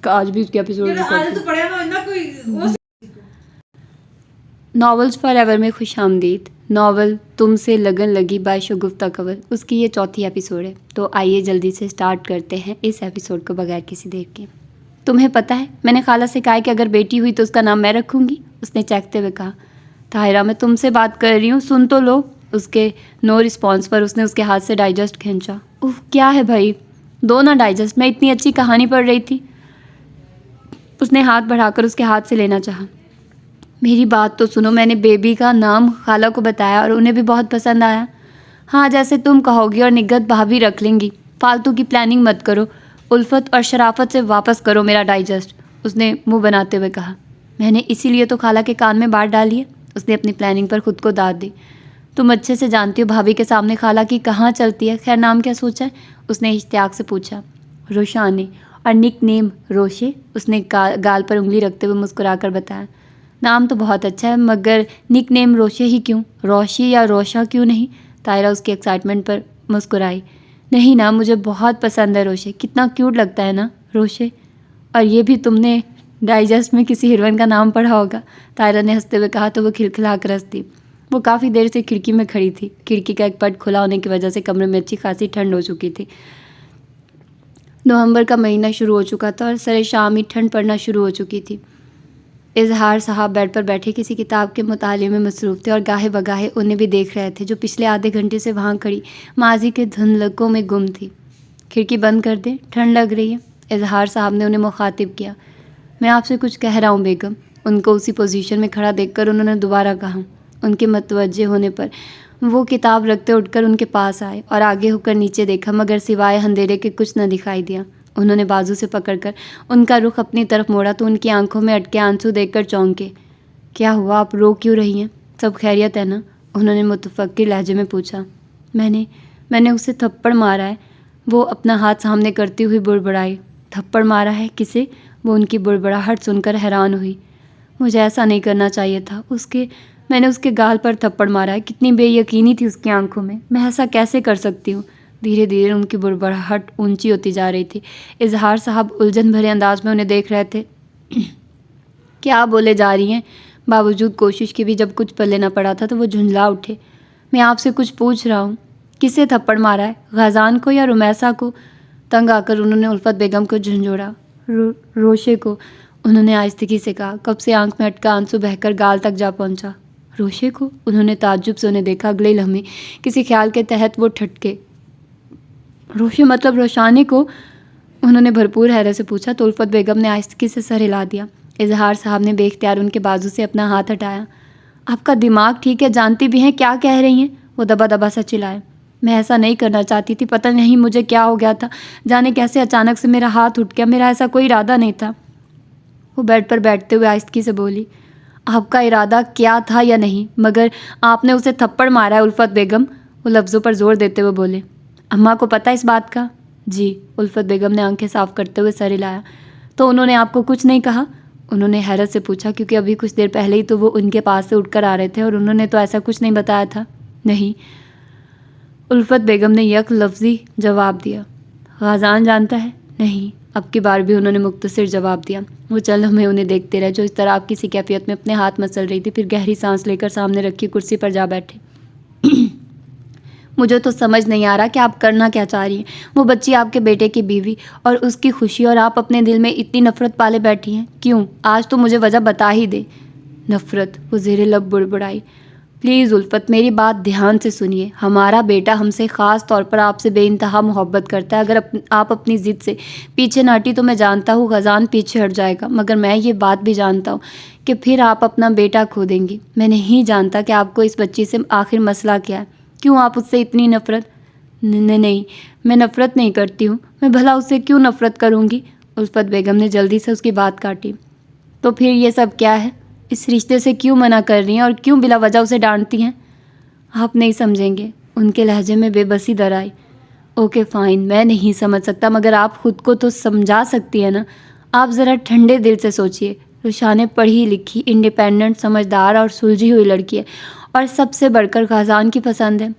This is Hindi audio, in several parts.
आज भी उसके एपिसोड तो पढ़ा हुआ ना कोई नॉवेल्स फॉरएवर में खुशामदीद। नॉवल तुमसे लगन लगी बाय शगुफ्ता कंवर, उसकी ये चौथी एपिसोड है। तो आइए जल्दी से स्टार्ट करते हैं इस एपिसोड को बगैर किसी देर के। तुम्हें पता है मैंने खाला से कहा कि अगर बेटी हुई तो उसका नाम मैं रखूँगी, उसने चहकते हुए कहा। ताहिरा मैं तुमसे बात कर रही हूँ, सुन तो लो। उसके नो रिस्पॉन्स पर उसने उसके हाथ से डाइजेस्ट खींचा। उफ क्या है भाई, दो ना डाइजेस्ट, मैं इतनी अच्छी कहानी पढ़ रही थी। उसने हाथ बढ़ाकर उसके हाथ से लेना चाहा। मेरी बात तो सुनो, मैंने बेबी का नाम खाला को बताया और उन्हें भी बहुत पसंद आया। हाँ जैसे तुम कहोगी, और निगत भाभी रख लेंगी। फालतू की प्लानिंग मत करो, उल्फत और शराफत से वापस करो मेरा डाइजेस्ट, उसने मुंह बनाते हुए कहा। मैंने इसीलिए तो खाला के कान में बात डाली है, उसने अपनी प्लानिंग पर खुद को दाद दी। तुम अच्छे से जानती हो भाभी के सामने खाला की कहाँ चलती है। खैर नाम क्या सोचा है, उसने इश्तियाक से पूछा। रोशानी, और निक नेम रोशे, उसने गाल पर उंगली रखते हुए मुस्कुराकर बताया। नाम तो बहुत अच्छा है, मगर निक नेम रोशे ही क्यों, रोशी या रोशा क्यों नहीं। तायरा उसकी एक्साइटमेंट पर मुस्कुराई। नहीं ना, मुझे बहुत पसंद है रोशे, कितना क्यूट लगता है ना रोशे। और ये भी तुमने डाइजेस्ट में किसी हीरोइन का नाम पढ़ा होगा, तायरा ने हंसते हुए कहा तो वो खिलखिला कर हंस दी। वो काफ़ी देर से खिड़की में खड़ी थी। खिड़की का एक पट खुला होने की वजह से कमरे में अच्छी खासी ठंड हो चुकी थी। नवंबर का महीना शुरू हो चुका था और सरे शाम ही ठंड पड़ना शुरू हो चुकी थी। इजहार साहब बेड पर बैठे किसी किताब के मुताले में मसरूफ़ थे और गाहे बगाहे उन्हें भी देख रहे थे, जो पिछले आधे घंटे से वहाँ खड़ी माजी के धुंधलकों में गुम थी। खिड़की बंद कर दे, ठंड लग रही है, इजहार साहब ने उन्हें मुखातिब किया। मैं आपसे कुछ कह रहा हूँ बेगम, उनको उसी पोजीशन में खड़ा देखकर उन्होंने दोबारा कहा। उनके मतवज्जे होने पर वो किताब रखते उठकर उनके पास आए और आगे होकर नीचे देखा, मगर सिवाय अंधेरे के कुछ न दिखाई दिया। उन्होंने बाजू से पकड़कर उनका रुख अपनी तरफ मोड़ा तो उनकी आंखों में अटके आंसू देखकर चौंके। क्या हुआ, आप रो क्यों रही हैं, सब खैरियत है ना, उन्होंने मुतफक्किर लहजे में पूछा। मैंने उसे थप्पड़ मारा है, वो अपना हाथ सामने करती हुई बुड़बड़ाई। थप्पड़ मारा है, किसे, वो उनकी बुड़बड़ाहट सुनकर हैरान हुई। मुझे ऐसा नहीं करना चाहिए था, मैंने उसके गाल पर थप्पड़ मारा है। कितनी बेयकीनी थी उसकी आंखों में, मैं ऐसा कैसे कर सकती हूँ। धीरे धीरे उनकी बुड़बड़ाहट ऊंची होती जा रही थी। इजहार साहब उलझन भरे अंदाज में उन्हें देख रहे थे। क्या बोले जा रही हैं। बावजूद कोशिश की भी जब कुछ पल्ले न पड़ा था तो वो झुंझला उठे। मैं आपसे कुछ पूछ रहा हूँ, किसे थप्पड़ मारा है, गजान को या रुमैसा को। तंग आकर उन्होंने उल्फत बेगम को झुंझोड़ा। रोशे को, उन्होंने आहिस्तगी से कहा। कब से आंख में अटका आंसू बहकर गाल तक जा पहुंचा। रोशे को, उन्होंने ताज्जुब से उन्हें देखा। अगले लम्हे किसी ख्याल के तहत वो ठटके। रोशे मतलब रोशानी को, उन्होंने भरपूर हैरत से पूछा तो उल्फत बेगम ने आहिस्तगी से सर हिला दिया। इजहार साहब ने बेख्तियार उनके बाजू से अपना हाथ हटाया। आपका दिमाग ठीक है, जानती भी हैं क्या कह रही हैं, वो दबा दबा सा चिल्लाए। मैं ऐसा नहीं करना चाहती थी, पता नहीं मुझे क्या हो गया था, जाने कैसे अचानक से मेरा हाथ उठ गया, मेरा ऐसा कोई इरादा नहीं था। वो बेड पर बैठते हुए आहिस्तगी से बोली। आपका इरादा क्या था या नहीं, मगर आपने उसे थप्पड़ मारा है उल्फत बेगम, वो लफ्ज़ों पर जोर देते हुए बोले। अम्मा को पता है इस बात का। जी, उल्फत बेगम ने आंखें साफ करते हुए सर हिलाया। तो उन्होंने आपको कुछ नहीं कहा, उन्होंने हैरत से पूछा, क्योंकि अभी कुछ देर पहले ही तो वो उनके पास से उठकर आ रहे थे और उन्होंने तो ऐसा कुछ नहीं बताया था। नहीं, उल्फत बेगम ने यक लफ्ज़ी जवाब दिया। गाजान जानता है। नहीं, अब की बार भी उन्होंने मुख्तसर जवाब दिया। वो चल हमें उन्हें देखते रहे, जो इस तरह आप किसी कैफियत में अपने हाथ मसल रही थी, फिर गहरी सांस लेकर सामने रखी कुर्सी पर जा बैठे। मुझे तो समझ नहीं आ रहा कि आप करना क्या चाह रही हैं। वो बच्ची आपके बेटे की बीवी और उसकी खुशी, और आप अपने दिल में इतनी नफ़रत पाले बैठी हैं। क्यों, आज तो मुझे वजह बता ही दे। नफ़रत, वो ज़ेरे लब बुड़बुड़ाई। प्लीज़ उल्फत, मेरी बात ध्यान से सुनिए। हमारा बेटा हमसे ख़ास तौर पर आपसे बेइंतहा मोहब्बत करता है। अगर आप अपनी ज़िद से पीछे न हटी तो मैं जानता हूँ गजान पीछे हट जाएगा, मगर मैं ये बात भी जानता हूँ कि फिर आप अपना बेटा खो देंगी। मैं नहीं जानता कि आपको इस बच्ची से आखिर मसला क्या है, क्यों आप उससे इतनी नफ़रत। नहीं, मैं नफ़रत नहीं करती हूँ, मैं भला उससे क्यों नफ़रत करूँगी। उल्फत बेगम ने जल्दी से उसकी बात काटी। तो फिर ये सब क्या है, इस रिश्ते से क्यों मना कर रही हैं और क्यों बिला वजह उसे डांटती हैं। आप नहीं समझेंगे, उनके लहजे में बेबसी दर आई। ओके फाइन, मैं नहीं समझ सकता, मगर आप खुद को तो समझा सकती हैं ना। आप ज़रा ठंडे दिल से सोचिए। रुशाने पढ़ी लिखी, इंडिपेंडेंट, समझदार और सुलझी हुई लड़की है, और सबसे बढ़कर खाजान की पसंद है।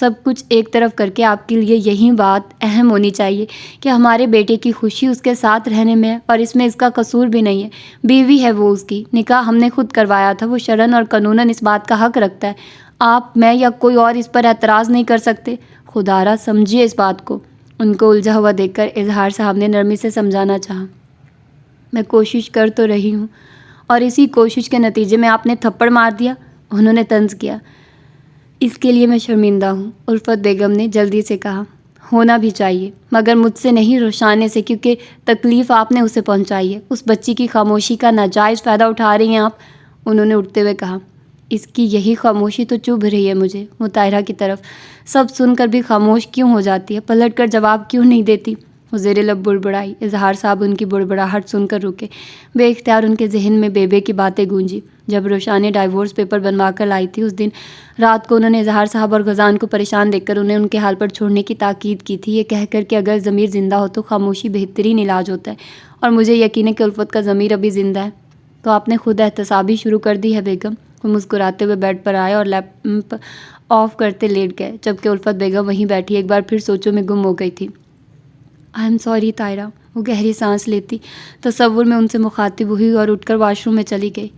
सब कुछ एक तरफ करके आपके लिए यही बात अहम होनी चाहिए कि हमारे बेटे की खुशी उसके साथ रहने में है और इसमें इसका कसूर भी नहीं है। बीवी है वो उसकी, निकाह हमने खुद करवाया था, वो शरन और कानूनन इस बात का हक रखता है। आप, मैं या कोई और इस पर एतराज़ नहीं कर सकते। खुदारा समझिए इस बात को। उनको उलझा हुआ देखकर इजहार साहब ने नरमी से समझाना चाहा। मैं कोशिश कर तो रही हूँ और इसी कोशिश के नतीजे में आपने थप्पड़ मार दिया, उन्होंने तंज किया। इसके लिए मैं शर्मिंदा हूँ, उल्फत बेगम ने जल्दी से कहा। होना भी चाहिए, मगर मुझसे नहीं, रुशाने से, क्योंकि तकलीफ़ आपने उसे पहुँचाई है। उस बच्ची की खामोशी का नाजायज़ फ़ायदा उठा रही हैं आप, उन्होंने उठते हुए कहा। इसकी यही खामोशी तो चुभ रही है मुझे, मुताहिरा की तरफ। सब सुनकर भी खामोश क्यों हो जाती है, पलट कर जवाब क्यों नहीं देती। वो ज़ेरे लब बुड़बुड़ाई। इजहार साहब उनकी बुड़बुड़ाहट सुनकर रुके। बेख्तियार उनके जहन में बेबे की बातें गूंजी। जब रोशाने डाइवोर्स पेपर बनवा कर लाई थी, उस दिन रात को उन्होंने इजहार साहब और गजान को परेशान देखकर उन्हें उनके हाल पर छोड़ने की ताकीद की थी, ये कहकर कि अगर ज़मीर ज़िंदा हो तो खामोशी बेहतरीन इलाज होता है, और मुझे यकीन है कि उल्फत का ज़मीर अभी ज़िंदा है। तो आपने खुद एहतसाबी शुरू कर दी है बेगम। वो मुस्कुराते हुए बेड पर आए और लैंप ऑफ करते लेट गए, जबकि उल्फत बेगम वहीं बैठी एक बार फिर सोचों में गुम हो गई थी। आई एम सॉरी तायरा, वो गहरी सांस लेती तसव्वुर में उनसे मुखातिब हुई और उठकर वॉशरूम में चली गई।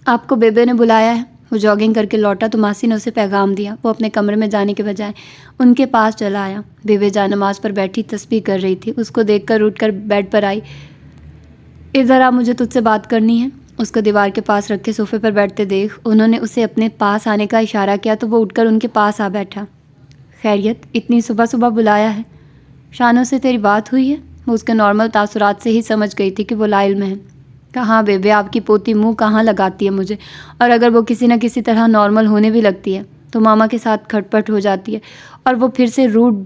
आपको बेबे ने बुलाया है। वो जॉगिंग करके लौटा तो मासी ने उसे पैगाम दिया। वो अपने कमरे में जाने के बजाय उनके पास चला आया। बेबे जानमाज पर बैठी तस्बीह कर रही थी। उसको देखकर उठकर बेड पर आई। इधर आ, मुझे तुझसे बात करनी है। उसको दीवार के पास रखे सोफे पर बैठते देख उन्होंने उसे अपने पास आने का इशारा किया तो वो उठकर उनके पास आ बैठा। खैरियत, इतनी सुबह सुबह बुलाया है? शानों से तेरी बात हुई है? वो उसके नॉर्मल तासुरात से ही समझ गई थी कि वो लाइल्म है। कहाँ बेबे, आपकी पोती मुंह कहाँ लगाती है मुझे, और अगर वो किसी न किसी तरह नॉर्मल होने भी लगती है तो मामा के साथ खटपट हो जाती है और वो फिर से रूड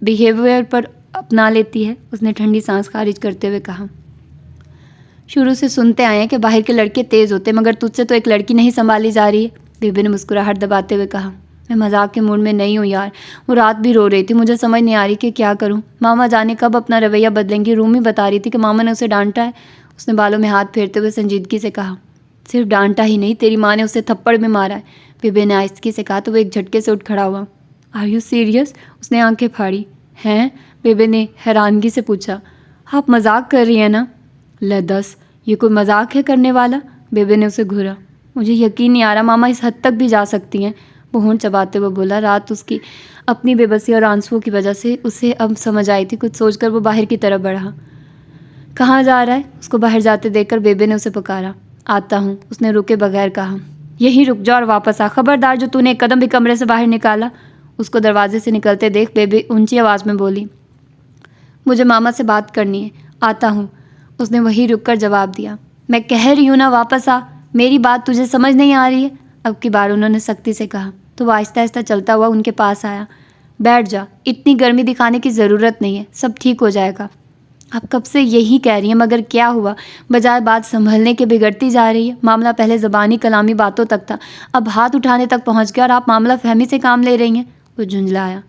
बिहेवियर पर अपना लेती है। उसने ठंडी सांस खारिज करते हुए कहा। शुरू से सुनते आए हैं कि बाहर के लड़के तेज़ होते, मगर तुझसे तो एक लड़की नहीं संभाली जा रही है। बेबे ने मुस्कुराहट दबाते हुए कहा। मैं मजाक के मूड में नहीं हूँ यार, वो रात भी रो रही थी, मुझे समझ नहीं आ रही कि क्या करूँ। मामा जाने कब अपना रवैया बदलेंगी। रूमी बता रही थी कि मामा ने उसे डांटा है। उसने बालों में हाथ फेरते हुए संजीदगी से कहा। सिर्फ डांटा ही नहीं, तेरी माँ ने उसे थप्पड़ में मारा है। बेबे ने आहिस्तगी से कहा तो वो एक झटके से उठ खड़ा हुआ। Are you serious? उसने आंखें फाड़ी। हैं? बेबे ने हैरानगी से पूछा। आप मजाक कर रही हैं ना? ले दस, ये कोई मजाक है करने वाला? बेबे ने उसे घूरा। मुझे यकीन नहीं आ रहा, मामा इस हद तक भी जा सकती हैं। वो होंठ चबाते हुए बोला। रात उसकी अपनी बेबसी और आंसुओं की वजह से उसे अब समझ आई थी। कुछ सोचकर वो बाहर की तरफ बढ़ा। कहाँ जा रहा है? उसको बाहर जाते देखकर बेबे ने उसे पुकारा। आता हूँ, उसने रुके बगैर कहा। यहीं रुक जा और वापस आ, खबरदार जो तूने एक कदम भी कमरे से बाहर निकाला। उसको दरवाजे से निकलते देख बेबे ऊंची आवाज़ में बोली। मुझे मामा से बात करनी है। आता हूँ, उसने वहीं रुककर जवाब दिया। मैं कह रही हूँ ना, वापस आ, मेरी बात तुझे समझ नहीं आ रही है? अब की बार उन्होंने सख्ती से कहा तो वह आहिस्ता आहिस्ता चलता हुआ उनके पास आया। बैठ जा, इतनी गर्मी दिखाने की ज़रूरत नहीं है, सब ठीक हो जाएगा। आप कब से यही कह रही हैं, मगर क्या हुआ? बजाय बात संभलने के बिगड़ती जा रही है। मामला पहले ज़बानी कलामी बातों तक था, अब हाथ उठाने तक पहुंच गया और आप मामला फहमी से काम ले रही हैं। वो झुंझलाया।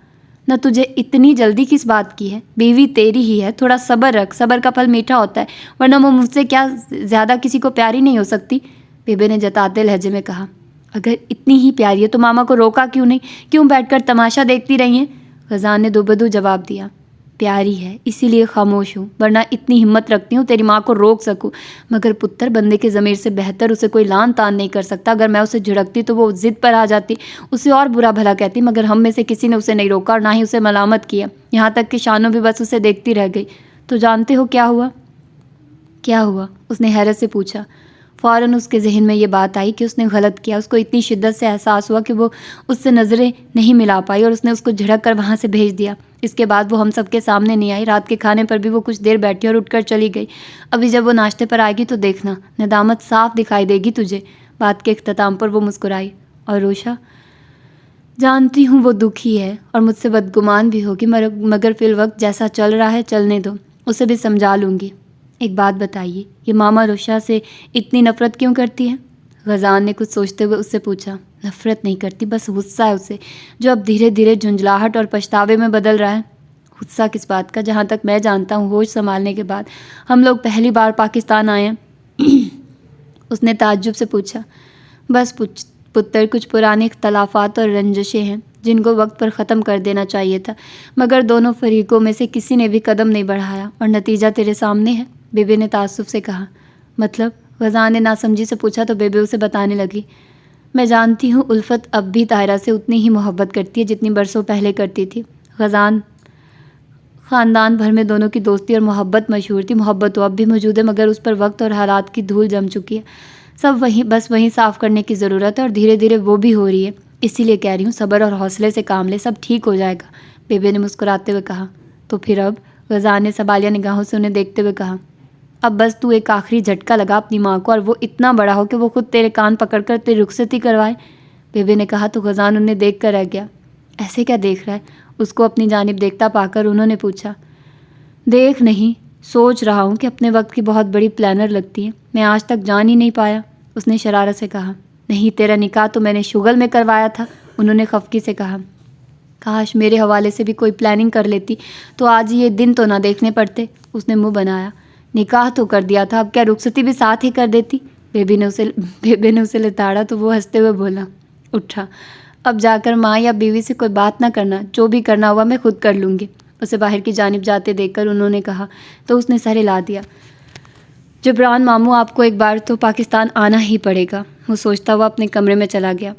न तुझे इतनी जल्दी किस बात की है? बीवी तेरी ही है, थोड़ा सब्र रख, सब्र का फल मीठा होता है, वरना वो मुझसे क्या ज़्यादा किसी को प्यारी नहीं हो सकती? बेबे ने जताते लहजे में कहा। अगर इतनी ही प्यारी है तो मामा को रोका क्यों नहीं? क्यों बैठकर तमाशा देखती रही हैं? गजान ने दुबदू जवाब दिया। प्यारी है इसीलिए खामोश हूँ, वरना इतनी हिम्मत रखती हूँ तेरी माँ को रोक सकूँ, मगर पुत्र बंदे के ज़मीर से बेहतर उसे कोई लान तान नहीं कर सकता। अगर मैं उसे झिड़कती तो वो ज़िद पर आ जाती, उसे और बुरा भला कहती, मगर हम में से किसी ने उसे नहीं रोका और ना ही उसे मलामत किया। यहाँ तक कि शानों भी बस उसे देखती रह गई। तो जानते हो क्या हुआ? क्या हुआ? उसने हैरत से पूछा। फ़ौरन उसके जहन में ये बात आई कि उसने गलत किया। उसको इतनी शिद्दत से एहसास हुआ कि वो उससे नज़रें नहीं मिला पाई और उसने उसको झिड़क कर वहाँ से भेज दिया। इसके बाद वो हम सब के सामने नहीं आई। रात के खाने पर भी वो कुछ देर बैठी और उठकर चली गई। अभी जब वो नाश्ते पर आएगी तो देखना, नदामत साफ दिखाई देगी तुझे। बात के इख्तिताम पर वो मुस्कुराई। और रोशा, जानती हूँ वो दुखी है और मुझसे बदगुमान भी होगी, मगर फिल वक्त जैसा चल रहा है चलने दो, उसे भी समझा लूँगी। एक बात बताइए, ये मामा रोशा से इतनी नफ़रत क्यों करती है? गजान ने कुछ सोचते हुए उससे पूछा। नफ़रत नहीं करती, बस गुस्सा है उसे, जो अब धीरे धीरे झुंझलाहट और पछतावे में बदल रहा है। गुस्सा किस बात का? जहाँ तक मैं जानता हूँ, होश संभालने के बाद हम लोग पहली बार पाकिस्तान आए हैं। उसने ताज्जुब से पूछा। बस पुत्र, कुछ पुराने इख्तलाफात और रंजिशें हैं जिनको वक्त पर ख़त्म कर देना चाहिए था, मगर दोनों फरीकों में से किसी ने भी कदम नहीं बढ़ाया और नतीजा तेरे सामने है, बेबे ने ताज्जुब से कहा। मतलब? ग़ज़ान ने नासमझी से पूछा तो बेबे उसे बताने लगी। मैं जानती हूँ उल्फत अब भी ताहिरा से उतनी ही मोहब्बत करती है जितनी बरसों पहले करती थी। ग़ज़ान ख़ानदान भर में दोनों की दोस्ती और मोहब्बत मशहूर थी। मोहब्बत तो अब भी मौजूद है, मगर उस पर वक्त और हालात की धूल जम चुकी है। सब वहीं साफ़ करने की ज़रूरत है और धीरे धीरे वो भी हो रही है। इसीलिए कह रही हूँ सब्र और हौसले से काम ले, सब ठीक हो जाएगा, बेबे ने मुस्कुराते हुए कहा। तो फिर अब? ग़ज़ान ने सवालिया निगाहों से उन्हें देखते हुए कहा। अब बस तू एक आखिरी झटका लगा अपनी माँ को और वो इतना बड़ा हो कि वो खुद तेरे कान पकड़कर तेरी रुखसती करवाए, बेबे ने कहा। तो ग़ज़ान उन्हें देख कर रह गया। ऐसे क्या देख रहा है? उसको अपनी जानिब देखता पाकर उन्होंने पूछा। देख नहीं, सोच रहा हूँ कि अपने वक्त की बहुत बड़ी प्लानर लगती है, मैं आज तक जान ही नहीं पाया, उसने शरारत से कहा। नहीं, तेरा निकाह तो मैंने शुगल में करवाया था, उन्होंने खफकी से कहा। काश मेरे हवाले से भी कोई प्लानिंग कर लेती तो आज ये दिन तो ना देखने पड़ते, उसने मुंह बनाया। निकाह तो कर दिया था, अब क्या रुखसती भी साथ ही कर देती? बेबे ने उसे लिताड़ा तो वो हंसते हुए बोला। उठा, अब जाकर माँ या बीवी से कोई बात ना करना, जो भी करना हुआ मैं खुद कर लूँगी, उसे बाहर की जानिब जाते देखकर उन्होंने कहा तो उसने सर हिला दिया। जबरान मामू, आपको एक बार तो पाकिस्तान आना ही पड़ेगा, वो सोचता हुआ अपने कमरे में चला गया।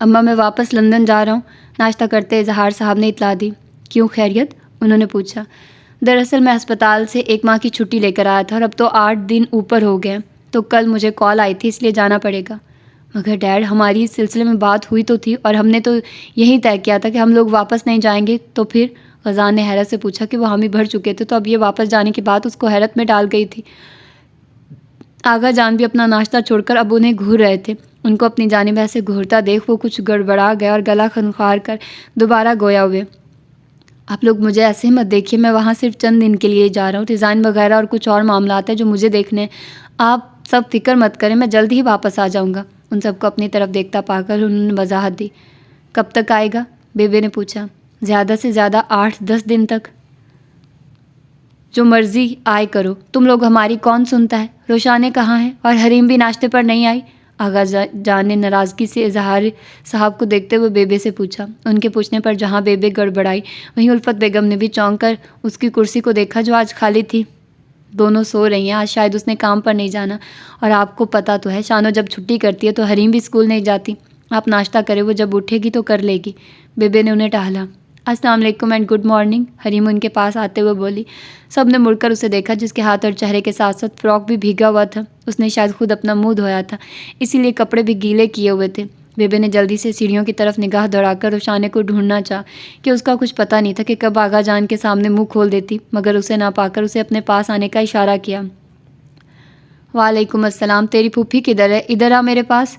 अम्मा, मैं वापस लंदन जा रहा हूँ, नाश्ता करते इजहार साहब ने इतला दी। क्यों, खैरियत? उन्होंने पूछा। दरअसल मैं अस्पताल से 1 माह की छुट्टी लेकर आया था और अब तो 8 दिन ऊपर हो गए, तो कल मुझे कॉल आई थी, इसलिए जाना पड़ेगा। मगर डैड, हमारी इस सिलसिले में बात हुई तो थी और हमने तो यही तय किया था कि हम लोग वापस नहीं जाएंगे। तो फिर? ग़ज़ान ने हैरत से पूछा कि वो हामी भर चुके थे, तो अब ये वापस जाने की बात उसको हैरत में डाल गई थी। आगा जान भी अपना नाश्ता छोड़कर अब उन्हें घूर रहे थे। उनको अपनी जानिब ऐसे घूरता देख वो कुछ गड़बड़ा गया और गला खनखार कर दोबारा गोया हुए। आप लोग मुझे ऐसे ही मत देखिए, मैं वहाँ सिर्फ चंद दिन के लिए जा रहा हूँ, डिज़ाइन वगैरह और कुछ और मामलात हैं जो मुझे देखने हैं। आप सब फिक्र मत करें, मैं जल्द ही वापस आ जाऊँगा। उन सबको अपनी तरफ देखता पाकर उन्होंने वजाहत दी। कब तक आएगा? बेबे ने पूछा। ज़्यादा से ज़्यादा 8-10 दिन तक। जो मर्ज़ी आए करो, तुम लोग हमारी कौन सुनता है? रोशाने कहाँ है? और हरीम भी नाश्ते पर नहीं आई? आगा जान ने नाराज़गी से इजहार साहब को देखते हुए बेबे से पूछा। उनके पूछने पर जहाँ बेबे गड़बड़ाई, वहीं उल्फत बेगम ने भी चौंक कर उसकी कुर्सी को देखा जो आज खाली थी। दोनों सो रही हैं, आज शायद उसने काम पर नहीं जाना, और आपको पता तो है शानो जब छुट्टी करती है तो हरीम भी स्कूल नहीं जाती। आप नाश्ता करें, वो जब उठेगी तो कर लेगी, बेबे ने उन्हें टहला। अस्सलाम वालेकुम एंड गुड मॉर्निंग, हरीम उनके पास आते हुए बोली। सब ने मुड़कर उसे देखा, जिसके हाथ और चेहरे के साथ साथ फ्रॉक भी भीगा हुआ था। उसने शायद खुद अपना मुंह धोया था, इसीलिए कपड़े भी गीले किए हुए थे। बेबे ने जल्दी से सीढ़ियों की तरफ निगाह दौड़ाकर रोशाने को ढूंढना चाहा कि उसका कुछ पता नहीं था कि कब आगा जान के सामने मुंह खोल देती, मगर उसे ना पाकर उसे अपने पास आने का इशारा किया। वालेकुम अस्सलाम, तेरी फूफी किधर है? इधर आ मेरे पास।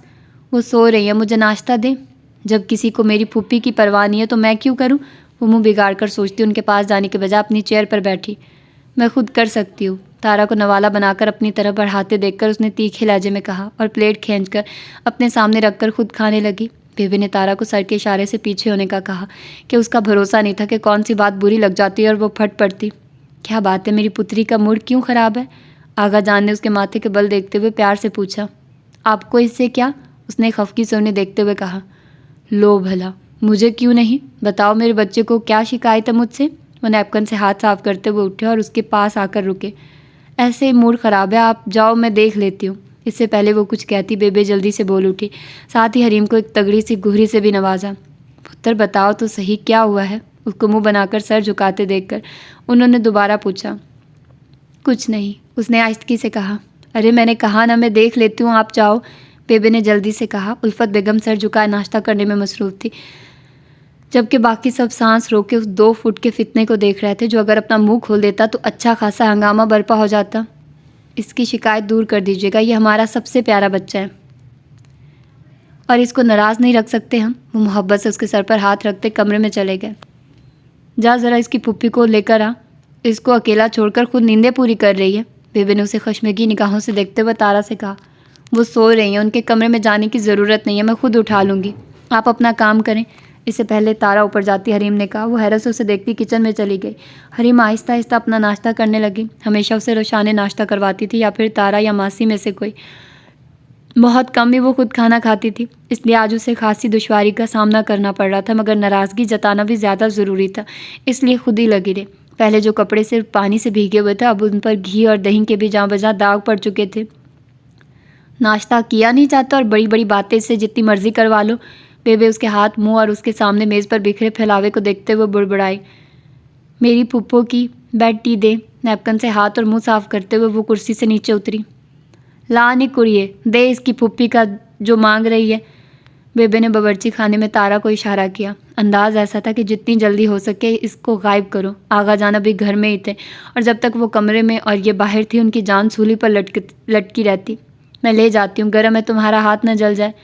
वो सो रही है, मुझे नाश्ता दे। जब किसी को मेरी फूफी की परवाह नहीं है तो मैं क्यों करूं? वो मुंह बिगाड़ कर सोचती उनके पास जाने के बजाय अपनी चेयर पर बैठी। मैं खुद कर सकती हूँ, तारा को नवाला बनाकर अपनी तरफ बढ़ाते देखकर उसने तीखे लहजे में कहा और प्लेट खींचकर अपने सामने रखकर खुद खाने लगी। बेबे ने तारा को सर के इशारे से पीछे होने का कहा कि उसका भरोसा नहीं था कि कौन सी बात बुरी लग जाती और वो फट पड़ती। क्या बात है, मेरी पुत्री का मूड क्यों ख़राब है? आगा जान ने उसके माथे के बल देखते हुए प्यार से पूछा। आपको इससे क्या? उसने खफकी से उन्हें देखते हुए कहा। लो भला, मुझे क्यों नहीं? बताओ, मेरे बच्चे को क्या शिकायत है मुझसे? वो नैपकिन से हाथ साफ करते हुए उठे और उसके पास आकर रुके। ऐसे ही मूड ख़राब है, आप जाओ, मैं देख लेती हूँ। इससे पहले वो कुछ कहती बेबे जल्दी से बोल उठी, साथ ही हरीम को एक तगड़ी सी घुघरी से भी नवाजा। पुत्र बताओ तो सही, क्या हुआ है? उसको मुंह बनाकर सर झुकाते देखकर उन्होंने दोबारा पूछा। कुछ नहीं, उसने आहिस्तगी से कहा। अरे मैंने कहा ना, मैं देख लेती हूँ, आप जाओ, बेबे ने जल्दी से कहा। उल्फत बेगम सर झुकाए नाश्ता करने में मसरूफ़ थी, जबकि बाकी सब सांस रोके उस 2 फुट के फितने को देख रहे थे जो अगर अपना मुंह खोल देता तो अच्छा खासा हंगामा बर्पा हो जाता। इसकी शिकायत दूर कर दीजिएगा, ये हमारा सबसे प्यारा बच्चा है और इसको नाराज़ नहीं रख सकते हम। वो मोहब्बत से उसके सर पर हाथ रखते कमरे में चले गए। जा ज़रा इसकी पुप्पी को लेकर आ, इसको अकेला छोड़कर खुद नींदें पूरी कर रही है, बेबे ने उसे खशमगी निगाहों से देखते हुए तारा से कहा। वो सो रही हैं, उनके कमरे में जाने की ज़रूरत नहीं है, मैं खुद उठा लूँगी, आप अपना काम करें। इससे पहले तारा ऊपर जाती हरीम ने कहा। वो हैरत से उसे देखती किचन में चली गई। हरीम आहिस्ता आहिस्ता अपना नाश्ता करने लगी। हमेशा उसे रोशाने नाश्ता करवाती थी या फिर तारा या मासी में से कोई। बहुत कम ही वो खुद खाना खाती थी, इसलिए आज उसे खासी दुश्वारी का सामना करना पड़ रहा था, मगर नाराज़गी जताना भी ज़्यादा ज़रूरी था, इसलिए खुद ही लगी रही। पहले जो कपड़े सिर्फ पानी से भीगे हुए थे, अब उन पर घी और दही के भी जहाँ बजा दाग पड़ चुके थे। नाश्ता किया नहीं जाता और बड़ी बड़ी बातें इससे जितनी मर्जी करवा लो। बेबे उसके हाथ, मुंह और उसके सामने मेज़ पर बिखरे फैलावे को देखते हुए बुड़बुड़ाई। मेरी फुप्पो की बेड टी दे। नैपकिन से हाथ और मुंह साफ करते हुए वो कुर्सी से नीचे उतरी। ला नी कुड़िए, दे इसकी फुप्पी का जो मांग रही है। बेबे ने बावर्ची खाने में तारा को इशारा किया। अंदाज ऐसा था कि जितनी जल्दी हो सके इसको गायब करो। आगा जाना भी घर में ही थे, और जब तक वो कमरे में और ये बाहर थी उनकी जान सूली पर लटकी रहती। मैं ले जाती हूँ, गरम है, तुम्हारा हाथ न जल जाए।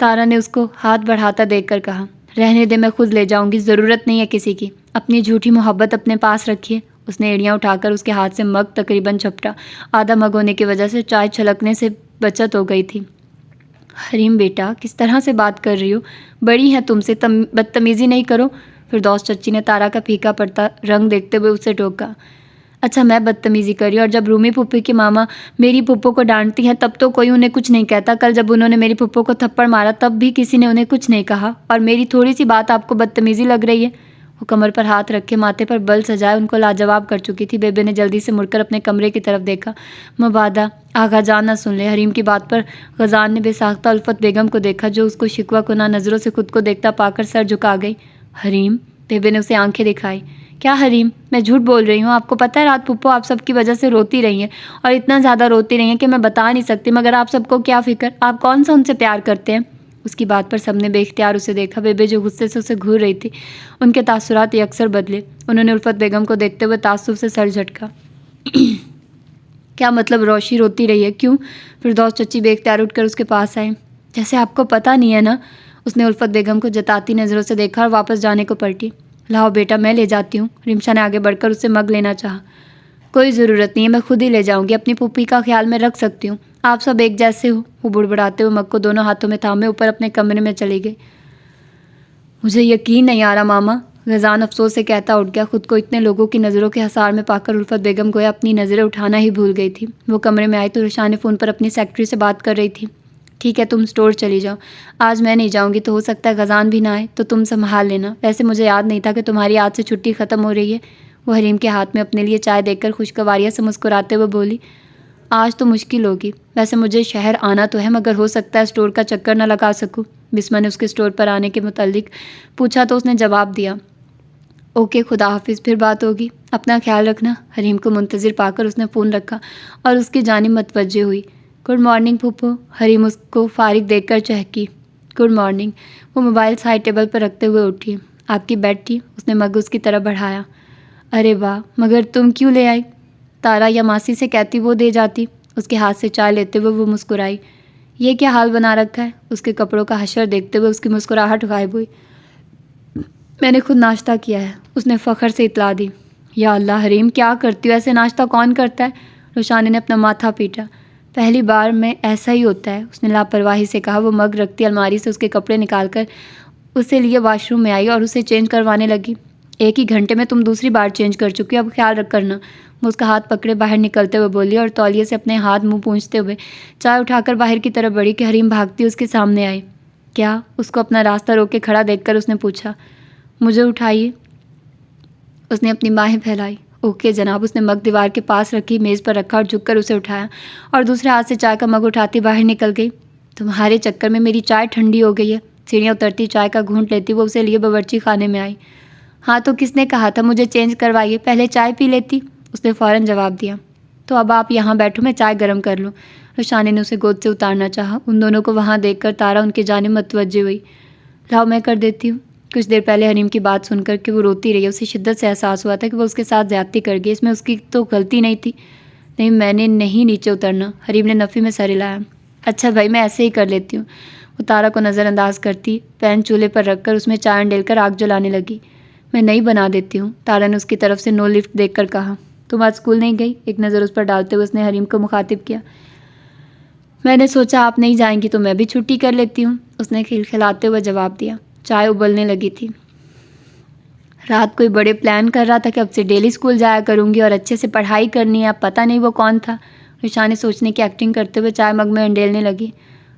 तारा ने उसको हाथ बढ़ाता देखकर कहा। रहने दे, मैं खुद ले जाऊंगी, ज़रूरत नहीं है किसी की। अपनी झूठी मोहब्बत अपने पास रखिए। उसने एड़ियाँ उठाकर उसके हाथ से मग तकरीबन झपटा। आधा मग होने की वजह से चाय छलकने से बचत हो गई थी। हरीम बेटा, किस तरह से बात कर रही हो? बड़ी है तुमसे, बदतमीज़ी नहीं करो। फिरदौस चच्ची ने तारा का फीका पड़ता रंग देखते हुए उससे टोका। अच्छा, मैं बदतमीज़ी करी, और जब रूमी पुप्पी की मामा मेरी पुप्पो को डांटती हैं तब तो कोई उन्हें कुछ नहीं कहता। कल जब उन्होंने मेरी पुप्पो को थप्पड़ मारा तब भी किसी ने उन्हें कुछ नहीं कहा, और मेरी थोड़ी सी बात आपको बदतमीज़ी लग रही है? वो कमर पर हाथ रखे माथे पर बल सजाए उनको लाजवाब कर चुकी थी। बेबे ने जल्दी से मुड़कर अपने कमरे की तरफ देखा। मबादा आगा जान ना सुन ले। हरीम की बात पर गजान ने बेसाख्ता उल्फत बेगम को देखा, जो उसको शिकवा कुना नज़रों से खुद को देखता पाकर सर झुका गई। हरीम, बेबे ने उसे आंखें दिखाई। क्या हरीम, मैं झूठ बोल रही हूँ? आपको पता है रात पुप्पो आप सबकी वजह से रोती रही हैं, और इतना ज़्यादा रोती रही हैं कि मैं बता नहीं सकती, मगर आप सबको क्या फ़िक्र? आप कौन सा उनसे प्यार करते हैं? उसकी बात पर सबने बेख्तियार उसे देखा। बेबे जो गुस्से से उसे घूर रही थी, उनके तासुरात अक्सर बदले। उन्होंने उल्फत बेगम को देखते हुए तासुब से सर झटका। क्या मतलब रोशी रोती रही है, क्यों? फिरदौस चच्ची बेख्तियार उठकर उसके पास आए। जैसे आपको पता नहीं है ना। उसने उल्फत बेगम को जताती नज़रों से देखा और वापस जाने को पलटी। लाओ बेटा, मैं ले जाती हूँ। रिमशा ने आगे बढ़कर उससे मग लेना चाहा। कोई ज़रूरत नहीं है, मैं खुद ही ले जाऊँगी, अपनी पुप्पी का ख्याल मैं रख सकती हूँ। आप सब एक जैसे हो। वो बुड़बुड़ाते हुए मग को दोनों हाथों में थामे ऊपर अपने कमरे में चली गई। मुझे यकीन नहीं आ रहा मामा, गजान अफसोस से कहता उठ गया। खुद को इतने लोगों की नज़रों के हसार में पाकर उल्फत बेगम गोया अपनी नज़रें उठाना ही भूल गई थी। वो कमरे में आई तो रुशान ने फ़ोन पर अपनी सेक्रेटरी से बात कर रही थी। ठीक है, तुम स्टोर चली जाओ, आज मैं नहीं जाऊंगी, तो हो सकता है गजान भी ना आए, तो तुम संभाल लेना। वैसे मुझे याद नहीं था कि तुम्हारी आज से छुट्टी ख़त्म हो रही है। वो हरीम के हाथ में अपने लिए चाय देखकर खुशगवारियाँ से मुस्कुराते हुए बोली। आज तो मुश्किल होगी, वैसे मुझे शहर आना तो है, मगर हो सकता है स्टोर का चक्कर न लगा सकूँ। बिस्मा ने उसके स्टोर पर आने के मुतालिक पूछा तो उसने जवाब दिया। ओके, खुदा हाफिज़, फिर बात होगी, अपना ख्याल रखना। हरीम को मुंतज़िर पाकर उसने फ़ोन रखा और उसकी जानिब मतवज्जे हुई। Good morning फूफो। हरीम उसको फारिग देखकर चहकी। Good morning. वो मोबाइल साइड टेबल पर रखते हुए उठी। आपकी बेड टी? उसने मग उसकी तरफ बढ़ाया। अरे वाह, मगर तुम क्यों ले आई? तारा या मासी से कहती वो दे जाती। उसके हाथ से चाय लेते हुए वो मुस्कुराई। ये क्या हाल बना रखा है? उसके कपड़ों का हशर देखते हुए उसकी मुस्कुराहट गायब हुई। मैंने खुद नाश्ता किया है, उसने फ़ख्र से इतला दी। या अल्लाह हरीम, क्या करती हो? ऐसे नाश्ता कौन करता है? रुशाने ने अपना माथा पीटा। पहली बार में ऐसा ही होता है, उसने लापरवाही से कहा। वो मग रखती अलमारी से उसके कपड़े निकालकर उसे लिए वॉशरूम में आई और उसे चेंज करवाने लगी। एक ही घंटे में तुम दूसरी बार चेंज कर चुकी हो, अब ख्याल रख करना। वो उसका हाथ पकड़े बाहर निकलते हुए बोली और तौलिए से अपने हाथ मुंह पूंछते हुए चाय उठाकर बाहर की तरफ बढ़ी कि हरीम भागती उसके सामने आई। क्या? उसको अपना रास्ता रोक के खड़ा देखकर उसने पूछा। मुझे उठाइए। उसने अपनी बाहें फैलाई। ओके जनाब। उसने मग दीवार के पास रखी, मेज़ पर रखा और झुककर उसे उठाया और दूसरे हाथ से चाय का मग उठाती बाहर निकल गई। तुम्हारे चक्कर में मेरी चाय ठंडी हो गई है। सीढ़ियाँ उतरती चाय का घूंट लेती वो उसे लिए बावर्ची खाने में आई। हाँ तो किसने कहा था मुझे चेंज करवाइए, पहले चाय पी लेती। उसने फ़ौरन जवाब दिया। तो अब आप यहाँ बैठो, मैं चाय गर्म कर लूँ। रुशाने ने उसे गोद से उतारना चाहा। उन दोनों को वहाँ देखकर तारा उनकी जानिब मतवज्जे हुई। लाओ मैं कर देती हूँ। कुछ देर पहले हरीम की बात सुनकर कि वो रोती रही, उसे शिद्दत से एहसास हुआ था कि वो उसके साथ ज़्यादती कर गई। इसमें उसकी तो गलती नहीं थी। नहीं, मैंने नहीं नीचे उतरना। हरीम ने नफ़ी में सर हिलाया। अच्छा भाई, मैं ऐसे ही कर लेती हूँ। वो तारा को नज़रअंदाज करती पैन चूल्हे पर रखकर उसमें चाय डालकर आग जलाने लगी। मैं नहीं बना देती हूँ, तारा ने उसकी तरफ से नो लिफ्ट देखकर कहा। तुम आज स्कूल नहीं गई? एक नज़र उस पर डालते हुए उसने हरीम को मुखातिब किया। मैंने सोचा आप नहीं जाएंगी तो मैं भी छुट्टी कर लेती हूँ, उसने खिलखिलाते हुए जवाब दिया। चाय उबलने लगी थी। रात कोई बड़े प्लान कर रहा था कि अब से डेली स्कूल जाया करूँगी और अच्छे से पढ़ाई करनी है। अब पता नहीं वो कौन था। रुशाने सोचने की एक्टिंग करते हुए चाय मग में अंडेलने लगी।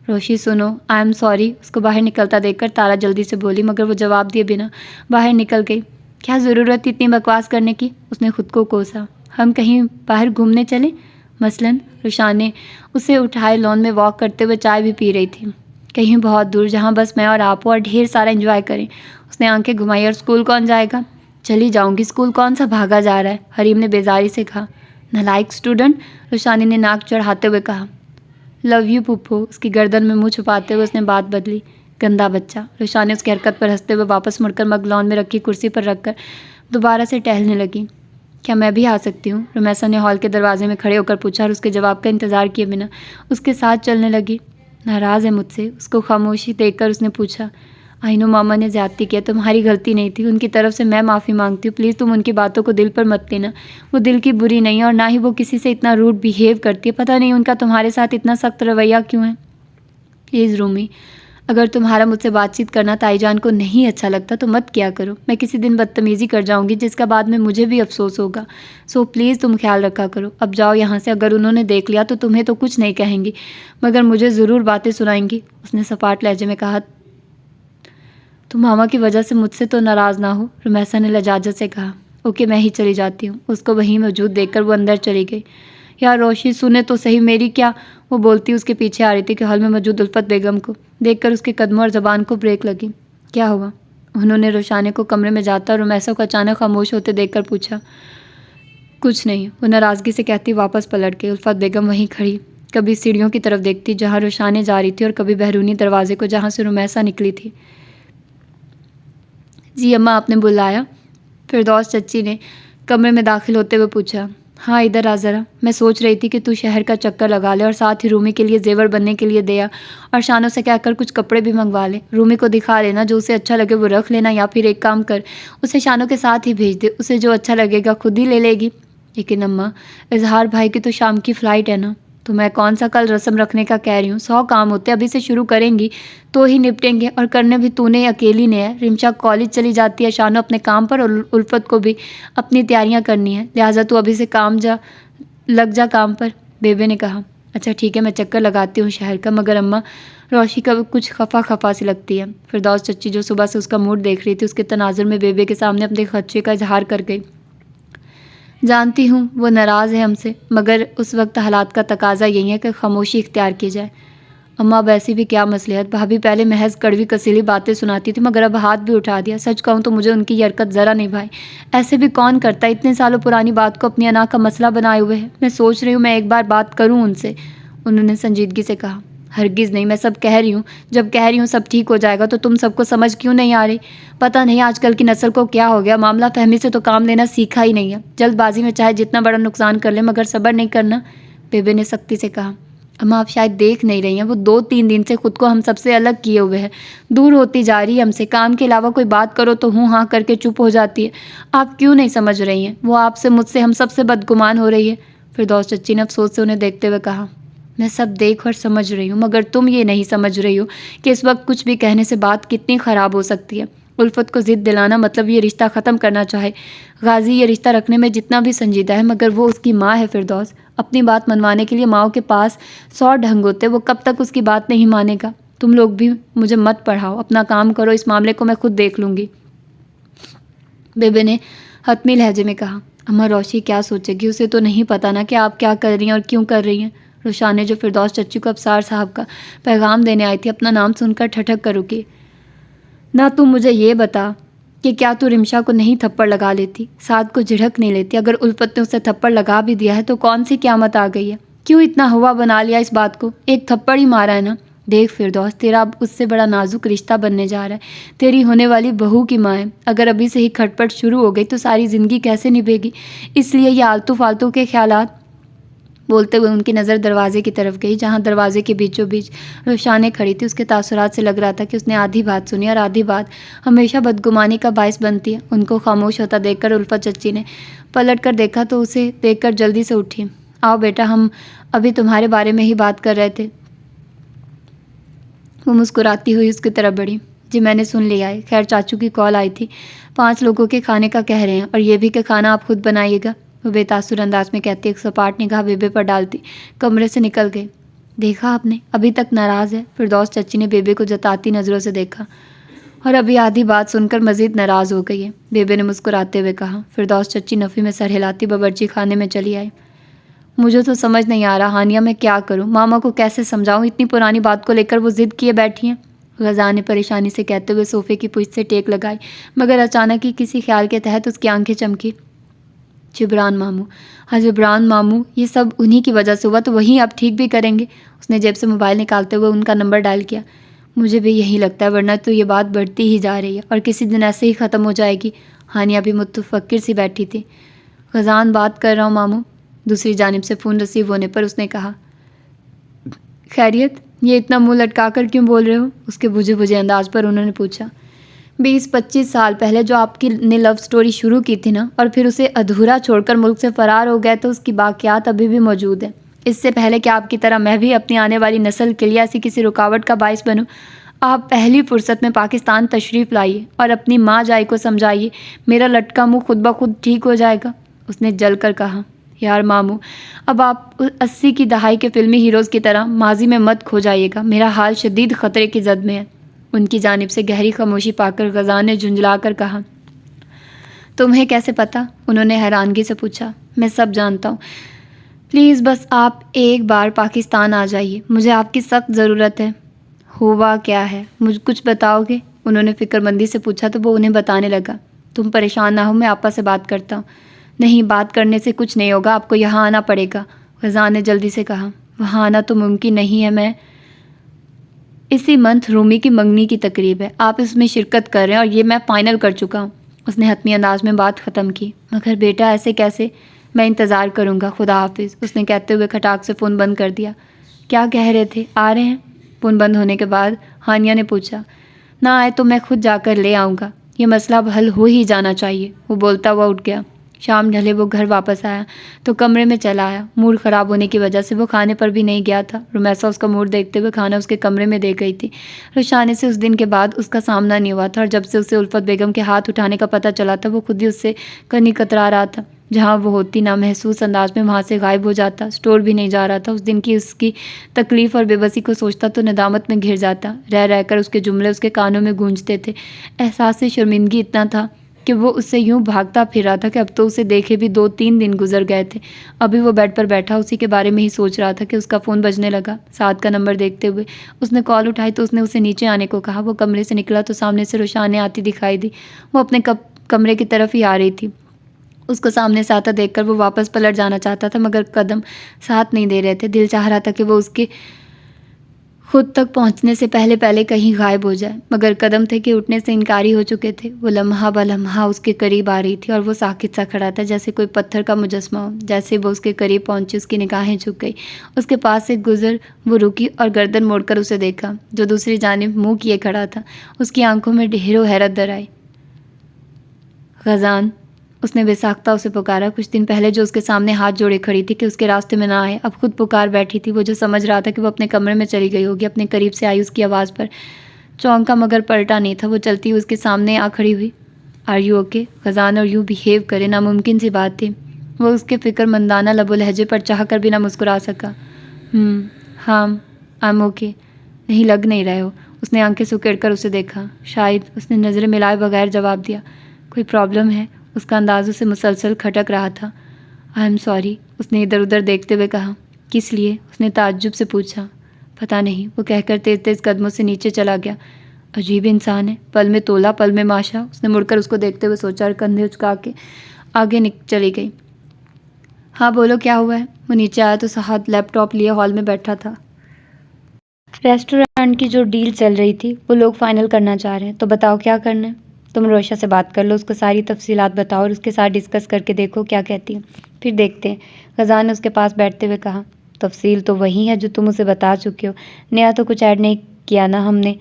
रोशी सुनो, आई एम सॉरी। उसको बाहर निकलता देखकर तारा जल्दी से बोली, मगर वो जवाब दिए बिना बाहर निकल गई। क्या ज़रूरत थी इतनी बकवास करने की? उसने खुद को कोसा। हम कहीं बाहर घूमने चले मसलन? रुशाने उसे उठाए लॉन में वॉक करते हुए चाय भी पी रही थी। कहीं बहुत दूर, जहाँ बस मैं और आप हो और ढेर सारा एंजॉय करें। उसने आंखें घुमाई। और स्कूल कौन जाएगा? चली जाऊंगी, स्कूल कौन सा भागा जा रहा है? हरीम ने बेजारी से कहा। नालायक स्टूडेंट, रुशानी ने नाक चढ़ाते हुए कहा। Love you पुप्पो। उसकी गर्दन में मुंह छुपाते हुए उसने बात बदली। गंदा बच्चा। रुशानी उसकी हरकत पर हंसते हुए वापस मुड़कर मग लॉन में रखी कुर्सी पर रखकर दोबारा से टहलने लगी। क्या मैं भी आ सकती हूँ? रुमैसा ने हॉल के दरवाजे में खड़े होकर पूछा और उसके जवाब का इंतज़ार किए बिना उसके साथ चलने लगी। नाराज़ है मुझसे? उसको खामोशी देखकर उसने पूछा। आई नो मामा ने ज़्यादती किया, तुम्हारी गलती नहीं थी, उनकी तरफ से मैं माफ़ी मांगती हूँ। प्लीज़ तुम उनकी बातों को दिल पर मत लेना। वो दिल की बुरी नहीं है और ना ही वो किसी से इतना रूड बिहेव करती है। पता नहीं उनका तुम्हारे साथ इतना सख्त रवैया क्यों है। प्लीज़ रूमी, अगर तुम्हारा मुझसे बातचीत करना ताईजान को नहीं अच्छा लगता तो मत किया करो। मैं किसी दिन बदतमीज़ी कर जाऊंगी जिसका बाद में मुझे भी अफसोस होगा। सो प्लीज़ तुम ख्याल रखा करो। अब जाओ यहाँ से। अगर उन्होंने देख लिया तो तुम्हें तो कुछ नहीं कहेंगी, मगर मुझे ज़रूर बातें सुनाएंगी। उसने सपाट लहजे में कहा। तुम मामा की वजह से मुझसे तो नाराज़ ना हो? रुमैसा ने लजाजत से कहा। ओके, मैं ही चली जाती हूँ। उसको वहीं मौजूद देखकर वो अंदर चली गई। यार रोशी, सुने तो सही मेरी क्या। वो बोलती उसके पीछे आ रही थी कि हॉल में मौजूद उल्फत बेगम को देखकर उसके कदमों और ज़बान को ब्रेक लगी। क्या हुआ? उन्होंने रुशाने को कमरे में जाता और रुमैसा को अचानक खामोश होते देखकर पूछा। कुछ नहीं, वो नाराज़गी से कहती वापस पलट गई। उल्फत बेगम वहीं खड़ी, कभी सीढ़ियों की तरफ देखती जहाँ रुशाने जा रही थी और कभी बैरूनी दरवाजे को जहाँ से रुमैसा निकली थी। जी अम्मा, आपने बुलाया? फिरदौस चच्ची ने कमरे में दाखिल होते हुए पूछा। हाँ, इधर आ ज़रा। मैं सोच रही थी कि तू शहर का चक्कर लगा ले और साथ ही रूमी के लिए जेवर बनने के लिए दे आ और शानों से कहकर कुछ कपड़े भी मंगवा ले। रूमी को दिखा लेना, जो उसे अच्छा लगे वो रख लेना, या फिर एक काम कर, उसे शानों के साथ ही भेज दे। उसे जो अच्छा लगेगा खुद ही ले लेगी। लेकिन अम्मा, इजहार भाई की तो शाम की फ़्लाइट है ना। तो मैं कौन सा कल रस्म रखने का कह रही हूँ। 100 काम होते, अभी से शुरू करेंगी तो ही निपटेंगे, और करने भी तूने अकेली ने है। रिमशा कॉलेज चली जाती है, शानो अपने काम पर, और उल्फत को भी अपनी तैयारियां करनी है। लिहाजा तू अभी से लग जा काम पर। बेबे ने कहा। अच्छा ठीक है, मैं चक्कर लगाती हूँ शहर का। मगर अम्मा, रोशी का कुछ खफा खफा सी लगती है। फिरदौस चच्ची जो सुबह से उसका मूड देख रही थी, उसके तनाजुर में बेबे के सामने अपने खदशे का इजहार कर गई। जानती हूँ वो नाराज़ है हमसे, मगर उस वक्त हालात का तकाजा यही है कि खामोशी इख्तियार की जाए। अम्मा, अब ऐसी भी क्या मसलियत। भाभी पहले महज कड़वी कसीली बातें सुनाती थी, मगर अब हाथ भी उठा दिया। सच कहूँ तो मुझे उनकी ये हरकत ज़रा नहीं भाई। ऐसे भी कौन करता है, इतने सालों पुरानी बात को अपनी अना का मसला बनाए हुए है। मैं सोच रही हूँ मैं एक बार बात करूँ उनसे, उन्होंने संजीदगी से कहा। हरगिज़ नहीं, मैं सब कह रही हूँ। जब कह रही हूँ सब ठीक हो जाएगा तो तुम सबको समझ क्यों नहीं आ रही? पता नहीं आजकल की नस्ल को क्या हो गया, मामला फहमी से तो काम लेना सीखा ही नहीं है। जल्दबाजी में चाहे जितना बड़ा नुकसान कर ले, मगर सब्र नहीं करना। बेबे ने सख्ती से कहा। अम्मा, आप शायद देख नहीं रही हैं, वो 2-3 दिन से खुद को हम सबसे अलग किए हुए है, दूर होती जा रही है हमसे। काम के अलावा कोई बात करो तो हूँ हाँ करके चुप हो जाती है। आप क्यों नहीं समझ रही हैं? वो आपसे, मुझसे, हम सबसे बदगुमान हो रही है। फिरदौस चच्ची ने अफसोस से उन्हें देखते हुए कहा। मैं सब देख और समझ रही हूँ, मगर तुम ये नहीं समझ रही हो कि इस वक्त कुछ भी कहने से बात कितनी ख़राब हो सकती है। उल्फत को ज़िद दिलाना मतलब ये रिश्ता ख़त्म करना चाहे। गाजी ये रिश्ता रखने में जितना भी संजीदा है, मगर वो उसकी माँ है। फिरदौस, अपनी बात मनवाने के लिए माओ के पास 100 ढंग होते, वो कब तक उसकी बात नहीं मानेगा। तुम लोग भी मुझे मत पढ़ाओ, अपना काम करो, इस मामले को मैं खुद देख लूँगी। बेबे ने हतमी लहजे में कहा। अम्मा, रोशी क्या सोचेगी? उसे तो नहीं पता ना कि आप क्या कर रही हैं और क्यों कर रही हैं। रुशाने, जो फिरदौस चच्ची को अफसार साहब का पैगाम देने आई थी, अपना नाम सुनकर ठठक कर रुकी। ना तू मुझे ये बता कि क्या तू रिमशा को नहीं थप्पड़ लगा लेती, साद को झिड़क नहीं लेती? अगर उल्फत ने उसे थप्पड़ लगा भी दिया है तो कौन सी क़यामत आ गई है? क्यों इतना हुआ बना लिया इस बात को? एक थप्पड़ ही मारा है ना। देख फिरदौस, तेरा अब उससे बड़ा नाजुक रिश्ता बनने जा रहा है। तेरी होने वाली बहू की माँ है। अगर अभी से ही खटपट शुरू हो गई तो सारी ज़िंदगी कैसे निभेगी? इसलिए ये आलतू फालतू के ख्यालात। बोलते हुए उनकी नज़र दरवाजे की तरफ गई, जहाँ दरवाजे के बीचों बीच रुशाने खड़ी थी। उसके तासुरात से लग रहा था कि उसने आधी बात सुनी और आधी बात हमेशा बदगुमानी का बायस बनती है। उनको खामोश होता देखकर उल्फत चच्ची ने पलट कर देखा तो उसे देखकर जल्दी से उठी। आओ बेटा, हम अभी तुम्हारे बारे में ही बात कर रहे थे। वो मुस्कुराती हुई उसकी तरफ बढ़ी। जी मैंने सुन लिया है। खैर चाचू की कॉल आई थी, 5 लोगों के खाने का कह रहे हैं, और ये भी कि खाना आप खुद बनाइएगा। वो बेतासुर अंदाज में कहती एक सपाट निगाह बेबे पर डालती कमरे से निकल गई। देखा आपने, अभी तक नाराज़ है। फिरदौस चच्ची ने बेबे को जताती नज़रों से देखा और अभी आधी बात सुनकर मज़ीद नाराज़ हो गई है, बेबे ने मुस्कुराते हुए कहा। फिरदौस चच्ची नफ़ी में सर हिलाती बावर्ची खाने में चली आई। मुझे तो समझ नहीं आ रहा हानिया, मैं क्या करूं, मामा को कैसे समझाऊं, इतनी पुरानी बात को लेकर वो ज़िद किए बैठी हैं। गज़ा ने परेशानी से कहते हुए सोफ़े की पूंछ से टेक लगाई, मगर अचानक ही किसी ख्याल के तहत उसकी आंखें चमकी। जिब्रान मामू, हाँ जिब्रान मामू, ये सब उन्हीं की वजह से हुआ, तो वहीं अब ठीक भी करेंगे। उसने जेब से मोबाइल निकालते हुए उनका नंबर डायल किया। मुझे भी यही लगता है, वरना तो ये बात बढ़ती ही जा रही है और किसी दिन ऐसे ही ख़त्म हो जाएगी। हानिया भी मुतफक्किर सी बैठी थी। गज़ान बात कर रहा हूँ मामू। दूसरी जानिब से फ़ोन रिसीव होने पर उसने कहा, खैरियत, ये इतना मुंह लटका कर क्यों बोल रहे हो? उसके बुझे बुझे अंदाज पर उन्होंने पूछा। 20-25 साल पहले जो आपकी ने लव स्टोरी शुरू की थी ना, और फिर उसे अधूरा छोड़कर मुल्क से फ़रार हो गए, तो उसकी बाक़ियात अभी भी मौजूद हैं। इससे पहले कि आपकी तरह मैं भी अपनी आने वाली नस्ल के लिए ऐसी किसी रुकावट का बाइस बनूं, आप पहली फुर्सत में पाकिस्तान तशरीफ़ लाइए और अपनी माँ जाई को समझाइए, मेरा लटका मुँह खुद ब खुद ठीक हो जाएगा। उसने जल कर कहा, यार मामू, अब आप 80 की दहाई के फिल्मी हीरोज़ की तरह माजी में मत खो जाइएगा, मेरा हाल शदीद ख़तरे की जद में है। उनकी जानिब से गहरी खामोशी पाकर गज़ा ने झुंझला कर कहा, तुम्हें कैसे पता? उन्होंने हैरानगी से पूछा। मैं सब जानता हूँ, प्लीज़ बस आप एक बार पाकिस्तान आ जाइए, मुझे आपकी सख्त ज़रूरत है। हुआ क्या है, मुझे कुछ बताओगे? उन्होंने फ़िक्रमंदी से पूछा तो वो उन्हें बताने लगा। तुम परेशान ना हो, मैं आपा से बात करता हूँ। नहीं, बात करने से कुछ नहीं होगा, आपको यहाँ आना पड़ेगा, गज़ा ने जल्दी से कहा। वहाँ आना तो मुमकिन नहीं है, मैं इसी मंथ रूमी की मंगनी की तकरीब है, आप इसमें शिरकत कर रहे हैं और ये मैं फ़ाइनल कर चुका हूँ। उसने हतमी अंदाज में बात ख़त्म की। मगर बेटा ऐसे कैसे? मैं इंतज़ार करूँगा, खुदा हाफिज़। उसने कहते हुए खटाक से फ़ोन बंद कर दिया। क्या कह रहे थे, आ रहे हैं? फ़ोन बंद होने के बाद हानिया ने पूछा। ना आए तो मैं खुद जाकर ले आऊँगा, ये मसला अब हल हो ही जाना चाहिए। वो बोलता हुआ उठ गया। शाम ढले वो घर वापस आया तो कमरे में चला आया। मूड ख़राब होने की वजह से वो खाने पर भी नहीं गया था। रुमैसा उसका मूड देखते हुए खाना उसके कमरे में दे गई थी। रुशाने से उस दिन के बाद उसका सामना नहीं हुआ था और जब से उसे उल्फत बेगम के हाथ उठाने का पता चला था, वो खुद ही उससे कनी कतरा रहा था। जहाँ वो होती ना महसूस अंदाज में वहाँ से गायब हो जाता। स्टोर भी नहीं जा रहा था। उस दिन की उसकी तकलीफ़ और बेबसी को सोचता तो नदामत में घिर जाता। रह रहकर उसके जुमले उसके कानों में गूंजते थे। एहसास से शर्मिंदगी इतना था कि वो उससे यूं भागता फिर रहा था कि अब तो उसे देखे भी 2-3 दिन गुजर गए थे। अभी वो बेड पर बैठा उसी के बारे में ही सोच रहा था कि उसका फ़ोन बजने लगा। साद का नंबर देखते हुए उसने कॉल उठाई तो उसने उसे नीचे आने को कहा। वो कमरे से निकला तो सामने से रुशाने आती दिखाई दी। वो अपने कमरे की तरफ ही आ रही थी। उसको सामने से आता देखकर वो वापस पलट जाना चाहता था, मगर कदम साथ नहीं दे रहे थे। दिल चाह रहा था कि वो उसके खुद तक पहुंचने से पहले पहले कहीं गायब हो जाए, मगर कदम थे कि उठने से इनकारी हो चुके थे। वो लम्हा ब लम्हा उसके करीब आ रही थी और वो साकित सा खड़ा था, जैसे कोई पत्थर का मुजस्मा हो। जैसे वो उसके करीब पहुंची उसकी निगाहें झुक गई। उसके पास से गुजर वो रुकी और गर्दन मोड़कर उसे देखा, जो दूसरी जानिब मुंह किए खड़ा था। उसकी आंखों में ढेरों हैरत दर आई। गज़ान, उसने बेसाख्ता उसे पुकारा। कुछ दिन पहले जो उसके सामने हाथ जोड़े खड़ी थी कि उसके रास्ते में ना आए, अब खुद पुकार बैठी थी। वो जो समझ रहा था कि वो अपने कमरे में चली गई होगी, अपने करीब से आई उसकी आवाज़ पर चौंका, मगर पलटा नहीं था। वो चलती हुई उसके सामने आ खड़ी हुई। Are you okay? गज़ान और यूँ बिहेव करे, नामुमकिन सी बात थी। वो उसके फ़िक्रमंदाना लबो लहजे पर चाह कर भी ना मुस्कुरा सका। हाँ, आई एम ओके। नहीं, लग नहीं रहे हो। उसने आंखें सुकेड़ कर उसे देखा। शायद। उसने नज़रें मिलाए बगैर जवाब दिया। कोई प्रॉब्लम है? उसका अंदाज़ उसे मुसलसल खटक रहा था। आई एम सॉरी, उसने इधर उधर देखते हुए कहा। किस लिए? उसने ताज्जुब से पूछा। पता नहीं, वो कहकर तेज़ तेज़ कदमों से नीचे चला गया। अजीब इंसान है, पल में तोला पल में माशा। उसने मुड़कर उसको देखते हुए सोचा और कंधे उचका के आगे चली गई। हाँ बोलो, क्या हुआ है? वो नीचे आया तो साहद लैपटॉप लिए हॉल में बैठा था। रेस्टोरेंट की जो डील चल रही थी वो लोग फाइनल करना चाह रहे हैं, तो बताओ क्या करना है? तुम रोशा से बात कर लो, उसको सारी तफसीलात बताओ और उसके साथ डिस्कस करके देखो क्या कहती है, फिर देखते हैं। गज़ान ने उसके पास बैठते हुए कहा। तफसील तो वही है जो तुम उसे बता चुके हो, नया तो कुछ ऐड नहीं किया ना हमने,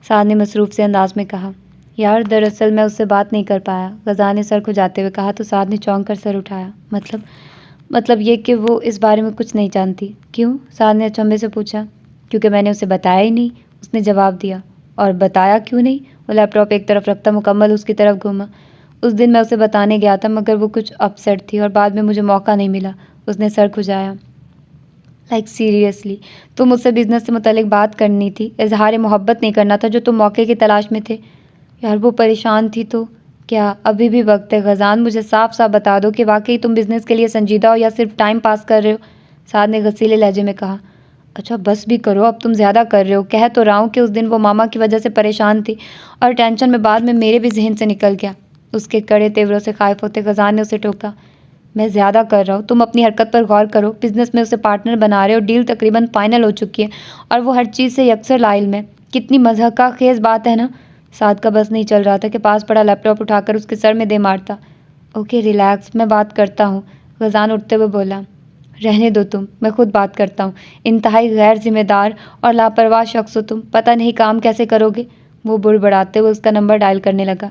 साद ने मसरूफ़ से अंदाज में कहा। यार दरअसल मैं उससे बात नहीं कर पाया, गज़ान ने सर खुजाते हुए कहा तो साद ने चौंक कर सर उठाया। मतलब ये कि वो इस बारे में कुछ नहीं जानती। क्यों? साद ने अचंभे से पूछा। क्योंकि मैंने उसे बताया ही नहीं, उसने जवाब दिया। और बताया क्यों नहीं? वो लैपटॉप एक तरफ रखता मुकम्मल उसकी तरफ घूमा। उस दिन मैं उसे बताने गया था मगर वो कुछ अपसेट थी और बाद में मुझे मौका नहीं मिला। उसने सर खुजाया। लाइक सीरियसली, तो मुझसे बिजनेस से मुतालिक बात करनी थी, इजहार मोहब्बत नहीं करना था जो तुम मौके की तलाश में थे। यार वो परेशान थी तो क्या अभी भी वक्त है? गजान, मुझे साफ साफ बता दो कि वाकई तुम बिजनेस के लिए संजीदा हो या सिर्फ टाइम पास कर रहे हो। साद ने गसीले लहजे में कहा। अच्छा बस भी करो, अब तुम ज़्यादा कर रहे हो। कह तो रहा हूँ कि उस दिन वो मामा की वजह से परेशान थी और टेंशन में बाद में मेरे भी जहन से निकल गया। उसके कड़े तेवरों से खाइफ होते गजान ने उसे टोका। मैं ज़्यादा कर रहा हूँ, तुम अपनी हरकत पर गौर करो। बिजनेस में उसे पार्टनर बना रहे हो, डील तकरीबन फाइनल हो चुकी है और वो हर चीज़ से यकसर लाइल में। कितनी मज़हका खेज बात है ना। साद का बस नहीं चल रहा था कि पास पड़ा लैपटॉप उठाकर उसके सर में दे मारता। ओके रिलैक्स, मैं बात करता हूँ, गजान उठते हुए बोला। रहने दो तुम, मैं खुद बात करता हूँ। इंतहाई गैर जिम्मेदार और लापरवाह शख्स हो तुम, पता नहीं काम कैसे करोगे। वो बुड़बड़ाते हुए उसका नंबर डायल करने लगा।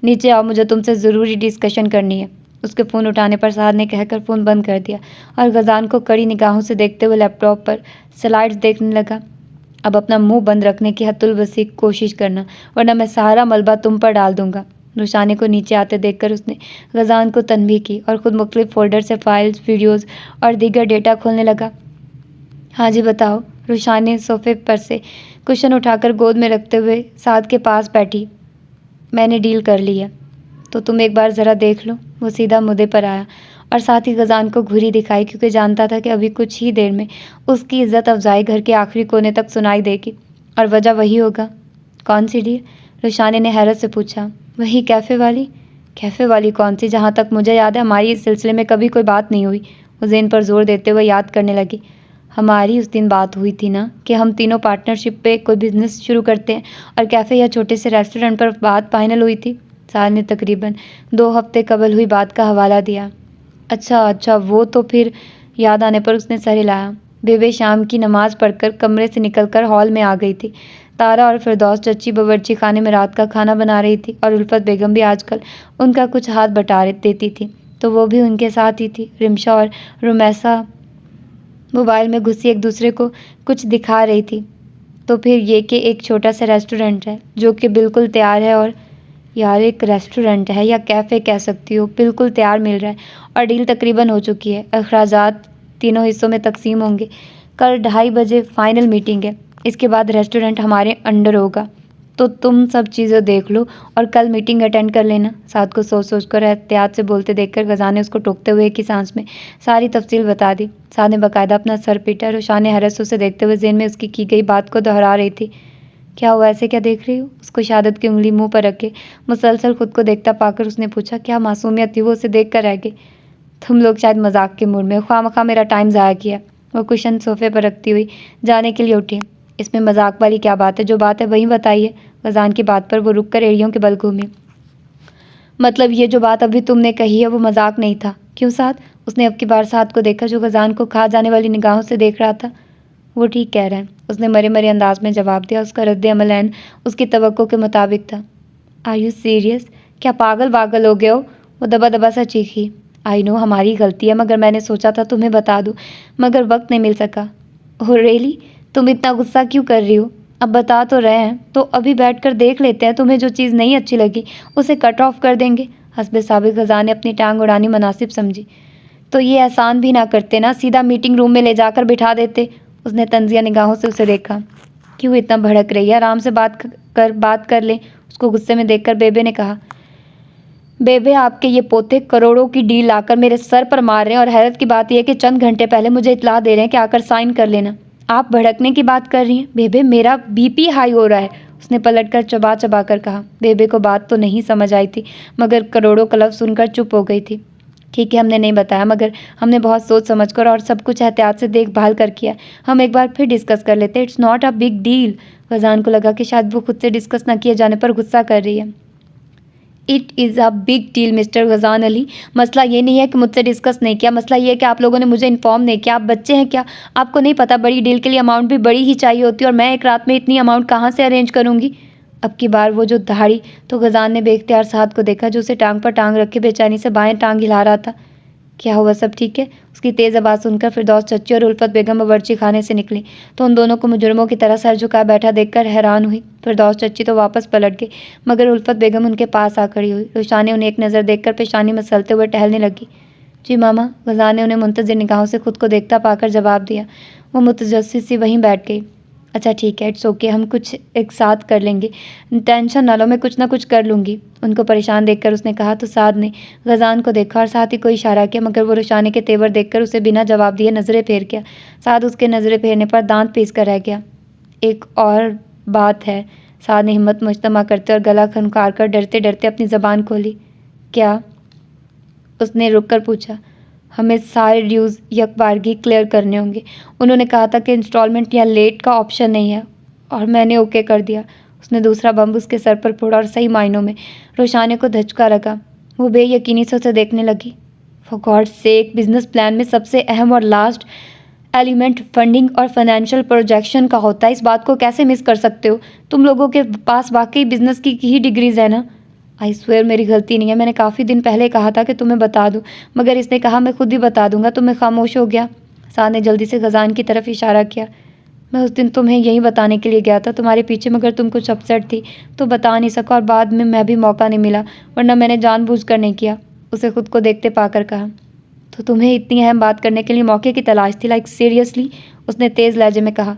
नीचे आओ, मुझे तुमसे ज़रूरी डिस्कशन करनी है। उसके फ़ोन उठाने पर साद ने कहकर फ़ोन बंद कर दिया और गजान को कड़ी निगाहों से देखते हुए लैपटॉप पर स्लाइड्स देखने लगा। अब अपना मुंह बंद रखने की हत्तुल बसी कोशिश करना, वरना मैं सारा मलबा तुम पर डाल दूंगा। रुशाने को नीचे आते देखकर उसने गजान को तनबीह की और ख़ुद मुख्तलिफ फ़ोल्डर से फाइल्स, वीडियोज़ और दीगर डेटा खोलने लगा। हाँ जी बताओ। रुशाने सोफे पर से कुशन उठाकर गोद में रखते हुए साद के पास बैठी। मैंने डील कर ली है, तो तुम एक बार ज़रा देख लो। वो सीधा मुद्दे पर आया और साथ ही गजान को घुरी दिखाई, क्योंकि जानता था कि अभी कुछ ही देर में उसकी इज्जत अफजाई घर के आखिरी कोने तक सुनाई देगी और वजह वही होगा। कौन सी डील? रुशाने ने हैरत से पूछा। वही कैफ़े वाली। कैफ़े वाली कौन सी? जहाँ तक मुझे याद है हमारी इस सिलसिले में कभी कोई बात नहीं हुई। वो जेन पर जोर देते हुए याद करने लगी। हमारी उस दिन बात हुई थी ना कि हम तीनों पार्टनरशिप पे कोई बिजनेस शुरू करते हैं, और कैफ़े या छोटे से रेस्टोरेंट पर बात फाइनल हुई थी। साद ने तकरीबन 2 हफ्ते कबल हुई बात का हवाला दिया। अच्छा, वो तो फिर याद आने पर उसने सर हिलाया। बेबे शाम की नमाज़ पढ़कर कमरे से निकलकर हॉल में आ गई थी। तारा और फिरदौस चच्ची बावर्ची खाने में रात का खाना बना रही थी और उल्फत बेगम भी आजकल उनका कुछ हाथ बटा देती थी, तो वो भी उनके साथ ही थी। रिमशा और रुमैसा मोबाइल में घुसी एक दूसरे को कुछ दिखा रही थी। तो फिर ये कि एक छोटा सा रेस्टोरेंट है जो कि बिल्कुल तैयार है, और यार एक रेस्टोरेंट है या कैफ़े कह सकती हो, बिल्कुल तैयार मिल रहा है और डील तकरीबन हो चुकी है। अखराजात तीनों हिस्सों में तकसीम होंगे। कल 2:30 बजे फाइनल मीटिंग है, इसके बाद रेस्टोरेंट हमारे अंडर होगा। तो तुम सब चीज़ें देख लो और कल मीटिंग अटेंड कर लेना। साद को सोच कर एहतियात से बोलते देखकर गजान ने उसको टोकते हुए एक ही सांस में सारी तफसील बता दी। साद ने बाकायदा अपना सर पीटा। रुशान ने हैरत से उसे देखते हुए जेन में उसकी की गई बात को दोहरा रही थी। क्या हुआ, ऐसे क्या देख रही हो? उसको शहादत की उंगली मुंह पर रखे मुसलसल खुद को देखता पाकर उसने पूछा। क्या मासूमियत थी वो उसे देख कर रह गई। तुम लोग शायद मजाक के मूड में, खामखा मेरा टाइम ज़ाया किया। वो कुशन सोफे पर रखती हुई जाने के लिए उठी। इसमें मजाक वाली क्या बात है? जो बात है वही बताइए। गजान की बात पर वो रुक कर एड़ियों के बल घूमी। मतलब ये जो बात अभी तुमने कही है वो मजाक नहीं था। क्यों साद? उसने अब की बार साद को देखा जो गजान को खा जाने वाली निगाहों से देख रहा था। वो ठीक कह रहा है, उसने मरे मरे अंदाज में जवाब दिया। उसका रद्द अमल ऐन उसकी तवक्को के मुताबिक था। Are you serious? क्या पागल वागल हो गए हो? वो दबा दबा सा चीखी। आई नो हमारी गलती है, मगर मैंने सोचा था तुम्हें बता दूं, मगर वक्त नहीं मिल सका। Oh really? तुम इतना गुस्सा क्यों कर रही हो? अब बता तो रहे हैं, तो अभी बैठकर देख लेते हैं। तुम्हें जो चीज़ नहीं अच्छी लगी उसे कट ऑफ कर देंगे। हस्बे साबिक गजान ने अपनी टांग उड़ानी मुनासिब समझी। तो ये एहसान भी ना करते ना, सीधा मीटिंग रूम में ले जाकर बिठा देते। उसने तंजिया निगाहों से उसे देखा। क्यों इतना भड़क रही है? आराम से बात कर ले। उसको गुस्से में देखकर बेबे ने कहा। बेबे आपके ये पोते करोड़ों की डील लाकर मेरे सर पर मार रहे हैं, और हैरत की बात यह है कि चंद घंटे पहले मुझे इतला दे रहे हैं कि आकर साइन कर लेना। आप भड़कने की बात कर रही हैं? बेबे मेरा बीपी हाई हो रहा है, उसने पलटकर चबा चबा कर कहा। बेबे को बात तो नहीं समझ आई थी, मगर करोड़ों का लफ्ज़ सुनकर चुप हो गई थी। ठीक है, हमने नहीं बताया, मगर हमने बहुत सोच समझ कर और सब कुछ एहतियात से देखभाल कर किया। हम एक बार फिर डिस्कस कर लेते हैं। It's not a big deal. Ghazan को लगा कि शायद वो खुद से डिस्कस न किए जाने पर गुस्सा कर रही है। It is a big deal mister Ghazan Ali. मसला ये नहीं है कि मुझसे डिस्कस नहीं किया, मसला ये है कि आप लोगों ने मुझे इन्फॉर्म नहीं किया। आप बच्चे हैं क्या? आपको नहीं पता बड़ी डील के लिए अमाउंट भी बड़ी ही चाहिए होती है, और मैं एक रात में इतनी अमाउंट कहाँ से अरेंज करूँगी? अब की बार वो जो दाढ़ी, तो गजान ने बेख्तियार साद को देखा जो उसे टांग पर टांग रखे बेचैनी से बाएं टांग हिला रहा था। क्या हुआ, सब ठीक है? उसकी तेज़ आवाज़ सुनकर फिरदौस चच्ची और उल्फत बेगम बावर्ची खाने से निकली तो उन दोनों को मुजरिमों की तरह सर झुकाए बैठा देखकर हैरान हुई। फिरदौस चच्ची तो वापस पलट गई, मगर उल्फत बेगम उनके पास आ खड़ी हुई। रुशानी उन्हें एक नज़र देखकर पेशानी मसलते हुए टहलने लगी। जी मामा, गज़ान ने उन्हें मुंतज़िर निगाहों से खुद को देखता पाकर जवाब दिया। वो मुतजस्सिस सी वहीं बैठ गई। अच्छा ठीक है, इट्स ओके, हम कुछ एक साथ कर लेंगे, टेंशन ना लो, मैं कुछ ना कुछ कर लूँगी। उनको परेशान देखकर उसने कहा तो साद ने गज़ान को देखा और साथ ही कोई इशारा किया, मगर वो रुशानी के तेवर देखकर उसे बिना जवाब दिए नज़रें फेर गया। साद उसके नज़रें फेरने पर दांत पीस कर रह गया। एक और बात है, साद ने हिम्मत मुजतमा करते और गला खनकार कर डरते डरते अपनी ज़बान खोली। क्या? उसने रुक कर पूछा। हमें सारे ड्यूज़ यकबारगी क्लियर करने होंगे। उन्होंने कहा था कि इंस्टॉलमेंट या लेट का ऑप्शन नहीं है और मैंने ओके कर दिया। उसने दूसरा बम्ब उसके सर पर फोड़ा और सही मायनों में रोशानी को धचका लगा। वो बेयकीनी से उसे देखने लगी। For God sake, business plan में सबसे अहम और लास्ट एलिमेंट फंडिंग और फाइनेंशियल प्रोजेक्शन का होता है। इस बात को कैसे मिस कर सकते हो? तुम लोगों के पास वाकई बिजनेस की ही डिग्रीज है ना? आई स्वेयर मेरी गलती नहीं है, मैंने काफ़ी दिन पहले कहा था कि तुम्हें बता दूं, मगर इसने कहा मैं खुद ही बता दूंगा तो मैं खामोश हो गया। साद ने जल्दी से गज़ान की तरफ इशारा किया। मैं उस दिन तुम्हें यही बताने के लिए गया था तुम्हारे पीछे, मगर तुम कुछ अपसेट थी तो बता नहीं सका और बाद में मैं भी मौका नहीं मिला, वरना मैंने जानबूझकर नहीं किया। उसे खुद को देखते पाकर कहा। तो तुम्हें इतनी अहम बात करने के लिए मौके की तलाश थी, लाइक सीरियसली? उसने तेज़ लहजे में कहा।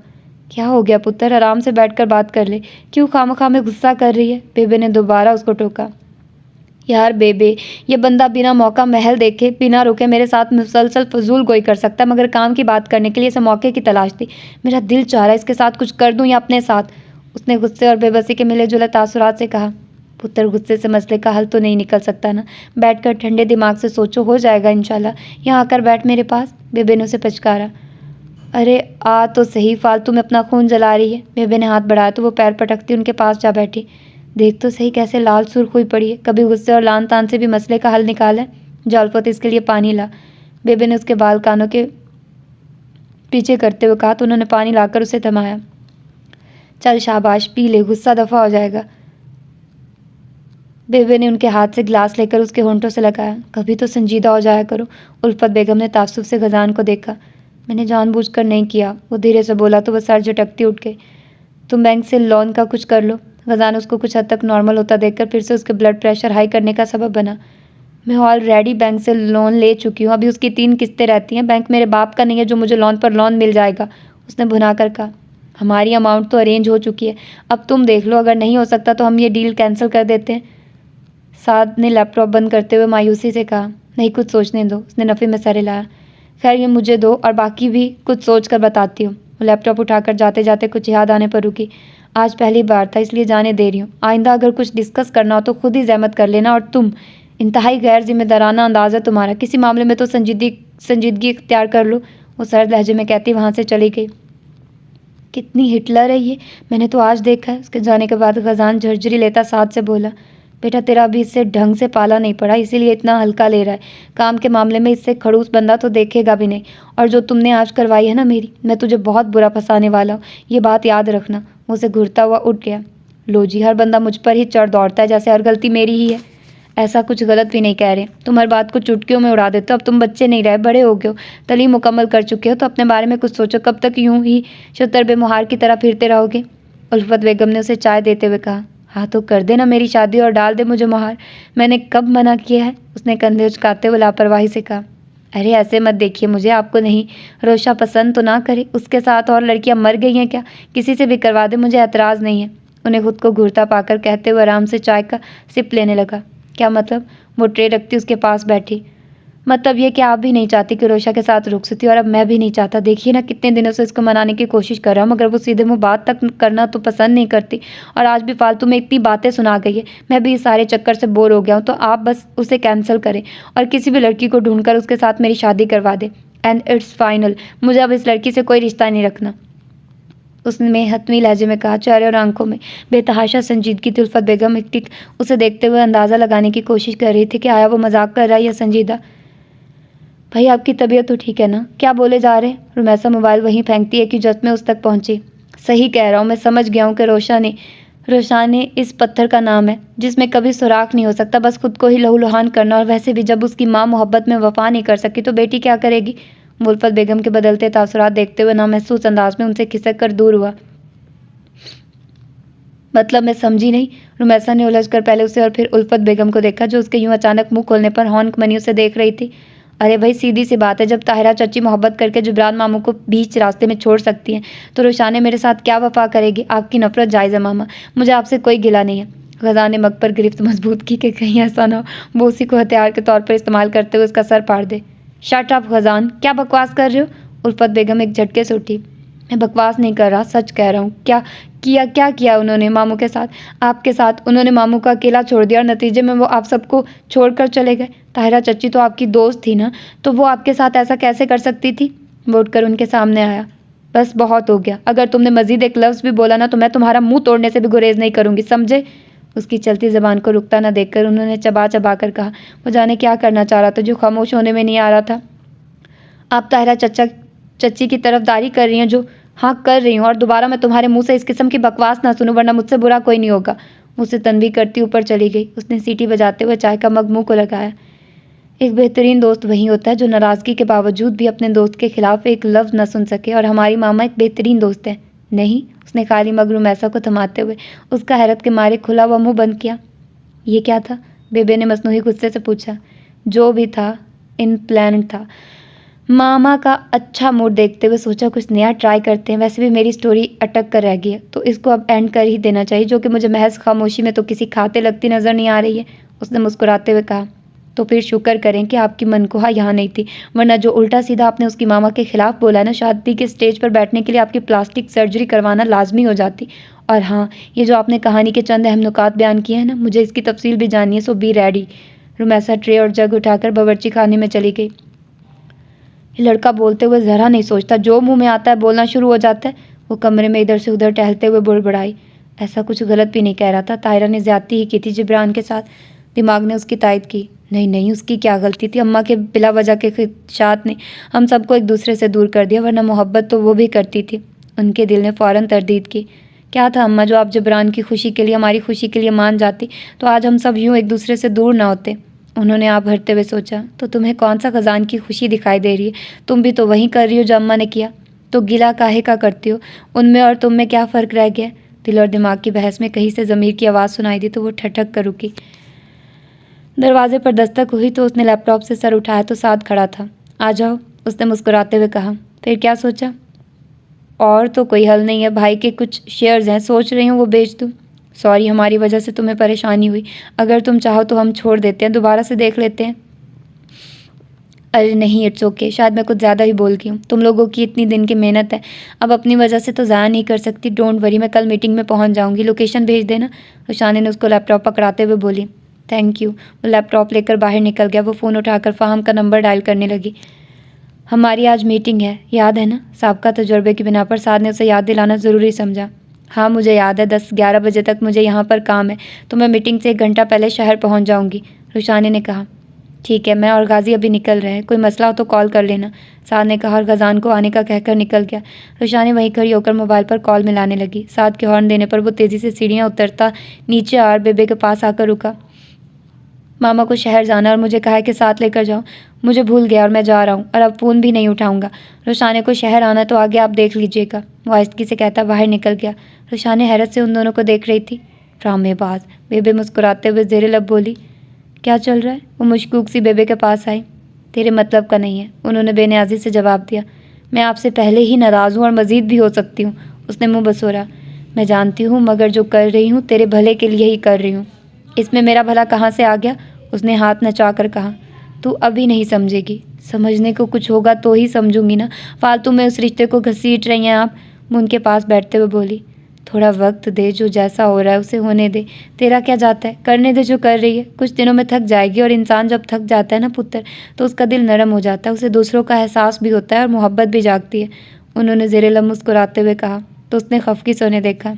क्या हो गया पुत्र, आराम से बैठकर बात कर ले, क्यों खामखा में गुस्सा कर रही है? बेबे ने दोबारा उसको टोका। यार बेबे, ये बंदा बिना मौका महल देखे बिना रुके मेरे साथ मुसलसल फजूल गोई कर सकता है, मगर काम की बात करने के लिए इसे मौके की तलाश थी। मेरा दिल चाह रहा है इसके साथ कुछ कर दूं या अपने साथ। उसने गुस्से और बेबसी के मिले जुले तासुरात से कहा। पुत्र, गुस्से से मसले का हल तो नहीं निकल सकता ना, बैठकर ठंडे दिमाग से सोचो, हो जाएगा इंशाल्लाह। यहाँ आकर बैठ मेरे पास, बेबे ने उसे पचकारा। अरे आ तो सही, फालतू में अपना खून जला रही है। बेबे ने हाथ बढ़ाया तो वो पैर पटकती उनके पास जा बैठी। देख तो सही कैसे लाल सुर्ख हुई पड़ी है, कभी गुस्से और लान तान से भी मसले का हल निकाला है। जालपत इसके लिए पानी ला। बेबे ने उसके बाल कानों के पीछे करते हुए कहा तो उन्होंने पानी लाकर उसे थमाया। चल शाबाश, पी ले, गुस्सा दफा हो जाएगा। बेबे ने उनके हाथ से गिलास लेकर उसके होंठों से लगाया। कभी तो संजीदा हो जाया करो। उल्फत बेगम ने तासुब से गज़ान को देखा। मैंने जानबूझकर नहीं किया, वो धीरे से बोला तो वह सर झटकती उठ गई। तुम बैंक से लोन का कुछ कर लो। गज़ान उसको कुछ हद तक नॉर्मल होता देखकर फिर से उसके ब्लड प्रेशर हाई करने का सबब बना। मैं ऑलरेडी बैंक से लोन ले चुकी हूँ, अभी उसकी 3 किस्तें रहती हैं। बैंक मेरे बाप का नहीं है जो मुझे लोन पर लोन मिल जाएगा। उसने भुना कर कहा। हमारी अमाउंट तो अरेंज हो चुकी है, अब तुम देख लो, अगर नहीं हो सकता तो हम ये डील कैंसिल कर देते हैं। साद ने लैपटॉप बंद करते हुए मायूसी से कहा। नहीं, कुछ सोचने दो। उसने नफ़े में सर हिलाया। खैर ये मुझे दो और बाकी भी कुछ सोच कर बताती हूँ। वो लैपटॉप उठाकर जाते जाते कुछ याद आने पर रुकी। आज पहली बार था इसलिए जाने दे रही हूँ। आइंदा अगर कुछ डिस्कस करना हो तो खुद ही जहमत कर लेना। और तुम, इंतहाई गैर जिम्मेदाराना अंदाज़ है तुम्हारा, किसी मामले में तो संजीदगी इख्तियार कर लो। वो सर्द लहजे में कहती वहाँ से चली गई। कितनी हिटलर है ये, मैंने तो आज देखा है। उसके जाने के बाद गज़ान झरझरी लेता साद से बोला। बेटा तेरा अभी इससे ढंग से पाला नहीं पड़ा, इसीलिए इतना हल्का ले रहा है। काम के मामले में इससे खड़ूस बंदा तो देखेगा भी नहीं। और जो तुमने आज करवाई है ना मेरी, मैं तुझे बहुत बुरा फंसाने वाला हूँ, ये बात याद रखना। मुझसे घूरता हुआ उठ गया। लो जी, हर बंदा मुझ पर ही चढ़ दौड़ता है, जैसे हर गलती मेरी ही है। ऐसा कुछ गलत भी नहीं कह रहे, तुम हर बात को चुटकियों में उड़ा देते हो। अब तुम बच्चे नहीं रहे, बड़े हो गए हो, तालीम मुकम्मल कर चुके हो, तो अपने बारे में कुछ सोचो। कब तक यूं ही शतरबे मुहार की तरह फिरते रहोगे? उल्फत बेगम ने उसे चाय देते हुए कहा। हाँ तो कर देना मेरी शादी और डाल दे मुझे मुहार, मैंने कब मना किया है? उसने कंधे उचकाते हुए लापरवाही से कहा। अरे ऐसे मत देखिए मुझे, आपको नहीं रोशा पसंद तो ना करे, उसके साथ और लड़कियां मर गई हैं क्या? किसी से भी करवा दे, मुझे एतराज़ नहीं है। उन्हें खुद को घूरता पाकर कहते हुए आराम से चाय का सिप लेने लगा। क्या मतलब? वो ट्रे रखती उसके पास बैठी। मतलब ये कि आप भी नहीं चाहती कि रोशा के साथ रुखसती, और अब मैं भी नहीं चाहता। देखिए ना, कितने दिनों से इसको मनाने की कोशिश कर रहा हूँ, मगर वो सीधे मुँह बात तक करना तो पसंद नहीं करती, और आज भी फालतू में इतनी बातें सुना गई है। मैं भी इस सारे चक्कर से बोर हो गया हूँ, तो आप बस उसे कैंसिल करें और किसी भी लड़की को ढूंढकर उसके साथ मेरी शादी करवा दें। एंड इट्स फाइनल, मुझे अब इस लड़की से कोई रिश्ता नहीं रखना। उसने हतमी लहजे में कहा। चेहरे और आंखों में बेतहाशा संजीदगी थी। उल्फत बेगम एक टिक उसे देखते हुए अंदाज़ा लगाने की कोशिश कर रही थी कि आया वो मजाक कर रहा है या संजीदा। भाई आपकी तबीयत तो ठीक है ना? क्या बोले जा रहे? रुमैसा मोबाइल वहीं फेंकती है कि जस्ट में उस तक पहुंची। सही कह रहा हूँ, मैं समझ गया हूँ कि रोशा ने रोशाने इस पत्थर का नाम है जिसमें कभी सुराख नहीं हो सकता, बस खुद को ही लहूलुहान करना। और वैसे भी जब उसकी माँ मोहब्बत में वफा नहीं कर सकी तो बेटी क्या करेगी। मुल्फत बेगम के बदलते तासुरात देखते हुए नामहसूस अंदाज में उनसे खिसक कर दूर हुआ। मतलब मैं समझी नहीं। रुमैसा ने उलझ कर पहले उसे और फिर उल्फत बेगम को देखा जो उसके यूं अचानक मुंह खोलने पर हौंक मनी उसे देख रही थी। अरे भाई, सीधी सी बात है, जब ताहिरा चची मोहब्बत करके जुबरान मामू को बीच रास्ते में छोड़ सकती हैं तो रोशाने मेरे साथ क्या वफा करेगी। आपकी नफरत जायज़ है मामा, मुझे आपसे कोई गिला नहीं है। खजान ने मग पर गिरफ्त मजबूत की कि कहीं ऐसा ना हो वो उसी को हथियार के तौर पर इस्तेमाल करते हुए उसका सर फाड़ दे। शट अप खजान, क्या बकवास कर रहे हो। उल्फत बेगम एक झटके से उठी। मैं बकवास नहीं कर रहा, सच कह रहा हूँ। क्या किया उन्होंने मामू के साथ, आपके साथ। उन्होंने मामू को अकेला छोड़ दिया और नतीजे में वो आप सबको छोड़कर चले गए। ताहिरा चच्ची तो आपकी दोस्त थी ना, तो वो आपके साथ ऐसा कैसे कर सकती थी। वो उठकर उनके सामने आया। बस बहुत हो गया, अगर तुमने मजीद एक लफ्ज़ भी बोला ना तो मैं तुम्हारा मुंह तोड़ने से भी गुरेज नहीं करूँगी, समझे। उसकी चलती ज़बान को रुकता न देखकर उन्होंने चबा चबा कर कहा। वो जाने क्या करना चाह रहा था जो खामोश होने में नहीं आ रहा था। आप ताहिरा चच्ची की तरफदारी कर रही हैं जो। हाँ कर रही हूँ, और दोबारा मैं तुम्हारे मुंह से इस किस्म की बकवास ना सुनूं, वरना मुझसे बुरा कोई नहीं होगा। उसे तनबीह करती ऊपर चली गई। उसने सीटी बजाते हुए चाय का मग मुंह को लगाया। एक बेहतरीन दोस्त वही होता है जो नाराज़गी के बावजूद भी अपने दोस्त के खिलाफ एक लफ्ज़ न सुन सके, और हमारी मामा एक बेहतरीन दोस्त है। नहीं, उसने खाली मग रुमैसा को थमाते हुए उसका हैरत के मारे खुला हुआ मुँह बंद किया। ये क्या था, बेबे ने मसनूई गुस्से से पूछा। जो भी था इन प्लान था। मामा का अच्छा मूड देखते हुए सोचा कुछ नया ट्राई करते हैं। वैसे भी मेरी स्टोरी अटक कर रह गई है तो इसको अब एंड कर ही देना चाहिए, जो कि मुझे महज खामोशी में तो किसी खाते लगती नज़र नहीं आ रही है। उसने मुस्कुराते हुए कहा। तो फिर शुक्र करें कि आपकी मनकुहा यहाँ नहीं थी, वरना जो उल्टा सीधा आपने उसकी मामा के खिलाफ बोला है ना, शादी के स्टेज पर बैठने के लिए आपकी प्लास्टिक सर्जरी करवाना लाजमी हो जाती। और हाँ, ये जो आपने कहानी के चंद अहम नुकात बयान किए हैं ना, मुझे इसकी तफसील भी जाननी है, सो बी रेडी। रुमैसा ट्रे और जग उठाकर बावर्ची खाने में चली गई। ये लड़का बोलते हुए ज़रा नहीं सोचता, जो मुंह में आता है बोलना शुरू हो जाता है। वो कमरे में इधर से उधर टहलते हुए बुड़बुड़ाई। ऐसा कुछ गलत भी नहीं कह रहा था, ताहिरा ने ज्यादती ही की थी जिब्रान के साथ। दिमाग ने उसकी तायद की। नहीं, उसकी क्या गलती थी। अम्मा के बिला वजह के खिदशात ने हम सबको एक दूसरे से दूर कर दिया, वरना मोहब्बत तो वो भी करती थी। उनके दिल ने फ़ौरन तरदीद की। क्या था अम्मा, जो आप जिब्रान की खुशी के लिए, हमारी खुशी के लिए मान जाती तो आज हम सब यूँ एक दूसरे से दूर ना होते। उन्होंने आप भरते हुए सोचा। तो तुम्हें कौन सा खजान की खुशी दिखाई दे रही है, तुम भी तो वही कर रही हो जो अम्मा ने किया। तो गिला काहे का करती हो, उनमें और तुम में क्या फ़र्क रह गया। दिल और दिमाग की बहस में कहीं से ज़मीर की आवाज़ सुनाई दी तो वो ठठक कर रुकी। दरवाजे पर दस्तक हुई तो उसने लैपटॉप से सर उठाया तो साथ खड़ा था। आ जाओ, उसने मुस्कुराते हुए कहा। फिर क्या सोचा। और तो कोई हल नहीं है, भाई के कुछ शेयर्स हैं, सोच रही हूँ वो बेच दूँ। सॉरी, हमारी वजह से तुम्हें परेशानी हुई। अगर तुम चाहो तो हम छोड़ देते हैं, दोबारा से देख लेते हैं। अरे नहीं, इट्स ओके, शायद मैं कुछ ज़्यादा ही बोल गई हूँ। तुम लोगों की इतनी दिन की मेहनत है, अब अपनी वजह से तो ज़ाया नहीं कर सकती। डोंट वरी, मैं कल मीटिंग में पहुँच जाऊँगी, लोकेशन भेज देना। रुशाने ने उसको लैपटॉप पकड़ाते हुए बोली। Thank you. वो लैपटॉप लेकर बाहर निकल गया। वो फ़ोन उठाकर फ़ाहम का नंबर डायल करने लगी। हमारी आज मीटिंग है, याद है ना। साबका तजुर्बे की बिना पर साद ने उसे याद दिलाना ज़रूरी समझा। हाँ मुझे याद है, 10-11 बजे तक मुझे यहाँ पर काम है, तो मैं मीटिंग से 1 घंटा पहले शहर पहुँच जाऊँगी, रुशाने ने कहा। ठीक है, मैं और गाजी अभी निकल रहे हैं, कोई मसला हो तो कॉल कर लेना, साद ने कहा और गजान को आने का कहकर निकल गया। रुशाने वहीं खड़ी होकर मोबाइल पर कॉल मिलाने लगी। साद के हॉर्न देने पर वो तेज़ी से सीढ़ियाँ उतरता नीचे आ और बेबे के पास आकर रुका। मामा को शहर जाना और मुझे कहा है कि साथ लेकर जाओ। मुझे भूल गया और मैं जा रहा हूँ, और अब फ़ोन भी नहीं उठाऊंगा। रुशाने को शहर आना तो आगे आप देख लीजिएगा, वो आहिस्तगी से कहता बाहर निकल गया। रुशाने हैरत से उन दोनों को देख रही थी। ड्रामेबाज, बेबे मुस्कुराते हुए ज़ेरे लब बोली। क्या चल रहा है। वो मुश्कूक सी बेबे के पास आई। तेरे मतलब का नहीं है, उन्होंने बेनियाजी से जवाब दिया। मैं आपसे पहले ही नाराज़ हूँ और मज़ीद भी हो सकती हूँ, उसने मुँह बसोरा। मैं जानती हूँ, मगर जो कर रही हूँ तेरे भले के लिए ही कर रही हूँ। इसमें मेरा भला कहाँ से आ गया, उसने हाथ नचा कर कहा। तू अभी नहीं समझेगी, समझने को कुछ होगा तो ही समझूंगी ना। फालतू में उस रिश्ते को घसीट रही हैं आप, मैं उनके पास बैठते हुए बोली। थोड़ा वक्त दे, जो जैसा हो रहा है उसे होने दे, तेरा क्या जाता है, करने दे जो कर रही है। कुछ दिनों में थक जाएगी, और इंसान जब थक जाता है ना पुत्र, तो उसका दिल नरम हो जाता है, उसे दूसरों का एहसास भी होता है और मोहब्बत भी जागती है, उन्होंने ज़ेरे लब मुस्कुराते हुए कहा। तो उसने खफकी से उन्हें देखा।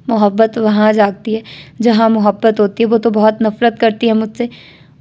मोहब्बत वहाँ जागती है जहाँ मोहब्बत होती है। वो तो बहुत नफ़रत करती है मुझसे,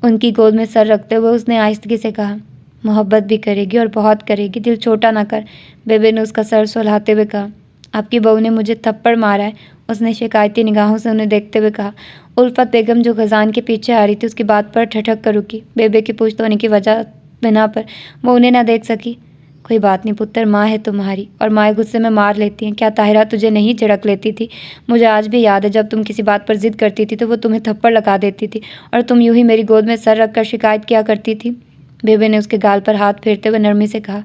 उनकी गोद में सर रखते हुए उसने आहिस्तगी से कहा। मोहब्बत भी करेगी और बहुत करेगी, दिल छोटा ना कर, बेबे ने उसका सर सुलहाते हुए कहा। आपकी बहू ने मुझे थप्पड़ मारा है, उसने शिकायती निगाहों से उन्हें देखते हुए कहा। उल्फत बेगम जो खजान के पीछे आ रही थी उसकी बात पर ठठक कर रुकी। बेबे की पुश्त होने की वजह बिना पर वो उन्हें न देख सकी। कोई बात नहीं पुत्र, माँ है तुम्हारी और माएँ गुस्से में मार लेती हैं। क्या ताहिरा तुझे नहीं झिड़क लेती थी? मुझे आज भी याद है जब तुम किसी बात पर जिद करती थी तो वो तुम्हें थप्पड़ लगा देती थी और तुम यूं ही मेरी गोद में सर रख कर शिकायत किया करती थी। बेबे ने उसके गाल पर हाथ फेरते हुए नरमी से कहा,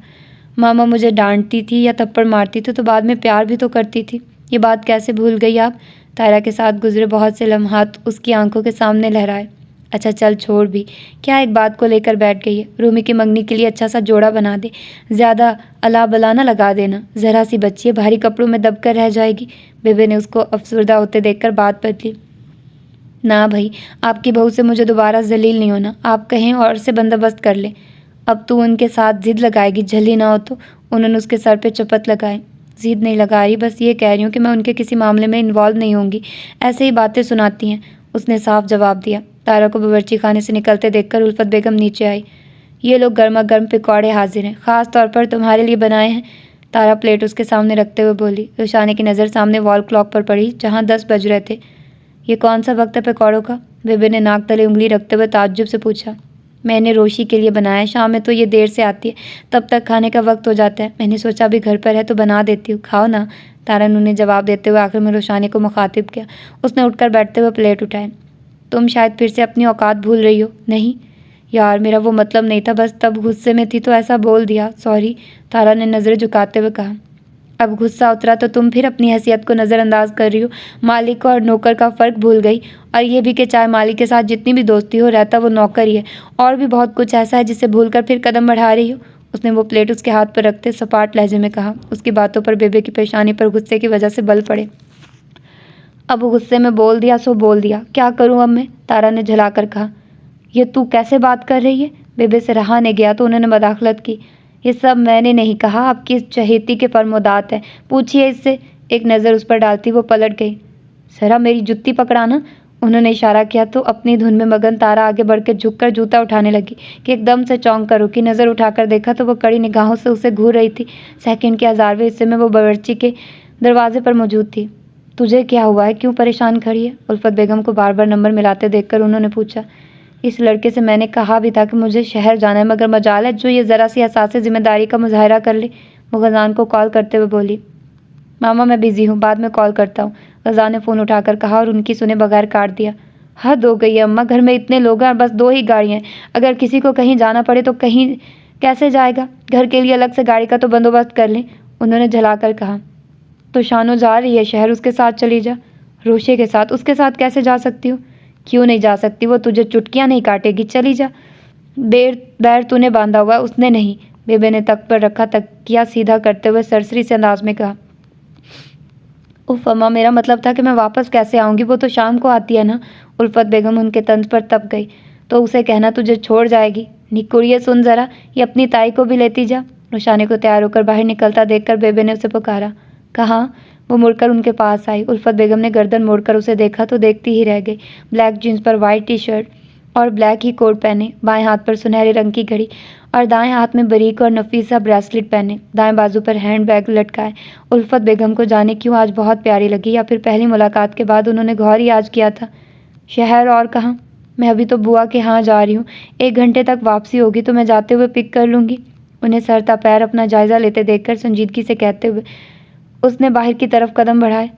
मामा मुझे डांटती थी या थप्पड़ मारती थी तो बाद में प्यार भी तो करती थी। ये बात कैसे भूल गई आप? तायरा के साथ गुजरे बहुत से लम्हात उसकी आंखों के सामने लहराए। अच्छा चल छोड़ भी, क्या एक बात को लेकर बैठ गई है? रूमी की मंगनी के लिए अच्छा सा जोड़ा बना दे, ज़्यादा अला बला ना लगा देना। ज़रा सी बच्ची है, भारी कपड़ों में दब कर रह जाएगी। बेबे ने उसको अफसरदा होते देखकर बात बदली। ना भाई, आपकी बहू से मुझे दोबारा जलील नहीं होना। आप कहें और से बंदोबस्त कर ले। अब तू उनके साथ जिद लगाएगी, झली ना हो तो। उन्होंने उसके सर पे चपत लगाई। जिद नहीं लगा रही, बस ये कह रही हूँ कि मैं उनके किसी मामले में इन्वॉल्व नहीं होंगी। ऐसे ही बातें सुनाती हैं, उसने साफ जवाब दिया। तारा को बावर्ची खाने से निकलते देखकर उल्फत बेगम नीचे आई। ये लोग गर्मा गर्म पकौड़े हाजिर हैं, ख़ास तौर पर तुम्हारे लिए बनाए हैं। तारा प्लेट उसके सामने रखते हुए बोली। रुशाने की नज़र सामने वॉल क्लॉक पर पड़ी जहाँ 10 बज रहे थे। ये कौन सा वक्त है पकौड़ों का? बेबे ने नाक तले उंगली रखते हुए ताज्जुब से पूछा। मैंने रोशी के लिए बनाया, शाम में तो ये देर से आती है, तब तक खाने का वक्त हो जाता है। मैंने सोचा अभी घर पर है तो बना देती हूँ, खाओ ना। तारा ने जवाब देते हुए आखिर में रोशानी को मुखातिब किया। उसने उठकर बैठते हुए प्लेट उठाए। तुम शायद फिर से अपनी औकात भूल रही हो। नहीं यार, मेरा वो मतलब नहीं था, बस तब गुस्से में थी तो ऐसा बोल दिया, सॉरी। तारा ने नज़रें झुकाते हुए कहा। अब गुस्सा उतरा तो तुम फिर अपनी हैसियत को नज़रअंदाज कर रही हो, मालिक और नौकर का फ़र्क भूल गई। और ये भी कि चाहे मालिक के साथ जितनी भी दोस्ती हो, रहता वो नौकर ही है। और भी बहुत कुछ ऐसा है जिसे भूल कर फिर कदम बढ़ा रही हो। उसने वो प्लेट उसके हाथ पर रखते सपाट लहजे में कहा। उसकी बातों पर बेबे की पेशानी पर गुस्से की वजह से बल पड़े। अब वो गुस्से में बोल दिया सो बोल दिया, क्या करूँ अब मैं? तारा ने झलाकर कहा। ये तू कैसे बात कर रही है? बेबे से रहा नहीं गया तो उन्होंने मदाखलत की। ये सब मैंने नहीं कहा, आपकी इस चहेती के फरमोदात हैं, पूछिए इससे। एक नज़र उस पर डालती वो पलट गई। सरा मेरी जुत्ती पकड़ाना। उन्होंने इशारा किया तो अपनी धुन में मगन तारा आगे बढ़ के झुककर जूता उठाने लगी कि एकदम से चौंक कर रुकी। नज़र उठाकर देखा तो वो कड़ी निगाहों से उसे घूर रही थी। सेकंड के 1000वें हिस्से में वो बावर्ची के दरवाजे पर मौजूद थी। तुझे क्या हुआ है, क्यों परेशान खड़ी है? उल्फत बेगम को बार बार नंबर मिलाते देखकर उन्होंने पूछा। इस लड़के से मैंने कहा भी था कि मुझे शहर जाना है, मगर मजाल है जो ये ज़रा सी एहसास जिम्मेदारी का मुजाहरा कर ले। वो गज़ान को कॉल करते हुए बोली। मामा मैं बिज़ी हूँ, बाद में कॉल करता हूँ, गज़ान ने फ़ोन उठाकर कहा और उनकी सुने बगैर काट दिया। हद हो गई है अम्मा, घर में इतने लोग हैं और बस 2 ही गाड़ियाँ हैं। अगर किसी को कहीं जाना पड़े तो कहीं कैसे जाएगा? घर के लिए अलग से गाड़ी का तो बंदोबस्त कर लें, उन्होंने झलाकर कहा। तो शानो जा रही है शहर, उसके साथ चली जा। रोशे के साथ? उसके साथ कैसे जा सकती हूँ? क्यों नहीं जा सकती? वो तुझे चुटकियाँ नहीं काटेगी, चली जा। बैर तूने बांधा हुआ, उसने नहीं। बेबे ने तख्त पर रखा तकिया सीधा करते हुए सरसरी से अंदाज में कहा। उफ अम्मा, मेरा मतलब था कि मैं वापस कैसे आऊँगी, वो तो शाम को आती है ना। उल्फत बेगम उनके तंज पर तप गई। तो उसे कहना तुझे छोड़ जाएगी। निकुड़िए सुन ज़रा, ये अपनी ताई को भी लेती जा। रुशाने को तैयार होकर बाहर निकलता देखकर बेबे ने उसे पुकारा। कहाँ? वो मुड़कर उनके पास आई। उल्फत बेगम ने गर्दन मोड़कर उसे देखा तो देखती ही रह गई। ब्लैक जीन्स पर वाइट टी शर्ट और ब्लैक ही कोट पहने, बाएं हाथ पर सुनहरे रंग की घड़ी और दाएं हाथ में बारीक और नफीसा ब्रेसलेट पहने, दाएं बाजू पर हैंड बैग लटकाए। उल्फत बेगम को जाने क्यों आज बहुत प्यारी लगी, या फिर पहली मुलाकात के बाद उन्होंने गौर ही आज किया था। शहर और कहाँ? मैं अभी तो बुआ के यहाँ जा रही हूँ, 1 घंटे तक वापसी होगी तो मैं जाते हुए पिक कर लूँगी। उन्हें सरता पैर अपना जायज़ा लेते देखकर संजीदगी से कहते हुए उसने बाहर की तरफ कदम बढ़ाए।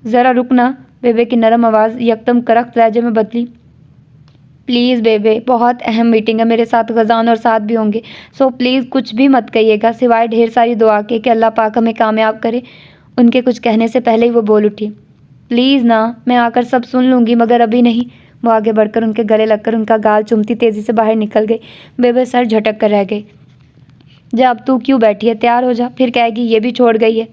ज़रा रुकना। बेबे की नरम आवाज़ यकदम करख्त लहजे में बदली। प्लीज़ बेबे, बहुत अहम मीटिंग है, मेरे साथ गज़ान और साथ भी होंगे, सो प्लीज़ कुछ भी मत कहिएगा सिवाय ढेर सारी दुआ के कि अल्लाह पाक हमें कामयाब करे। उनके कुछ कहने से पहले ही वो बोल उठी। प्लीज़ ना, मैं आकर सब सुन लूँगी, मगर अभी नहीं। वो आगे बढ़कर उनके गले लगकर उनका गाल चूमती तेज़ी से बाहर निकल गई। बेबे सर झटक कर रह गई। जा, अब तू क्यों बैठी है, तैयार हो जा, फिर कहेगी ये भी छोड़ गई है।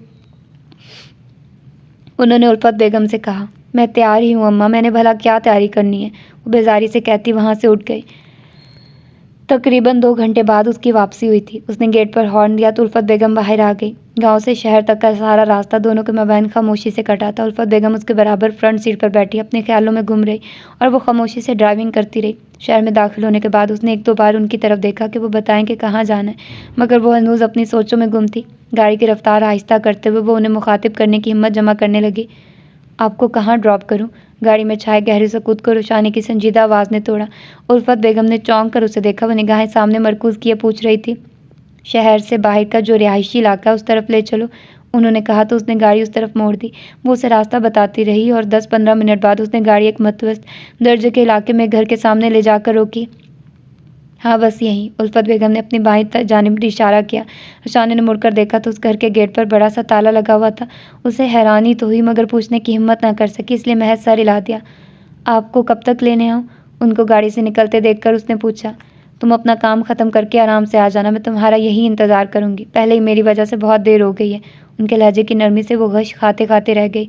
उन्होंने उल्फत बेगम से कहा। मैं तैयार ही हूँ अम्मा, मैंने भला क्या तैयारी करनी है, वो बेजारी से कहती वहाँ से उठ गई। तकरीबन 2 घंटे बाद उसकी वापसी हुई थी। उसने गेट पर हॉर्न दिया तो उल्फत बेगम बाहर आ गई। गांव से शहर तक का सारा रास्ता दोनों के मबैन खामोशी से कटा था। उल्फत बेगम उसके बराबर फ्रंट सीट पर बैठी अपने ख्यालों में गुम रही और वो खामोशी से ड्राइविंग करती रही। शहर में दाखिल होने के बाद उसने 1-2 बार उनकी तरफ देखा कि वो बताएं कि कहाँ जाना है, मगर वो हनूज अपनी सोचों में गुम थी। गाड़ी की रफ्तार आहिस्ता करते हुए वो उन्हें मुखातिब करने की हिम्मत जमा करने लगी। आपको कहाँ ड्रॉप करूँ? गाड़ी में छाए गहरे सकूत को रुशानी की संजीदा आवाज़ ने तोड़ा। उल्फत बेगम ने चौंक कर उसे देखा। वो निगाहें सामने मरकूज़ किए पूछ रही थी, शहर से बाहर का जो रिहायशी इलाका है उस तरफ ले चलो। उन्होंने कहा तो उसने गाड़ी उस तरफ मोड़ दी। वो उसे रास्ता बताती रही और 10-15 मिनट बाद उसने गाड़ी एक मतवस्त दर्जे के इलाके में घर के सामने ले जाकर रोकी। हाँ बस यहीं। उल्फत बेगम ने अपनी बाईं जानिब इशारा किया। रुशानी ने मुड़कर देखा तो उस घर के गेट पर बड़ा सा ताला लगा हुआ था। उसे हैरानी तो हुई मगर पूछने की हिम्मत ना कर सकी, इसलिए महज सर हिला दिया। आपको कब तक लेने आऊँ? उनको गाड़ी से निकलते देखकर उसने पूछा। तुम अपना काम ख़त्म करके आराम से आ जाना, मैं तुम्हारा यही इंतज़ार करूँगी। पहले ही मेरी वजह से बहुत देर हो गई है। उनके लहजे की नरमी से वो गश खाते खाते रह गई।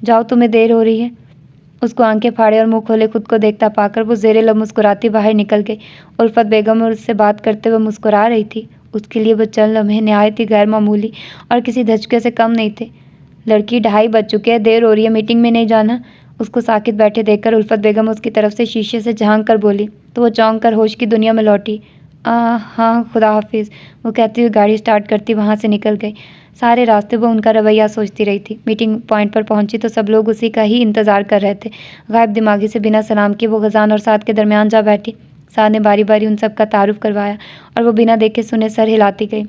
जाओ, तुम्हें देर हो रही है। उसको आंखें फाड़े और मुंह खोले खुद को देखता पाकर वो ज़ेरे लब मुस्कुराती बाहर निकल गई। उल्फत बेगम और उससे बात करते हुए मुस्कुरा रही थी। उसके लिए वो चंद लम्हे नहायत ही गैर मामूली और किसी धचके से कम नहीं थे। लड़की 2:30 बज चुके हैं, देर हो रही है, मीटिंग में नहीं जाना? उसको साकित बैठे देखकर उल्फत बेगम उसकी तरफ से शीशे से झांक कर बोली तो वो चौंक कर होश की दुनिया में लौटी। हाँ, खुदा हाफिज़, वो कहती हुई गाड़ी स्टार्ट करती वहाँ से निकल गई। सारे रास्ते वो उनका रवैया सोचती रही थी। मीटिंग पॉइंट पर पहुंची तो सब लोग उसी का ही इंतज़ार कर रहे थे। गायब दिमागी से बिना सलाम किए वो गजान और साद के दरमियान जा बैठी। साद ने बारी बारी उन सब का तारुफ करवाया और वो बिना देखे सुने सर हिलाती गई।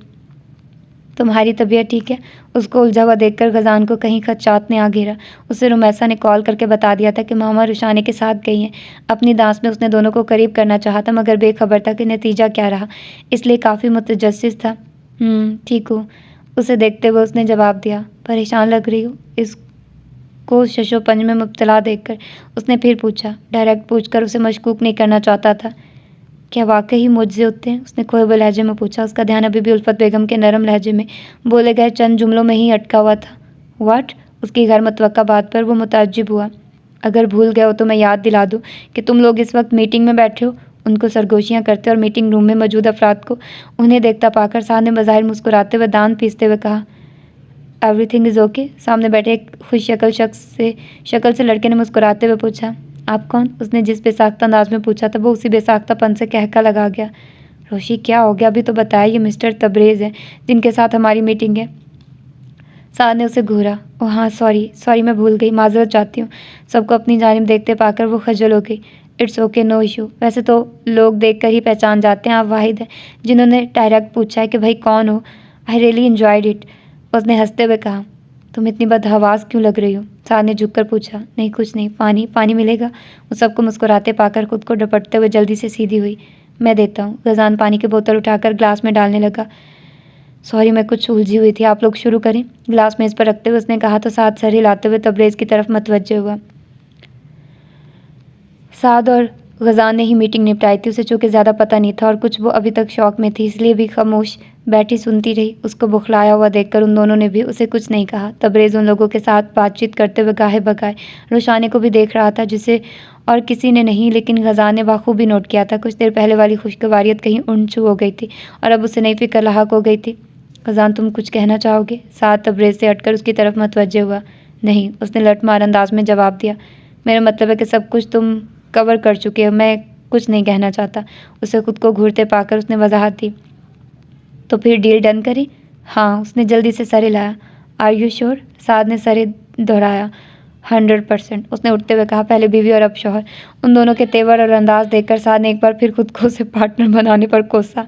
तुम्हारी तबीयत ठीक है? उसको उलझा हुआ देखकर गजान को कहीं खदशात ने आ घेरा। उसे रुमैसा ने कॉल करके बता दिया था कि मामा रुशाने के साथ गई हैं। अपनी दांस में उसने दोनों को करीब करना चाहा था मगर बेखबर था कि नतीजा क्या रहा, इसलिए काफ़ी मुतजस्सिस था। ठीक हूँ, उसे देखते हुए उसने जवाब दिया। परेशान लग रही हो? इसको शशोपंज में मुब्तला देखकर उसने फिर पूछा। डायरेक्ट पूछकर उसे मशकूक नहीं करना चाहता था। क्या वाकई ही मुझसे होते हैं? उसने खोए हुए लहजे में पूछा। उसका ध्यान अभी भी उल्फत बेगम के नरम लहजे में बोले गए चंद जुमलों में ही अटका हुआ था। व्हाट? उसकी गैर मुतवक्का बात पर वो मुताज्जिब हुआ। अगर भूल गए हो तो मैं याद दिला दूँ कि तुम लोग इस वक्त मीटिंग में बैठे हो। उनको सरगोशियाँ करते और मीटिंग रूम में मौजूद अफराद को उन्हें देखता पाकर साहब ने बज़ाहिर मुस्कुराते हुए दांत पीसते हुए कहा, एवरीथिंग इज़ ओके? सामने बैठे एक खुश शक्ल से लड़के ने मुस्कुराते हुए पूछा। आप कौन? उसने जिस बेसाख्ता अंदाज में पूछा था वो उसी बेसाख्तापन से कहका लगा गया। रोशी, क्या हो गया? अभी तो बताया, ये मिस्टर तबरेज़ हैं जिनके साथ हमारी मीटिंग है। साद ने उसे घूरा। ओह हाँ, सॉरी, मैं भूल गई, माजरत चाहती हूँ। सबको अपनी जानिब देखते पाकर वो खजल हो गई। It's okay, no issue. वैसे तो लोग देखकर ही पहचान जाते हैं, आप वाहिद हैं जिन्होंने डायरेक्ट पूछा है कि भाई कौन हो। आई रियली एंजॉयड इट, उसने हंसते हुए कहा। तुम इतनी बदहवास क्यों लग रही हो? साद ने झुककर पूछा। नहीं, कुछ नहीं। पानी मिलेगा? वो सबको मुस्कुराते पाकर खुद को डपटते हुए जल्दी से सीधी हुई। मैं देता हूँ। गजान पानी की बोतल उठाकर ग्लास में डालने लगा। सॉरी, मैं कुछ उलझी हुई थी, आप लोग शुरू करें। गिलास मेज़ पर रखते हुए उसने कहा तो साद सर हिलाते हुए तबरेज़ की तरफ मतवज्जे हुआ। साद और गजान ने ही मीटिंग निपटाई थी। उसे चूँकि ज़्यादा पता नहीं था और कुछ वो अभी तक शौक में थी, इसलिए भी खामोश बैठी सुनती रही। उसको बुखलाया हुआ देखकर उन दोनों ने भी उसे कुछ नहीं कहा। तबरेज़ उन लोगों के साथ बातचीत करते हुए गाहे बगाए रुशाने को भी देख रहा था, जिसे और किसी ने नहीं, लेकिन गजान ने बाखूबी नोट किया था। कुछ देर पहले वाली खुशगवारियत कहीं उड़-छू हो गई थी और अब उसे नई फिक्र लाहक हो गई थी। गजान, तुम कुछ कहना चाहोगे? साद तबरेज़ से हटकर उसकी तरफ मतवज्जे हुआ। नहीं, उसने लठमार अंदाज में जवाब दिया। मेरा मतलब है कि सब कुछ तुम कवर कर चुके हो, मैं कुछ नहीं कहना चाहता। उसे खुद को घूरते पाकर उसने वजाहत दी। तो फिर डील डन करें? हाँ, उसने जल्दी से सर हिलाया। Are you sure? साद ने सर दोहराया। 100%, उसने उठते हुए कहा। पहले बीवी और अब शौहर, उन दोनों के तेवर और अंदाज देखकर साद ने एक बार फिर खुद को उसे पार्टनर बनाने पर कोसा।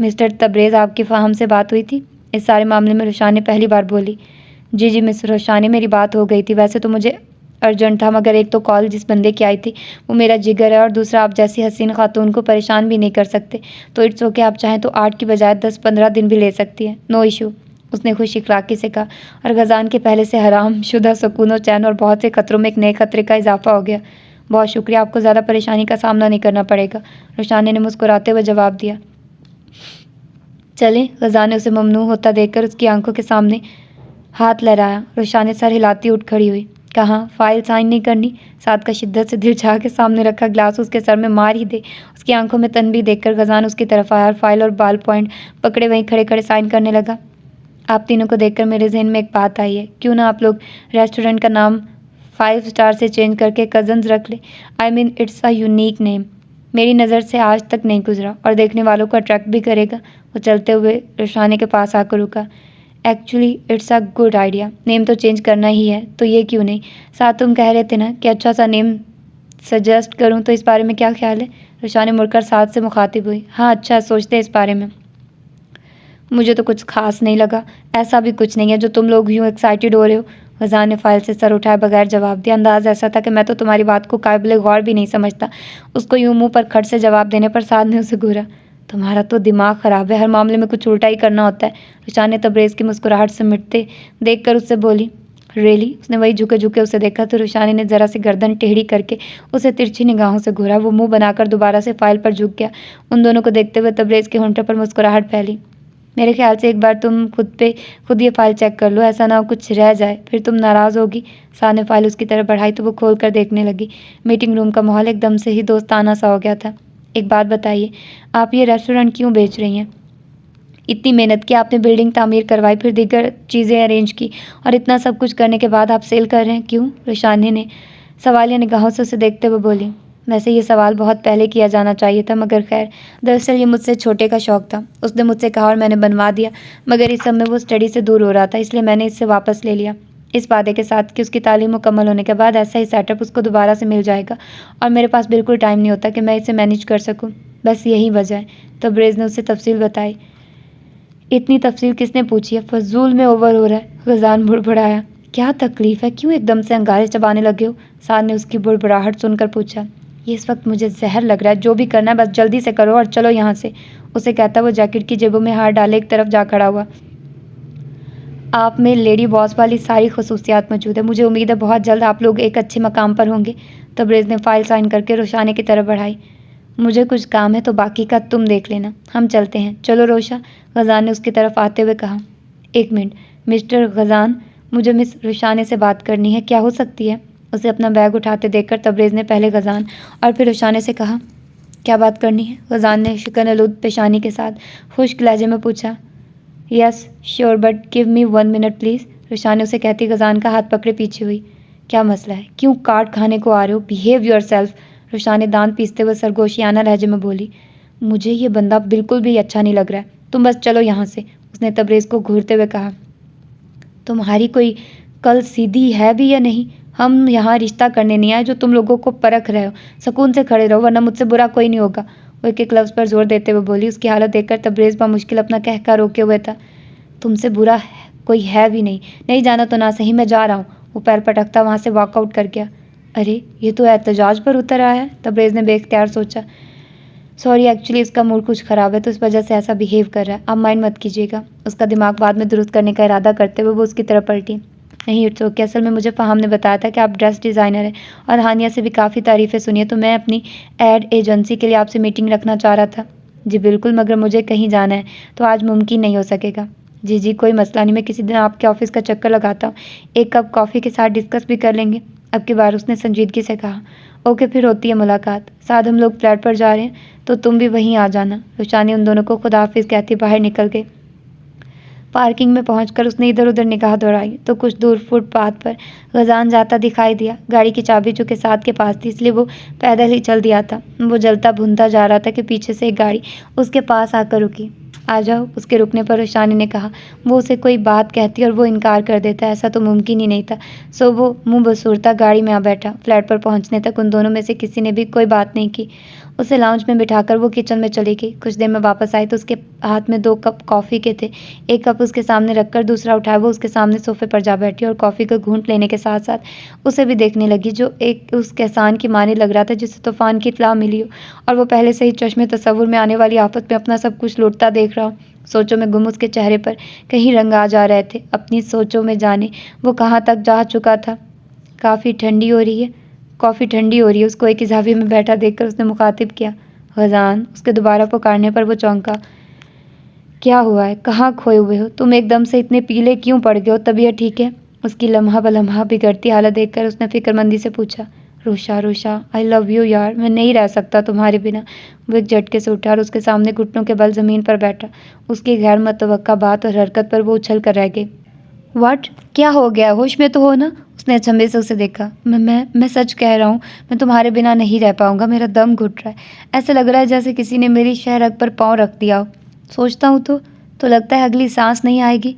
मिस्टर तबरेज़, आपकी हमसे बात हुई थी इस सारे मामले में? रुशानी पहली बार बोली। जी मिस रुशानी, मेरी बात हो गई थी। वैसे तो मुझे अर्जेंट था, मगर एक तो कॉल जिस बंदे की आई थी वो मेरा जिगर है और दूसरा आप जैसी हसीन खातून को परेशान भी नहीं कर सकते, तो इट्स ओके। आप चाहें तो 8 की बजाय 10-15 दिन भी ले सकती हैं, नो इशू, उसने खुश इखलाकी से कहा। और गजान के पहले से हराम शुदा सुकून और चैन और बहुत से खतरों में एक नए खतरे का इजाफा हो गया। बहुत शुक्रिया, आपको ज़्यादा परेशानी का सामना नहीं करना पड़ेगा, रुशानी ने मुस्कुराते हुए जवाब दिया। चलें? गजान ने उसे ममनू होता देखकर उसकी आंखों के सामने हाथ लहराया। रुशानी सर हिलाती उठ खड़ी हुई। कहाँ? फाइल साइन नहीं करनी? साद का शिद्दत से दिल चाह के सामने रखा ग्लास उसके सर में मार ही दे। उसकी आंखों में तनबीह देखकर गजान उसकी तरफ आया और फाइल और बाल पॉइंट पकड़े वहीं खड़े खड़े साइन करने लगा। आप तीनों को देखकर मेरे जहन में एक बात आई है, क्यों ना आप लोग रेस्टोरेंट का नाम 5 स्टार से चेंज करके कजन्स रख ले। I mean it's a unique name. मेरी नज़र से आज तक नहीं गुजरा और देखने वालों को अट्रैक्ट भी करेगा। वो चलते हुए रोशानी के पास आकर रुका। Actually it's a good idea, name तो चेंज करना ही है, तो ये क्यों नहीं? साथ तुम कह रहे थे ना कि अच्छा सा नेम सजेस्ट करूं, तो इस बारे में क्या ख्याल है? रोशानी मुड़कर साथ से मुखातिब हुई। हाँ अच्छा, सोचते हैं इस बारे में। मुझे तो कुछ खास नहीं लगा। ऐसा भी कुछ नहीं है जो तुम लोग यूँ एक्साइटेड हो रहे हो। फजान ने फाइल से सर उठाए बगैर जवाब दिया। अंदाज ऐसा था कि मैं तो तुम्हारी बात को काबिल गौर भी नहीं समझता। उसको यूँ मुंह पर खट से जवाब देने पर साद ने उसे घूरा। तुम्हारा तो दिमाग ख़राब है, हर मामले में कुछ उल्टा ही करना होता है। रुशान ने तबरेज़ की मुस्कुराहट से मिटते देखकर उससे बोली। रियली? उसने वही झुके झुके उसे देखा तो रुशानी ने ज़रा सी गर्दन टेढ़ी करके उसे तिरछी निगाहों से घूरा। वो मुंह बनाकर दोबारा से फाइल पर झुक गया। उन दोनों को देखते हुए तबरेज़ के होंठों पर मुस्कुराहट फैली। मेरे ख्याल से एक बार तुम खुद ये फाइल चेक कर लो, ऐसा ना हो कुछ रह जाए, फिर तुम नाराज़ होगी। साद ने फाइल उसकी तरफ बढ़ाई तो वो खोल कर देखने लगी। मीटिंग रूम का माहौल एकदम से ही दोस्ताना सा हो गया था। एक बात बताइए, आप ये रेस्टोरेंट क्यों बेच रही हैं? इतनी मेहनत की आपने, बिल्डिंग तामीर करवाई, फिर दीगर चीज़ें अरेंज की, और इतना सब कुछ करने के बाद आप सेल कर रहे हैं, क्यों? रोशानी ने सवालिया निगाहों से उसे देखते हुए बोली। वैसे ये सवाल बहुत पहले किया जाना चाहिए था, मगर खैर, दरअसल ये मुझसे छोटे का शौक़ था। उसने मुझसे कहा और मैंने बनवा दिया, मगर इस समय वो स्टडी से दूर हो रहा था, इसलिए मैंने इससे वापस ले लिया, इस वादे के साथ कि उसकी तालीम मुकम्मल होने के बाद ऐसा ही सेटअप उसको दोबारा से मिल जाएगा, और मेरे पास बिल्कुल टाइम नहीं होता कि मैं इसे मैनेज कर सकूं। बस यही वजह है। तो ब्रेज ने उसे तफसील बताई। इतनी तफसील किसने पूछी है? फजूल में ओवर हो रहा है। गजान बुड़बुड़ाया। क्या तकलीफ़ है, क्यों एकदम से अंगारे चबाने लगे हो? साद ने उसकी बुड़बुड़ाहट सुनकर पूछा। ये इस वक्त मुझे जहर लग रहा है, जो भी करना है बस जल्दी से करो और चलो यहाँ से, उसे कहता वो जैकेट की जेबों में हाथ डाले एक तरफ जा खड़ा हुआ। आप में लेडी बॉस वाली सारी खसूसियात मौजूद है। मुझे उम्मीद है बहुत जल्द आप लोग एक अच्छे मकाम पर होंगे। तबरेज़ ने फाइल साइन करके रोशानी की तरफ बढ़ाई। मुझे कुछ काम है तो बाकी का तुम देख लेना, हम चलते हैं। चलो रोशा, गजान ने उसकी तरफ आते हुए कहा। एक मिनट मिस्टर गजान, मुझे मिस रोशानी से बात करनी है, क्या हो सकती है? उसे अपना बैग उठाते देखकर तबरेज़ ने पहले गजान और फिर रोशानी से कहा। क्या बात करनी है? गजान ने शिकन-ए-लुत्फ़ पेशानी के साथ खुश्क लहजे में पूछा। Yes sure, but give me 1 minute please. Roshani उसे कहती गजान का हाथ पकड़े पीछे हुई। क्या मसला है, क्यों काट खाने को आ रहे हो? Behave your self. रोशानी दांत पीसते हुए सरगोशियाना लहजे में बोली। मुझे ये बंदा बिल्कुल भी अच्छा नहीं लग रहा है, तुम बस चलो यहाँ से, उसने तबरेज़ को घूरते हुए कहा। तुम्हारी कोई कल सीधी है भी या नहीं? हम यहाँ रिश्ता करने नहीं आए जो तुम लोगों को परख रहे हो। सुकून से खड़े रहो, वरना मुझसे बुरा कोई नहीं होगा। वो एक लफ्ज़ पर जोर देते हुए बोली। उसकी हालत देखकर तबरेज़ बामुश्किल अपना कहका रोके हुए था। तुमसे बुरा कोई है भी नहीं जाना तो ना सही, मैं जा रहा हूँ। वो पैर पटकता वहाँ से वॉकआउट कर गया। अरे ये तो एहतजाज पर उतर आया है, तबरेज़ ने बेख्तियार सोचा। सॉरी, एक्चुअली इसका मूड कुछ ख़राब है तो इस वजह से ऐसा बिहेव कर रहा है, आप माइंड मत कीजिएगा। उसका दिमाग बाद में दुरुस्त करने का इरादा करते हुए वो उसकी तरफ पलटी। नहीं इट्स ओके, असल में मुझे फ़हाम ने बताया था कि आप ड्रेस डिज़ाइनर हैं और हानिया से भी काफ़ी तारीफ़ें सुनी है, तो मैं अपनी एड एजेंसी के लिए आपसे मीटिंग रखना चाह रहा था। जी बिल्कुल, मगर मुझे कहीं जाना है तो आज मुमकिन नहीं हो सकेगा। जी कोई मसला नहीं, मैं किसी दिन आपके ऑफिस का चक्कर लगाता हूँ, एक कप कॉफ़ी के साथ डिस्कस भी कर लेंगे। अब की बार उसने संजीदगी से कहा। ओके, फिर होती है मुलाकात। साथ हम लोग फ्लैट पर जा रहे हैं तो तुम भी वहीं आ जाना। रोशानी उन दोनों को खुदा हाफिज़ कहती बाहर निकल गई। पार्किंग में पहुंचकर उसने इधर उधर निगाह दौड़ाई तो कुछ दूर फुटपाथ पर गजान जाता दिखाई दिया। गाड़ी की चाबी चूँकि साद के पास थी इसलिए वो पैदल ही चल दिया था। वो जलता भुनता जा रहा था कि पीछे से एक गाड़ी उसके पास आकर रुकी। आ जाओ, उसके रुकने पर रोशानी ने कहा। वो उसे कोई बात कहती और वो इनकार कर देता, ऐसा तो मुमकिन ही नहीं था। सो वो मुँह बसूरता गाड़ी में आ बैठा। फ्लैट पर पहुँचने तक उन दोनों में से किसी ने भी कोई बात नहीं की। उसे लाउंज में बिठाकर वो किचन में चली गई। कुछ देर में वापस आई तो उसके हाथ में 2 कप कॉफ़ी के थे। एक कप उसके सामने रखकर दूसरा उठाया वो उसके सामने सोफे पर जा बैठी और कॉफ़ी का घूंट लेने के साथ साथ उसे भी देखने लगी, जो एक उस एहसान की माने लग रहा था जिससे तूफान की इत्तला मिली हो और वो पहले से ही चश्मे तसव्वुर में आने वाली आफत में अपना सब कुछ लूटता देख रहा हो। सोचों में गुम उसके चेहरे पर कहीं रंग आ जा रहे थे। अपनी सोचों में जाने वो कहाँ तक जा चुका था। कॉफ़ी ठंडी हो रही है। उसको एक इजाफे में बैठा देखकर उसने मुखातिब किया। गजान। उसके दोबारा पुकारने पर वो चौंका। क्या हुआ है, कहाँ खोए हुए हो? तुम एकदम से इतने पीले क्यों पड़ गए हो? तबीयत ठीक है? उसकी लम्हा बलम्हा बिगड़ती हालत देखकर उसने फिक्रमंदी से पूछा, रोशा रोशा, आई लव यू यार, मैं नहीं रह सकता तुम्हारे बिना। वो एक झटके से उठा और उसके सामने घुटनों के बल ज़मीन पर बैठा। उसकी गैर मुतवक्का बात और हरकत पर वो उछल कर रह गई। व्हाट, क्या हो गया, होश में तो हो ना? उसने अचंभे से उसे देखा। मैं सच कह रहा हूँ, मैं तुम्हारे बिना नहीं रह पाऊंगा, मेरा दम घुट रहा है। ऐसा लग रहा है जैसे किसी ने मेरी शहरग पर पाँव रख दिया हो। सोचता हूँ तो लगता है अगली सांस नहीं आएगी।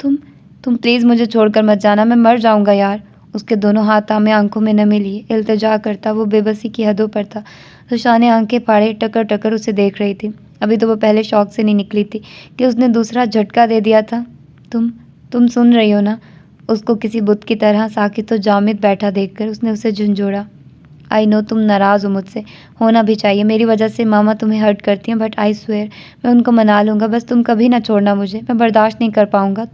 तुम प्लीज़ मुझे छोड़कर मत जाना, मैं मर जाऊंगा यार। उसके दोनों हाथ थामे आंखों में नमी लिए इल्तिजा करता वो बेबसी की हदों पर था। रुशा ने आंखें फाड़े टकर टकर उसे देख रही थी। अभी तो वो पहले शौक से नहीं निकली थी कि उसने दूसरा झटका दे दिया था। तुम सुन रही हो ना? उसको किसी बुत की तरह साकित तो जामिद बैठा देखकर उसने उसे झुंझोड़ा। आई नो तुम नाराज़ हो मुझसे, होना भी चाहिए। मेरी वजह से मामा तुम्हें हर्ट करती हैं, बट आई स्वेयर मैं उनको मना लूँगा। बस तुम कभी ना छोड़ना मुझे, मैं बर्दाश्त नहीं कर पाऊँगा।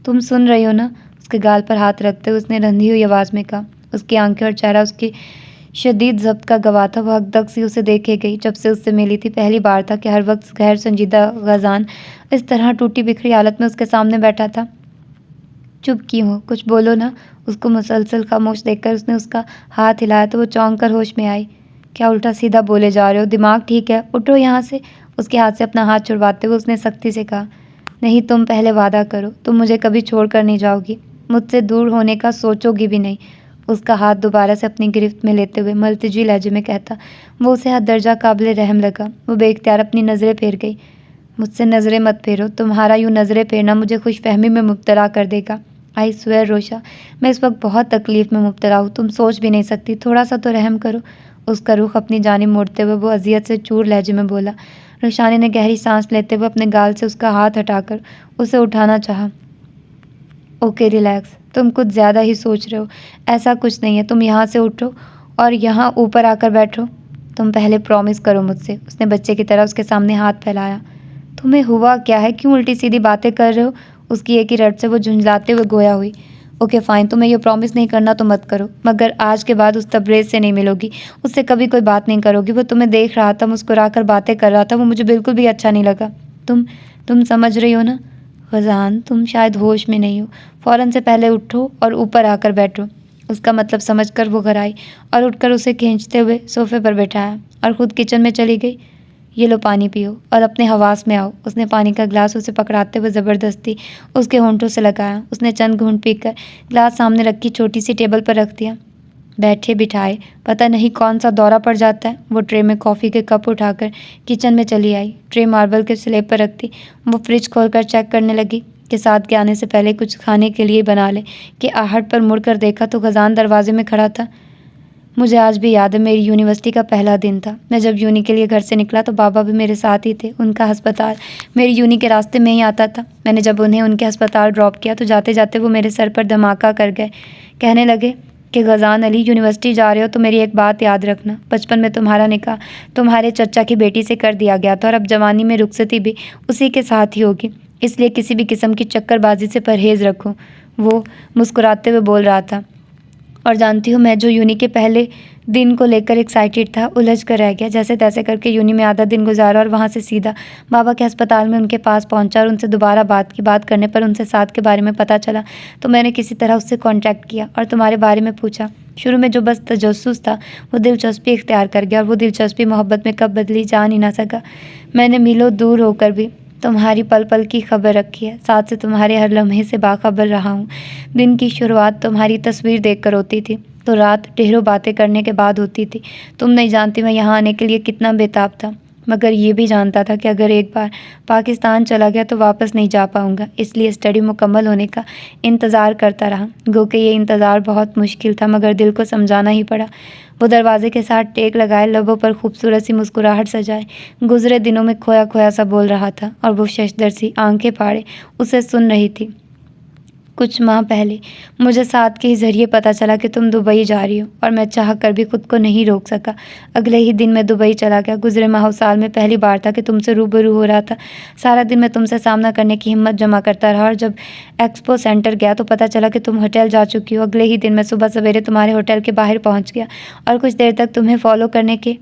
तुम सुन रही हो ना? उसके गाल पर हाथ रखते हुए उसने रंधी हुई आवाज़ में कहा। उसकी आंखें और चेहरा उसकी शदीद ज़ब्त का गवाह था। वह हकदक सी उसे देखे गई। जब से उससे मिली थी पहली बार था कि हर वक्त गैर संजीदा गजान इस तरह टूटी बिखरी हालत में उसके सामने बैठा था। चुप क्यों हो, कुछ बोलो ना। उसको मुसलसल खामोश देखकर उसने उसका हाथ हिलाया तो वो चौंक कर होश में आई। क्या उल्टा सीधा बोले जा रहे हो? दिमाग ठीक है? उठो यहाँ से। उसके हाथ से अपना हाथ छुड़वाते हुए उसने सख्ती से कहा। नहीं, तुम पहले वादा करो, तुम मुझे कभी छोड़ कर नहीं जाओगी, मुझसे दूर होने का सोचोगी भी नहीं। उसका हाथ दोबारा से अपनी गिरफ्त में लेते हुए मल्तजी लहजे में कहता वो उसे हद दर्जा काबिल रहम लगा। वो बेख्तियार अपनी नज़रें फेर गई। मुझसे नज़रें मत फेरो, तुम्हारा यूँ नज़रें फेरना मुझे खुशफहमी में मुब्तला कर देगा। आई स्वेयर रोशा, मैं इस वक्त बहुत तकलीफ़ में मुब्तला हूँ, तुम सोच भी नहीं सकती, थोड़ा सा तो रहम करो। उसका रुख अपनी जानिब मोड़ते हुए वो अजियत से चूर लहजे में बोला। रोशानी ने गहरी सांस लेते हुए अपने गाल से उसका हाथ हटाकर उसे उठाना चाहा। ओके रिलैक्स, तुम कुछ ज़्यादा ही सोच रहे हो, ऐसा कुछ नहीं है। तुम यहाँ से उठो और यहाँ ऊपर आकर बैठो। तुम पहले प्रॉमिस करो मुझसे। उसने बच्चे की तरह उसके सामने हाथ फैलाया। तुम्हें हुआ क्या है, क्यों उल्टी सीधी बातें कर रहे हो? उसकी एक ही रट से वो झुंझलाते हुए गोया हुई। ओके फाइन, तुम्हें ये प्रॉमिस नहीं करना तो मत करो, मगर आज के बाद उस तबरेज़ से नहीं मिलोगी, उससे कभी कोई बात नहीं करोगी। वो तुम्हें देख रहा था, मुस्कुराकर बातें कर रहा था, वो मुझे बिल्कुल भी अच्छा नहीं लगा। तुम समझ रही हो ना? ग़ज़ान, तुम शायद होश में नहीं हो, फ़ौरन से पहले उठो और ऊपर आकर बैठो। उसका मतलब समझकर वो घर आई और उठकर उसे खींचते हुए सोफ़े पर बैठाया और ख़ुद किचन में चली गई। ये लो पानी पियो और अपने हवास में आओ। उसने पानी का गिलास उसे पकड़ाते हुए ज़बरदस्ती उसके होंठों से लगाया। उसने चंद घूंट पीकर गिलास सामने रखी छोटी सी टेबल पर रख दिया। बैठे बिठाए पता नहीं कौन सा दौरा पड़ जाता है। वो ट्रे में कॉफ़ी के कप उठाकर किचन में चली आई। ट्रे मार्बल के स्लेब पर रखती वो फ्रिज खोलकर चेक करने लगी कि साथ के आने से पहले कुछ खाने के लिए बना ले कि आहट पर मुड़कर देखा तो ग़ज़ान दरवाजे में खड़ा था। मुझे आज भी याद है, मेरी यूनिवर्सिटी का पहला दिन था। मैं जब यूनी के लिए घर से निकला तो बाबा भी मेरे साथ ही थे। उनका अस्पताल मेरी यूनी के रास्ते में ही आता था। मैंने जब उन्हें उनके अस्पताल ड्रॉप किया तो जाते जाते वो मेरे सर पर धमाका कर गए। कहने लगे कि ग़ज़ान अली, यूनिवर्सिटी जा रहे हो तो मेरी एक बात याद रखना, बचपन में तुम्हारा निकाह तुम्हारे चचा की बेटी से कर दिया गया था और अब जवानी में रुखसती भी उसी के साथ ही होगी, इसलिए किसी भी किस्म की चक्करबाजी से परहेज़ रखो। वो मुस्कुराते हुए बोल रहा था। और जानती हूँ, मैं जो यूनी के पहले दिन को लेकर एक्साइटेड था, उलझ कर रह गया। जैसे तैसे करके यूनी में आधा दिन गुजारा और वहाँ से सीधा बाबा के अस्पताल में उनके पास पहुँचा और उनसे दोबारा बात करने पर उनसे साथ के बारे में पता चला तो मैंने किसी तरह उससे कांटेक्ट किया और तुम्हारे बारे में पूछा। शुरू में जो बस तजस्सुस था वो दिलचस्पी इख्तियार कर गया और वो दिलचस्पी मोहब्बत में कब बदली जान ही ना सका। मैंने मीलों दूर होकर भी तुम्हारी पल पल की खबर रखी है, साथ से तुम्हारे हर लम्हे से बाखबर रहा हूँ। दिन की शुरुआत तुम्हारी तस्वीर देखकर होती थी तो रात ढेरों बातें करने के बाद होती थी। तुम नहीं जानती मैं यहाँ आने के लिए कितना बेताब था, मगर ये भी जानता था कि अगर एक बार पाकिस्तान चला गया तो वापस नहीं जा पाऊँगा, इसलिए स्टडी मुकम्मल होने का इंतज़ार करता रहा। गो कि ये इंतज़ार बहुत मुश्किल था, मगर दिल को समझाना ही पड़ा। वो दरवाजे के साथ टेक लगाए, लबों पर खूबसूरत सी मुस्कुराहट सजाए, गुजरे दिनों में खोया खोया सा बोल रहा था और वो शशदर सी आंखें फाड़े उसे सुन रही थी। कुछ माह पहले मुझे साथ के ही ज़रिए पता चला कि तुम दुबई जा रही हो और मैं चाह कर भी खुद को नहीं रोक सका। अगले ही दिन मैं दुबई चला गया। गुजरे माह साल में पहली बार था कि तुमसे रूबरू हो रहा था। सारा दिन मैं तुमसे सामना करने की हिम्मत जमा करता रहा और जब एक्सपो सेंटर गया तो पता चला कि तुम होटल जा चुकी हो। अगले ही दिन मैं सुबह सवेरे तुम्हारे होटल के बाहर पहुँच गया और कुछ देर तक तुम्हें फॉलो करने के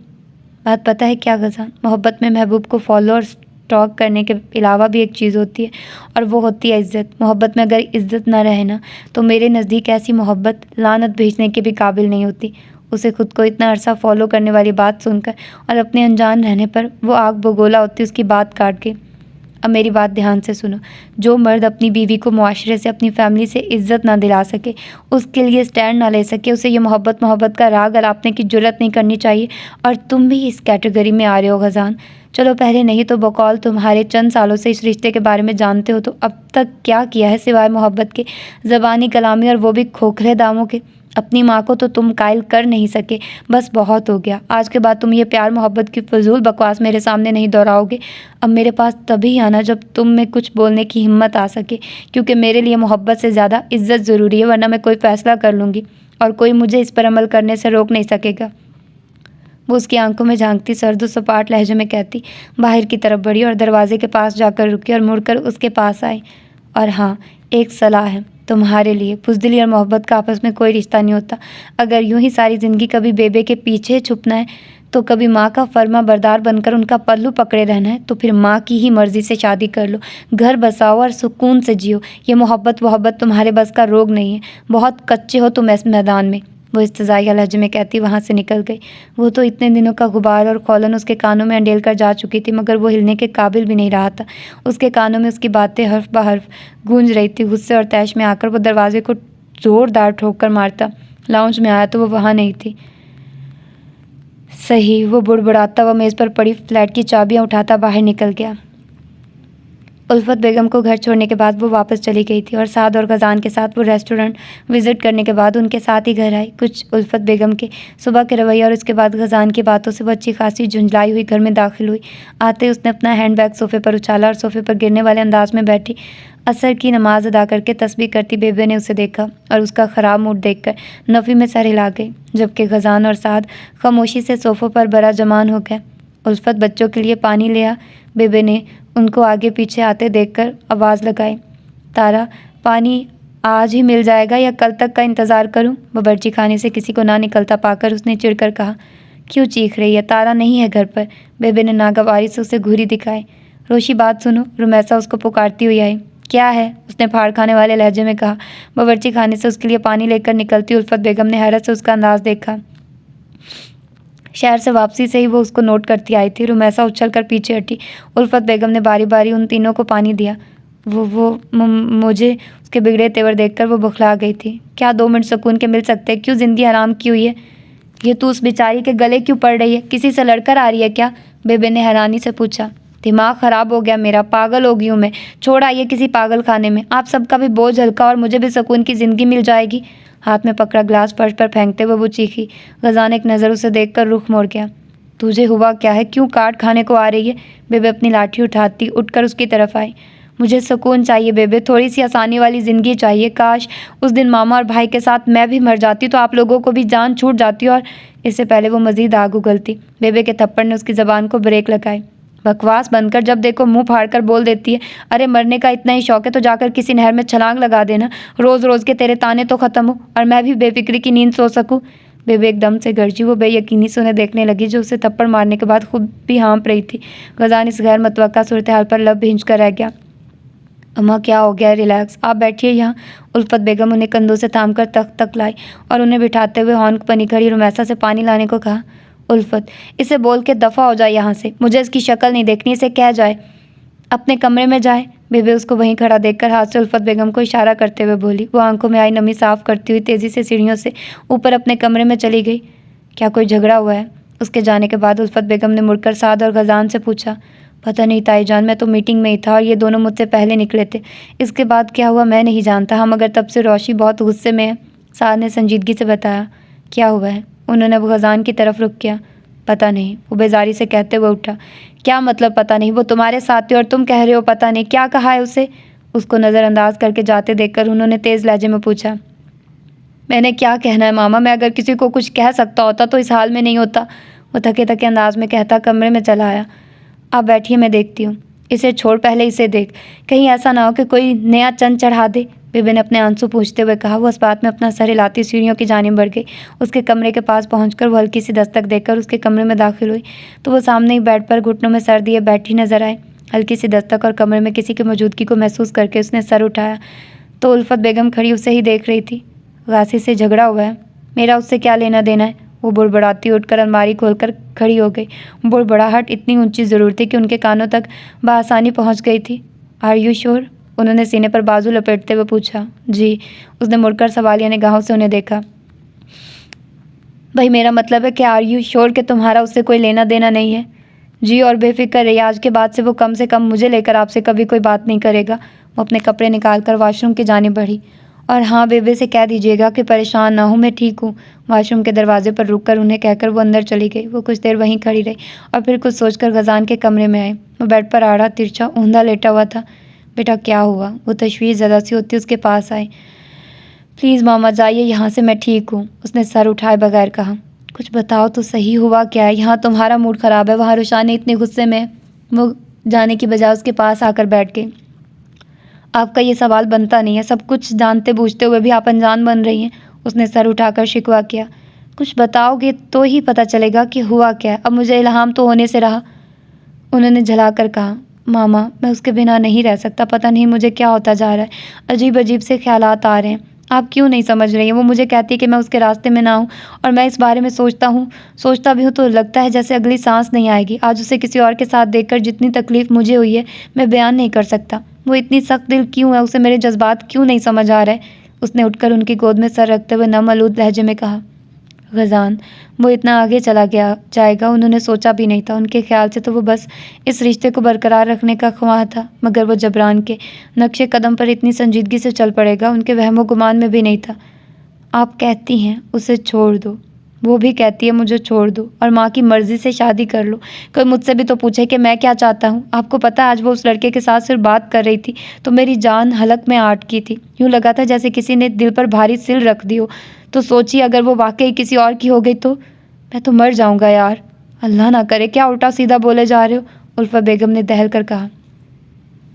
बाद पता है क्या ग़ज़ान, मोहब्बत में महबूब को फॉलो और टॉक करने के अलावा भी एक चीज़ होती है, और वो होती है इज़्ज़त। मोहब्बत में अगर इज़्ज़त ना रहे ना, तो मेरे नज़दीक ऐसी मोहब्बत लानत भेजने के भी काबिल नहीं होती। उसे खुद को इतना अरसा फॉलो करने वाली बात सुनकर और अपने अनजान रहने पर वो आग बगोला होती उसकी बात काट के। अब मेरी बात ध्यान से सुनो। जो मर्द अपनी बीवी को मुआशरे से, अपनी फैमिली से इज़्ज़त ना दिला सके, उसके लिए स्टैंड ना ले सके, उसे ये मोहब्बत का राग अलापने की जुर्रत नहीं करनी चाहिए। और तुम भी इस कैटेगरी में आ रहे हो गजान। चलो पहले नहीं तो बकौल तुम्हारे चंद सालों से इस रिश्ते के बारे में जानते हो, तो अब तक क्या किया है सिवाय मोहब्बत के, ज़बानी कलामी, और वो भी खोखले दामों के। अपनी माँ को तो तुम कायल कर नहीं सके, बस बहुत हो गया। आज के बाद तुम ये प्यार मोहब्बत की फजूल बकवास मेरे सामने नहीं दोहराओगे। अब मेरे पास तभी आना जब तुम में कुछ बोलने की हिम्मत आ सके, क्योंकि मेरे लिए मोहब्बत से ज़्यादा इज्जत ज़रूरी है, वरना मैं कोई फ़ैसला कर लूँगी और कोई मुझे इस पर अमल करने से रोक नहीं सकेगा। वो उसकी आंखों में झांकती सर्द सपाट लहजे में कहती, बाहर की तरफ बढ़ी और दरवाजे के पास जाकर रुकी और मुड़कर उसके पास आई। और हाँ, एक सलाह है तुम्हारे लिए। बुज़दिली और मोहब्बत का आपस में कोई रिश्ता नहीं होता। अगर यूं ही सारी ज़िंदगी कभी बेबे के पीछे छुपना है, तो कभी माँ का फर्मा बरदार बनकर उनका पल्लू पकड़े रहना है, तो फिर माँ की ही मर्ज़ी से शादी कर लो, घर बसाओ और सुकून से जियो। ये मोहब्बत तुम्हारे बस का रोग नहीं है। बहुत कच्चे हो तुम इस मैदान में। वो इस्तज़ाइया लहजे में कहती वहाँ से निकल गई। वो तो इतने दिनों का गुबार और खौलन उसके कानों में अंडेल कर जा चुकी थी, मगर वो हिलने के काबिल भी नहीं रहा था। उसके कानों में उसकी बातें हर्फ ब हर्फ गूंज रही थी। गुस्से और तैश में आकर वो दरवाजे को ज़ोरदार ठोक कर मारता लाउंज में आया, तो वो वहाँ नहीं थी। सही, वो बुड़बुड़ाता हुआ मेज़ पर पड़ी फ्लैट की चाबियाँ उठाता बाहर निकल गया। उल्फत बेगम को घर छोड़ने के बाद वो वापस चली गई थी, और साद और गजान के साथ वो रेस्टोरेंट विज़िट करने के बाद उनके साथ ही घर आई। कुछ उल्फत बेगम के सुबह के रवैया और उसके बाद गजान की बातों से वो अच्छी खासी झुंझलाई हुई घर में दाखिल हुई। आते उसने अपना हैंडबैग सोफ़े पर उछाला और सोफ़े पर गिरने वाले अंदाज में बैठी असर की नमाज अदा करके तस्बीह करती बेबे ने उसे देखा और उसका ख़राब मूड देखकर नफ़ी में सर हिला गई, जबकि गजान और साद खामोशी से सोफ़ों पर बरा जमान हो गए। उल्फत, बच्चों के लिए पानी ले आ। बेबे ने उनको आगे पीछे आते देखकर आवाज़ लगाई। तारा, पानी आज ही मिल जाएगा या कल तक का इंतज़ार करूं? बावर्ची खाने से किसी को ना निकलता पाकर उसने चिढ़कर कहा। क्यों चीख रही है? तारा नहीं है घर पर। बेबे ने नागवारी से उसे घूरी दिखाई। रोशी, बात सुनो। रुमैसा उसको पुकारती हुई आई। क्या है? उसने फाड़ खाने वाले लहजे में कहा। बावर्ची खाने से उसके लिए पानी लेकर निकलती उल्फत बेगम ने हैरत से उसका अंदाज देखा। शहर से वापसी से ही वो उसको नोट करती आई थी। रुमैसा उछल कर पीछे हटी। उल्फत बेगम ने बारी बारी उन तीनों को पानी दिया। मुझे उसके बिगड़े तेवर देखकर वो बुखला गई थी। क्या 2 मिनट सुकून के मिल सकते? क्यों ज़िंदगी हराम की हुई है? ये तू उस बेचारी के गले क्यों पड़ रही है? किसी से लड़कर आ रही है क्या? बेबे ने हैरानी से पूछा। दिमाग ख़राब हो गया मेरा, पागल हो गई हूँ मैं। छोड़ आइए किसी पागल खाने में। आप सबका भी बोझ हल्का और मुझे भी सुकून की ज़िंदगी मिल जाएगी। हाथ में पकड़ा ग्लास फर्श पर फेंकते हुए वो चीखी। गजान एक नज़र उसे देखकर रुख मोड़ गया। तुझे हुआ क्या है? क्यों काट खाने को आ रही है? बेबे अपनी लाठी उठाती उठकर उसकी तरफ आई। मुझे सुकून चाहिए बेबे, थोड़ी सी आसानी वाली ज़िंदगी चाहिए। काश उस दिन मामा और भाई के साथ मैं भी मर जाती तो आप लोगों को भी जान छूट जाती। और इससे पहले वो मज़ीद आग उगलती, बेबे के थप्पड़ ने उसकी ज़बान को ब्रेक लगाई। बकवास बनकर जब देखो मुंह फाड़कर बोल देती है। अरे मरने का इतना ही शौक है तो जाकर किसी नहर में छलांग लगा देना। रोज़ रोज़ के तेरे ताने तो ख़त्म हो और मैं भी बेफिक्री की नींद सो सकूं। बेबे एकदम से गरजी। वो बेयकीनी से उन्हें देखने लगी जो उसे थप्पड़ मारने के बाद खुद भी हाँप रही थी। गजान इस गैर मुतवक्का सूरत हाल पर लब भिंज कर रह गया। अम्मा, क्या हो गया? रिलैक्स, आप बैठिए यहाँ। उल्फत बेगम उन्हें कंधों से थामकर तख्त तक लाई और उन्हें बिठाते हुए हॉर्न बनी खड़ी रुमैसा से पानी लाने को कहा। उल्फत, इसे बोल के दफ़ा हो जाए यहाँ से। मुझे इसकी शक्ल नहीं देखनी। इसे कह जाए अपने कमरे में जाए। बेबे उसको वहीं खड़ा देखकर हाथ से उल्फत बेगम को इशारा करते हुए बोली। वो आंखों में आई नमी साफ करती हुई तेज़ी से सीढ़ियों से ऊपर अपने कमरे में चली गई। क्या कोई झगड़ा हुआ है? उसके जाने के बाद उल्फत बेगम ने मुड़कर साद और गजान से पूछा। पता नहीं ताईजान, मैं तो मीटिंग में ही था और ये दोनों मुझसे पहले निकले थे। इसके बाद क्या हुआ मैं नहीं जानता। हम मगर तब से रोशी बहुत गुस्से में है। साद ने संजीदगी से बताया। क्या हुआ है? उन्होंने अब गजान की तरफ रुख किया। पता नहीं, वो बेजारी से कहते हुए उठा। क्या मतलब पता नहीं? वो तुम्हारे साथ थी और तुम कह रहे हो पता नहीं। क्या कहा है उसे? उसको नज़रअंदाज करके जाते देखकर उन्होंने तेज़ लहजे में पूछा। मैंने क्या कहना है मामा? मैं अगर किसी को कुछ कह सकता होता तो इस हाल में नहीं होता। वो थके थके अंदाज में कहता कमरे में चला आया। आप बैठिए, मैं देखती हूँ। इसे छोड़, पहले इसे देख, कहीं ऐसा ना हो कि कोई नया चंद चढ़ा दे। बेबे ने अपने आंसू पूछते हुए कहा। वो इस बात में अपना सर हिलाती सीढ़ियों की जानिब बढ़ गई। उसके कमरे के पास पहुंचकर वो हल्की सी दस्तक देकर उसके कमरे में दाखिल हुई तो वो सामने ही बेड पर घुटनों में सर दिए बैठी नजर आए। हल्की सी दस्तक और कमरे में किसी की मौजूदगी को महसूस करके उसने सर उठाया तो उल्फत बेगम खड़ी उसे ही देख रही थी। गासी से झगड़ा हुआ है, मेरा उससे क्या लेना देना है? वो बुड़बुड़ाती उठकर अलमारी खोलकर खड़ी हो गई। बुड़बुड़ाहट इतनी ऊंची ज़रूर थी कि उनके कानों तक बआसानी पहुंच गई थी। Are you sure? उन्होंने सीने पर बाजू लपेटते हुए पूछा। जी। उसने मुड़कर सवालिया निगाहों से उन्हें देखा। भाई मेरा मतलब है कि आर यू श्योर कि तुम्हारा उससे कोई लेना देना नहीं है? जी, और बेफिक्र रहिए, आज के बाद से वो कम से कम मुझे लेकर आपसे कभी कोई बात नहीं करेगा। वो अपने कपड़े निकालकर वॉशरूम की जानिब बढ़ी। और हाँ, बेबे से कह दीजिएगा कि परेशान ना हूँ, मैं ठीक हूँ। वॉशरूम के दरवाजे पर रुककर उन्हें कहकर वो अंदर चली गई। वो कुछ देर वहीं खड़ी रही और फिर कुछ सोचकर गजान के कमरे में आई। वो बेड पर आड़ा तिरछा ऊंधा लेटा हुआ था। बेटा क्या हुआ? वो तशवीश ज़्यादा सी होती उसके पास आई। प्लीज़ मामा जाइए यहाँ से, मैं ठीक हूँ। उसने सर उठाए बगैर कहा। कुछ बताओ तो सही, हुआ क्या है? यहाँ तुम्हारा मूड ख़राब है, वहाँ रुशाने इतने गुस्से में। वो जाने की बजाय उसके पास आकर बैठ गई। आपका ये सवाल बनता नहीं है, सब कुछ जानते बूझते हुए भी आप अनजान बन रही हैं। उसने सर उठाकर शिकवा किया। कुछ बताओगे तो ही पता चलेगा कि हुआ क्या है। अब मुझे इल्हाम तो होने से रहा। उन्होंने झलाकर कहा। मामा मैं उसके बिना नहीं रह सकता, पता नहीं मुझे क्या होता जा रहा है, अजीब अजीब से ख्यालात आ रहे हैं। आप क्यों नहीं समझ रही हैं? वो मुझे कहती है कि मैं उसके रास्ते में ना हूँ और मैं इस बारे में सोचता भी हूँ तो लगता है जैसे अगली सांस नहीं आएगी। आज उसे किसी और के साथ देखकर जितनी तकलीफ़ मुझे हुई है मैं बयान नहीं कर सकता। वो इतनी सख्त दिल क्यों है? उसे मेरे जज्बात क्यों नहीं समझ आ रहे? उसने उठकर उनकी गोद में सर रखते हुए नम आलूद लहजे में कहा। गजान वो इतना आगे चला जाएगा उन्होंने सोचा भी नहीं था। उनके ख्याल से तो वो बस इस रिश्ते को बरकरार रखने का ख्वाह था, मगर वो जबरान के नक्शे कदम पर इतनी संजीदगी से चल पड़ेगा उनके वहमो गुमान में भी नहीं था। आप कहती हैं उसे छोड़ दो, वो भी कहती है मुझे छोड़ दो और माँ की मर्ज़ी से शादी कर लो। कोई मुझसे भी तो पूछे कि मैं क्या चाहता हूँ। आपको पता है आज वो उस लड़के के साथ सिर्फ बात कर रही थी तो मेरी जान हलक में आटकी थी। यूँ लगा था जैसे किसी ने दिल पर भारी सिल रख दी हो। तो सोचिए अगर वो वाकई किसी और की हो गई तो मैं तो मर जाऊँगा यार। अल्लाह ना करे, क्या उल्टा सीधा बोले जा रहे हो? उल्फत बेगम ने दहल कर कहा।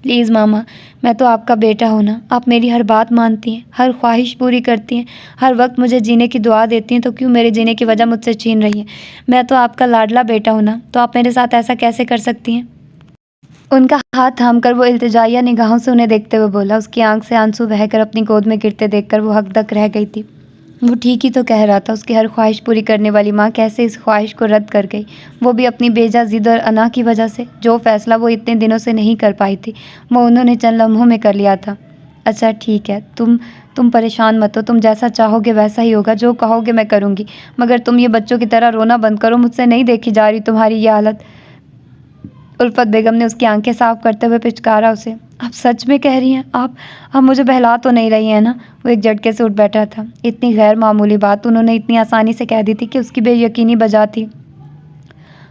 प्लीज़ मामा, मैं तो आपका बेटा हूँ ना, आप मेरी हर बात मानती हैं, हर ख्वाहिश पूरी करती हैं, हर वक्त मुझे जीने की दुआ देती हैं, तो क्यों मेरे जीने की वजह मुझसे छीन रही हैं? मैं तो आपका लाडला बेटा हूँ ना, तो आप मेरे साथ ऐसा कैसे कर सकती हैं? उनका हाथ थामकर वो इल्तिजाइया निगाहों से उन्हें देखते हुए बोला। उसकी आंख से आंसू बहकर अपनी गोद में गिरते देखकर वो हकदक रह गई थी। वो ठीक ही तो कह रहा था, उसकी हर ख्वाहिश पूरी करने वाली माँ कैसे इस ख्वाहिश को रद्द कर गई, वो भी अपनी बेजा जिद और अना की वजह से। जो फैसला वो इतने दिनों से नहीं कर पाई थी वो उन्होंने चंद लम्हों में कर लिया था। अच्छा ठीक है, तुम परेशान मत हो, तुम जैसा चाहोगे वैसा ही होगा, जो कहोगे मैं करूँगी, मगर तुम ये बच्चों की तरह रोना बंद करो, मुझसे नहीं देखी जा रही तुम्हारी ये हालत। उल्फत बेगम ने उसकी आंखें साफ करते हुए पिचकारा उसे। आप सच में कह रही हैं? आप मुझे बहला तो नहीं रही हैं ना? वो एक झटके से उठ बैठा था। इतनी गैर मामूली बात उन्होंने इतनी आसानी से कह दी थी कि उसकी बेयकीनी बजा थी।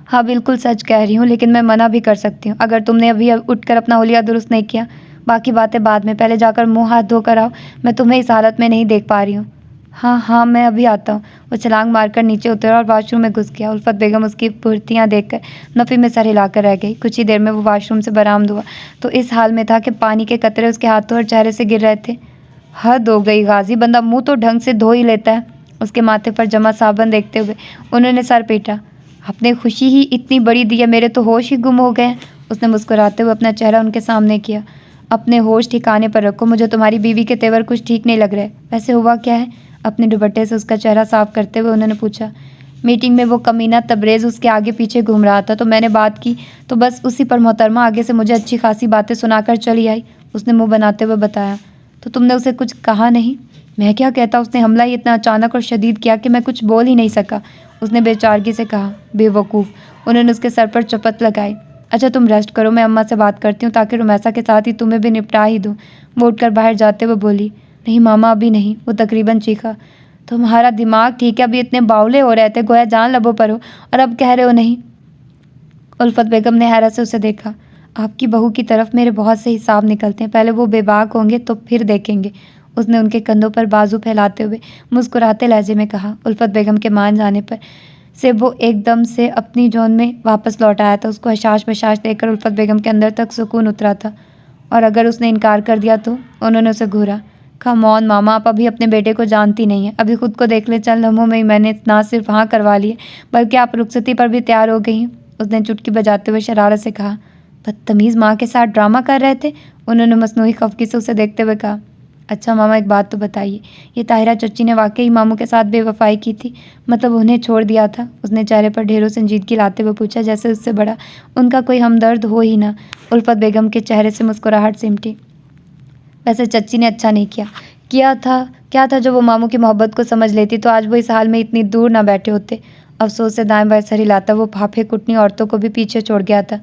हाँ बिल्कुल सच कह रही हूँ, लेकिन मैं मना भी कर सकती हूँ अगर तुमने अभी उठकर अपना हुलिया दुरुस्त नहीं किया। बाकी बातें बाद में, पहले जाकर मुँह हाथ धोकर आओ, मैं तुम्हें इस हालत में नहीं देख पा रही हूँ। हाँ मैं अभी आता हूँ। वो छलांग मारकर नीचे उतरा और वॉशरूम में घुस गया। उल्फत बेगम उसकी फुर्तियाँ देखकर नफ़ी में सर हिलाकर रह गई। कुछ ही देर में वो वॉशरूम से बरामद हुआ तो इस हाल में था कि पानी के कतरे उसके हाथों और चेहरे से गिर रहे थे। हद हो गई गाजी, बंदा मुँह तो ढंग से धो ही लेता है। उसके माथे पर जमा साबुन देखते हुए उन्होंने सर पीटा। आपने खुशी ही इतनी बड़ी दी है, मेरे तो होश ही गुम हो गए हैं। उसने मुस्कुराते हुए अपना चेहरा उनके सामने किया। अपने होश ठिकाने पर रखो, मुझे तुम्हारी बीवी के तेवर कुछ ठीक नहीं लग रहे। वैसे हुआ क्या है? अपने दुपट्टे से उसका चेहरा साफ करते हुए उन्होंने पूछा। मीटिंग में वो कमीना तबरेज़ उसके आगे पीछे घूम रहा था तो मैंने बात की तो बस उसी पर मोहतरमा आगे से मुझे अच्छी खासी बातें सुनाकर चली आई। उसने मुंह बनाते हुए बताया। तो तुमने उसे कुछ कहा नहीं? मैं क्या कहता, उसने हमला ही इतना अचानक और शदीद किया कि मैं कुछ बोल ही नहीं सका। उसने बेचारगी से कहा। बेवकूफ़। उन्होंने उसके सर पर चपत लगाई। अच्छा तुम रेस्ट करो, मैं अम्मा से बात करती हूँ ताकि रुमैसा के साथ ही तुम्हें भी निपटा ही दूँ। वो उठकर बाहर जाते हुए बोली। नहीं मामा अभी नहीं। वो तकरीबन चीखा। तुम्हारा दिमाग ठीक है? अभी इतने बावले हो रहे थे गोया जान लबों पर हो और अब कह रहे हो नहीं। उल्फत बेगम ने हैरत से उसे देखा। आपकी बहू की तरफ मेरे बहुत से हिसाब निकलते हैं, पहले वो बेबाक होंगे तो फिर देखेंगे। उसने उनके कंधों पर बाजू फैलाते हुए मुस्कुराते लहजे में कहा। उल्फत बेगम के मान जाने पर से वो एकदम से अपनी जोन में वापस लौट आया था। उसको हशाश बशाश देखकर उल्फत बेगम के अंदर तक सुकून उतरा था। और अगर उसने इनकार कर दिया तो? उन्होंने उसे घूरा। कम ऑन मामा, आप अभी अपने बेटे को जानती नहीं है। अभी खुद को देख ले, चंद लम्हों में ही मैंने ना सिर्फ हाँ करवा ली है बल्कि आप रुखसती पर भी तैयार हो गई हैं। उसने चुटकी बजाते हुए शरारत से कहा। बदतमीज़ माँ के साथ ड्रामा कर रहे थे, उन्होंने मसनूई खफगी से उसे देखते हुए कहा। अच्छा मामा, एक बात तो बताइए, ये ताहिरा चच्ची ने वाकई मामू के साथ बेवफाई की थी, मतलब उन्हें छोड़ दिया था? उसने चेहरे पर ढेरों संजीदगी लाते हुए पूछा, जैसे उससे बड़ा उनका कोई हमदर्द हो ही ना। उल्फत बेगम के चेहरे से मुस्कुराहट सिमटी। वैसे चच्ची ने अच्छा नहीं किया क्या था जो वो मामू की मोहब्बत को समझ लेती तो आज वो इस हाल में इतनी दूर ना बैठे होते। अफसोस से दाएं बाएं सर हिलाता वो फाफे कुटनी औरतों को भी पीछे छोड़ गया था।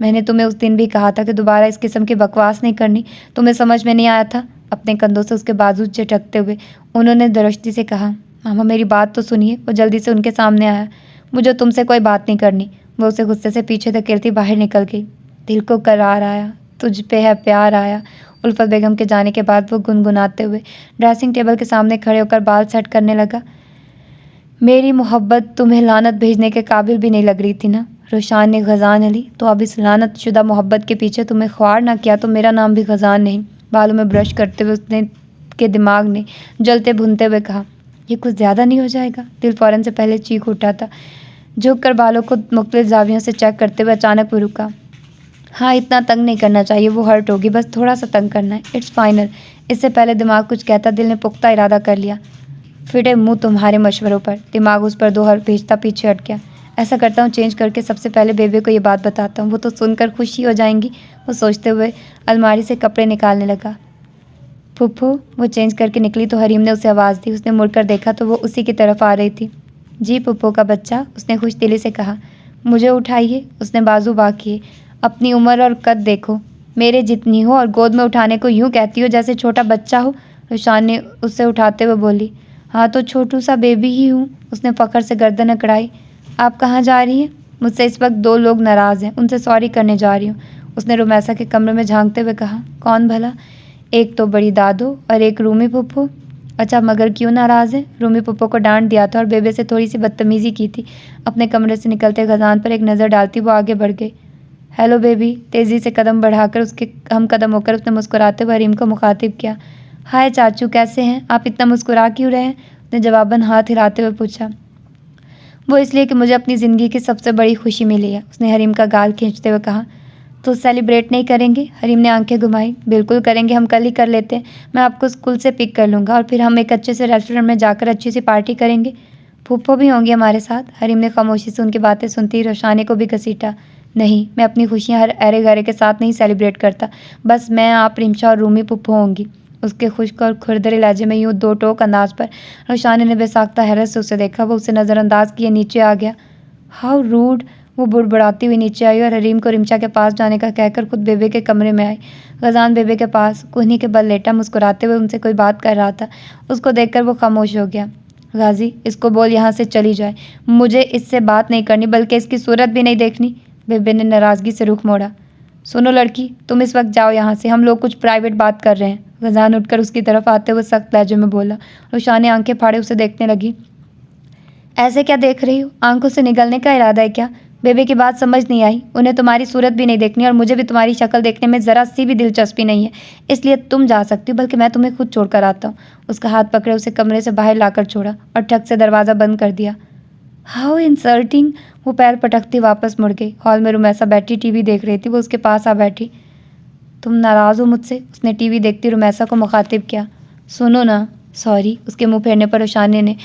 मैंने तुम्हें उस दिन भी कहा था कि दोबारा इस किस्म की बकवास नहीं करनी, तुम्हें समझ में नहीं आया था? अपने कंधों से उसके बाजू झटकते हुए उन्होंने दरश्ती से कहा। मामा मेरी बात तो सुनिए। वो जल्दी से उनके सामने आया। मुझे तुमसे कोई बात नहीं करनी। वो उसे गुस्से से पीछे धकेलती बाहर निकल गई। दिल को करार आया, तुझ पे है प्यार आया। उल्फत बेगम के जाने के बाद वो गुनगुनाते हुए ड्रेसिंग टेबल के सामने खड़े होकर बाल सेट करने लगा। मेरी मोहब्बत तुम्हें लानत भेजने के काबिल भी नहीं लग रही थी ना रोशान ने गजान अली, तो अब इस लानत शुदा मोहब्बत के पीछे तुम्हें ख्वार ना किया तो मेरा नाम भी गजान नहीं। बालों में ब्रश करते हुए उसने के दिमाग ने जलते भुनते हुए कहा, ये कुछ ज़्यादा नहीं हो जाएगा? दिल फ़ौरन से पहले चीख उठा था। झुक कर बालों को मुख्तलिफ जावियों से चेक करते हुए अचानक वो रुका। हाँ, इतना तंग नहीं करना चाहिए, वो हर्ट होगी, बस थोड़ा सा तंग करना है, इट्स फाइनल। इससे पहले दिमाग कुछ कहता, दिल ने पुख्ता इरादा कर लिया। फिटे मुंह तुम्हारे मशवरों पर। दिमाग उस पर दो हर भेजता पीछे हट गया। ऐसा करता हूँ, चेंज करके सबसे पहले बेबे को ये बात बताता हूँ, वो तो सुनकर खुशी हो जाएंगी। वो सोचते हुए अलमारी से कपड़े निकालने लगा। फुफ्फू, वो चेंज करके निकली तो हरीम ने उसे आवाज़ दी। उसने मुड़कर देखा तो वो उसी की तरफ आ रही थी। जी पुप्पो का बच्चा, उसने खुश दिली से कहा। मुझे उठाइए। उसने बाजू बाँक किए। अपनी उम्र और कद देखो, मेरे जितनी हो, और गोद में उठाने को यूँ कहती हो जैसे छोटा बच्चा हो। रुशान ने उसे उठाते हुए बोली। हाँ तो छोटू सा बेबी ही हूँ। उसने फ़ख्र से गर्दन अकड़ाई। आप कहाँ जा रही हैं? मुझसे इस वक्त 2 लोग नाराज़ हैं, उनसे सॉरी करने जा रही हूँ। उसने रुमैसा के कमरे में झांकते हुए कहा। कौन भला? एक तो बड़ी दादो और एक रूमी पुप्पो। अच्छा, मगर क्यों नाराज़ है? रूमी पुप्पो को डांट दिया था और बेबे से थोड़ी सी बदतमीज़ी की थी। अपने कमरे से निकलते खजान पर एक नज़र डालती वो आगे बढ़ गई। Hello baby. तेज़ी से कदम बढ़ाकर उसके हम कदम होकर उसने मुस्कुराते हुए हरीम को मुखातिब किया। हाय चाचू, कैसे हैं आप? इतना मुस्कुरा क्यों रहे हैं? उसने जवाबन हाथ हिलाते हुए पूछा। वो इसलिए कि मुझे अपनी ज़िंदगी की सबसे बड़ी खुशी मिली है। उसने हरीम का गाल खींचते हुए कहा। तो सेलिब्रेट नहीं करेंगे? हरीम ने आंखें घुमाई। बिल्कुल करेंगे, हम कल ही कर लेते हैं। मैं आपको स्कूल से पिक कर लूँगा और फिर हम एक अच्छे से रेस्टोरेंट में जाकर अच्छी सी पार्टी करेंगे। फूफो भी होंगी हमारे साथ? हरीम ने खामोशी से उनकी बातें सुनती रोशाने को भी घसीटा। नहीं, मैं अपनी खुशियाँ हर अरे गरे के साथ नहीं सेलिब्रेट करता। बस मैं, आप, रिमशा और रूमी पुप्पो होंगी। उसके खुश्क और खुरदरे लहजे में यूँ 2 टोक अंदाज पर रोशाने ने बेसाख्ता हैरत से उसे देखा। वो उसे नज़रअंदाज किए नीचे आ गया। How rude. वो बुड़बुड़ाती हुई नीचे आई और हरीम को रिमशा के पास जाने का कहकर खुद बेबे के कमरे में आई। गजान बेबे के पास कुहनी के बल लेटा मुस्कुराते हुए उनसे कोई बात कर रहा था। उसको देखकर वो खामोश हो गया। गाजी, इसको बोल यहाँ से चली जाए। मुझे इससे बात नहीं करनी, बल्कि इसकी सूरत भी नहीं देखनी। बेबे ने नाराज़गी से रुख मोड़ा। सुनो लड़की, तुम इस वक्त जाओ यहाँ से, हम लोग कुछ प्राइवेट बात कर रहे हैं। गजान उठकर उसकी तरफ आते हुए सख्त लहजे में बोला। रोशाने आंखें फाड़े उसे देखने लगी। ऐसे क्या देख रही हो? आंखों से निगलने का इरादा है क्या? बेबे की बात समझ नहीं आई। उन्हें तुम्हारी सूरत भी नहीं देखनी और मुझे भी तुम्हारी शक्ल देखने में ज़रा सी भी दिलचस्पी नहीं है, इसलिए तुम जा सकती हो, बल्कि मैं तुम्हें खुद छोड़ कर आता हूँ। उसका हाथ पकड़े उसे कमरे से बाहर लाकर छोड़ा और ठक से दरवाज़ा बंद कर दिया। How insulting. वो पैर पटकती वापस मुड़ गई। हॉल में रुमैसा बैठी टीवी देख रही थी। वो उसके पास आ बैठी। तुम नाराज़ हो मुझसे? उसने टीवी देखती रुमैसा को मुखातिब किया। सुनो ना। सॉरी। उसके मुंह फेरने पर रोशाने ने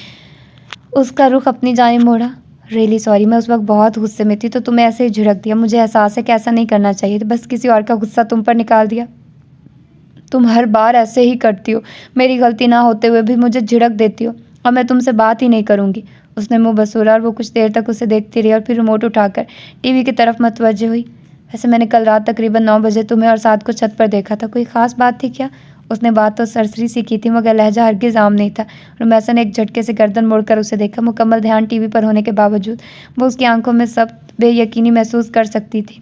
उसका रुख अपनी जानिब मोड़ा। रियली सॉरी, मैं उस वक्त बहुत गुस्से में थी तो तुम्हें ऐसे ही झिड़क दिया। मुझे एहसास है कि ऐसा नहीं करना चाहिए था, बस किसी और का गुस्सा तुम पर निकाल दिया। तुम हर बार ऐसे ही करती हो, मेरी गलती ना होते हुए भी मुझे झिड़क देती हो, और मैं तुमसे बात ही नहीं करूँगी। उसने मुंह बसूरा और वो कुछ देर तक उसे देखती रही और फिर रिमोट उठाकर टीवी की तरफ मुतवज्जे हुई। वैसे मैंने कल रात तकरीबन 9 बजे तुम्हें और साद को छत पर देखा था, कोई ख़ास बात थी क्या? उसने बात तो सरसरी सी की थी मगर लहजा हरगिज़ आम नहीं था। रुमैसा ने एक झटके से गर्दन मोड़कर उसे देखा। मुकम्मल ध्यान टीवी पर होने के बावजूद वो उसकी आंखों में सब बेयकीनी महसूस कर सकती थी।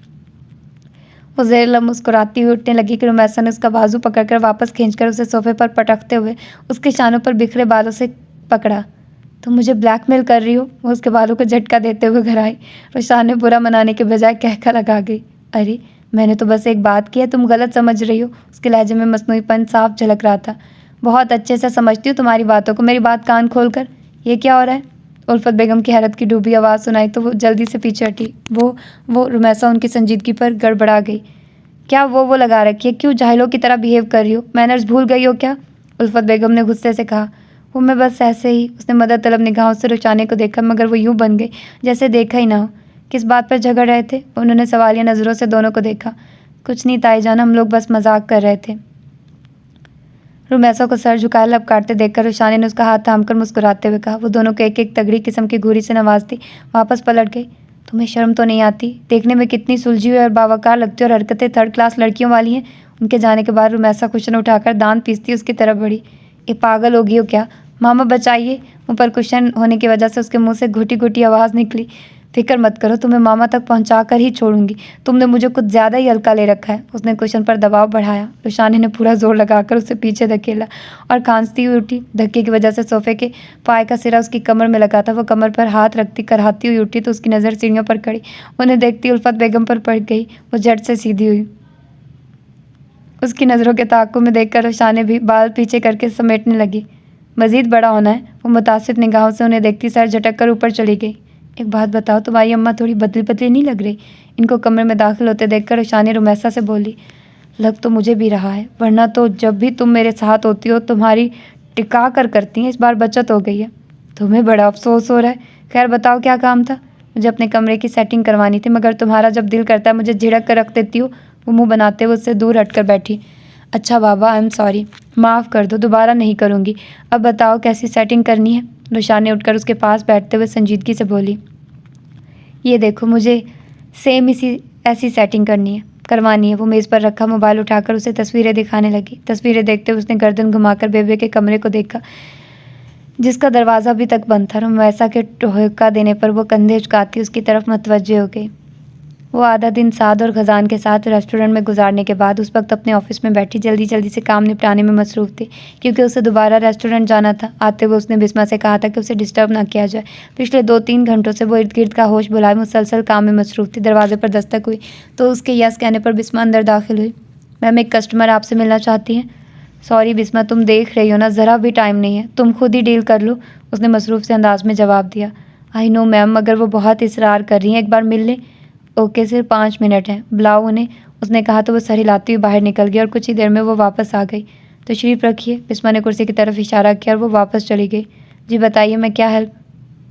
वो ज़ेर लब मुस्कुराती हुई उठने लगी कि रुमैसा ने उसका बाजू पकड़कर वापस खींचकर उसे सोफे पर पटकते हुए उसके शानों पर बिखरे बालों से पकड़ा। तुम मुझे ब्लैकमेल कर रही हो? वो उसके बालों को झटका देते हुए घर आई। रोशान ने बुरा मनाने के बजाय कहकर लगा गई। अरे मैंने तो बस एक बात की है, तुम गलत समझ रही हो। उसके लहजे में मसनूईपन साफ झलक रहा था। बहुत अच्छे से समझती हूँ तुम्हारी बातों को, मेरी बात कान खोल कर। ये क्या हो रहा है? उल्फत बेगम की हैरत की डूबी आवाज़ सुनाई तो वो जल्दी से पीछे हटी। वो रुमैसा उनकी संजीदगी पर गड़बड़ा गई। क्या वो लगा रखी है? क्यों जाहिलों की तरह बिहेव कर रही हो? मैनर्स भूल गई हो क्या? उल्फत बेगम ने गुस्से से कहा। वो मैं बस ऐसे ही। उसने मदद तलब निगाहों से रुचाने को देखा, मगर वो यूं बन गई जैसे देखा ही ना हो। किस बात पर झगड़ रहे थे? उन्होंने सवालिया नज़रों से दोनों को देखा। कुछ नहीं ताईजान, हम लोग बस मजाक कर रहे थे। रुमैसा को सर झुकाए लब काटते देखकर रुशाने ने उसका हाथ थामकर मुस्कुराते हुए कहा। वो दोनों को एक एक तगड़ी किस्म की घूरी से नवाजती वापस पलट गई। तुम्हें शर्म तो नहीं आती? देखने में कितनी सुलझी हुई और बावकार लगती और हरकतें थर्ड क्लास लड़कियों वाली हैं। उनके जाने के बाद रुमैसा कुशन उठाकर दांत पीसती उसकी तरफ बढ़ी। ये पागल होगी हो क्या? मामा बचाइए। ऊपर कुशन होने की वजह से उसके मुंह से घुटी घुटी आवाज़ निकली। फिक्र मत करो, तुम्हें मामा तक पहुंचा कर ही छोड़ूंगी। तुमने मुझे कुछ ज़्यादा ही हल्का ले रखा है। उसने कुशन पर दबाव बढ़ाया। रुशानी ने पूरा जोर लगाकर उसे पीछे धकेला और खांसती हुई उठी। धक्के की वजह से सोफे के पाए का सिरा उसकी कमर में लगा था। वो कमर पर हाथ रखती कराहती हुई उठी तो उसकी नज़र सीढ़ियों पर खड़ी उन्हें देखती उल्फत बेगम पर पड़ गई। वो झट से सीधी हुई। उसकी नज़रों के ताक़ुब में देखकर रुशाने भी बाल पीछे करके समेटने लगी। मज़ीद बड़ा होना है। वो मुतासिफ निगाहों से उन्हें देखती सर झटक कर ऊपर चली गई। एक बात बताओ, तुम्हारी अम्मा थोड़ी बदली बदली नहीं लग रही? इनको कमरे में दाखिल होते देखकर रुशानी रुमैसा से बोली। लग तो मुझे भी रहा है, वरना तो जब भी तुम मेरे साथ होती हो तुम्हारी टिका कर करती हैं। इस बार बचत हो गई है। तुम्हें बड़ा अफसोस हो रहा है। खैर बताओ, क्या काम था? मुझे अपने कमरे की सेटिंग करवानी थी, मगर तुम्हारा जब दिल करता है मुझे झिड़क कर रख देती हो। वो मुँह बनाते हुए उससे दूर हटकर बैठी। अच्छा बाबा, आई एम सॉरी, माफ़ कर दो, दोबारा नहीं करूँगी। अब बताओ कैसी सेटिंग करनी है? रुशान ने उठकर उसके पास बैठते हुए संजीदगी से बोली। ये देखो, मुझे सेम ऐसी सेटिंग करवानी है। वो मेज़ पर रखा मोबाइल उठाकर उसे तस्वीरें दिखाने लगी। तस्वीरें देखते हुए उसने गर्दन घुमाकर बेबे के कमरे को देखा, जिसका दरवाज़ा अभी तक बंद था। रुमैसा के टोहका देने पर वो कंधे झुकाती उसकी तरफ मुतवज्जे हो गई। वो आधा दिन साद और खजान के साथ रेस्टोरेंट में गुजारने के बाद उस वक्त अपने ऑफिस में बैठी जल्दी जल्दी से काम निपटाने में मसरूफ़ थी, क्योंकि उसे दोबारा रेस्टोरेंट जाना था। आते हुए उसने बिस्मा से कहा था कि उसे डिस्टर्ब ना किया जाए। पिछले 2-3 घंटों से वो इर्द गिर्द का होश भुलाए मुसलसल काम में मसरूफ़ थी। दरवाजे पर दस्तक हुई तो उसके यस कहने पर बिस्मा अंदर दाखिल हुई। मैम, एक कस्टमर आपसे मिलना चाहती हैं। सॉरी बिस्मा, तुम देख रही हो ना, ज़रा भी टाइम नहीं है, तुम खुद ही डील कर लो, उसने मसरूफ़ से अंदाज में जवाब दिया। आई नो मैम, मगर वो बहुत इसरार कर रही हैं, एक बार मिल लें। ओके, सिर्फ 5 मिनट हैं, बुलाओ उन्हें, उसने कहा तो वो सर हिलाती हुई बाहर निकल गई और कुछ ही देर में वो वापस आ गई। तशरीफ़ रखिए, बिस्मा ने कुर्सी की तरफ इशारा किया और वो वापस चली गई। जी बताइए, मैं क्या हेल्प?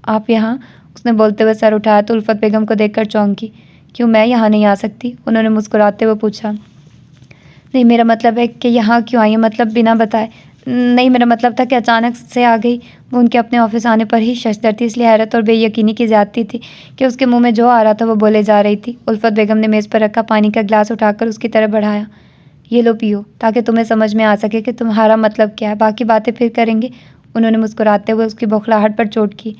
आप यहाँ? उसने बोलते हुए सर उठाया तो उल्फत बेगम को देखकर चौंकी। क्यों, मैं यहाँ नहीं आ सकती? उन्होंने मुस्कुराते हुए पूछा। नहीं, मेरा मतलब है कि यहाँ क्यों आई है, मतलब बिना बताए। नहीं, मेरा मतलब था कि अचानक से आ गई। वो उनके अपने ऑफिस आने पर ही शशदर थी, इसलिए हैरत और बेयकीनी की ज़्यादती थी कि उसके मुंह में जो आ रहा था वो बोले जा रही थी। उल्फत बेगम ने मेज़ पर रखा पानी का गिलास उठाकर उसकी तरफ बढ़ाया। ये लो पियो, ताकि तुम्हें समझ में आ सके कि तुम्हारा मतलब क्या है, बाकी बातें फिर करेंगे। उन्होंने मुस्कुराते हुए उसकी बौखलाहट पर चोट की।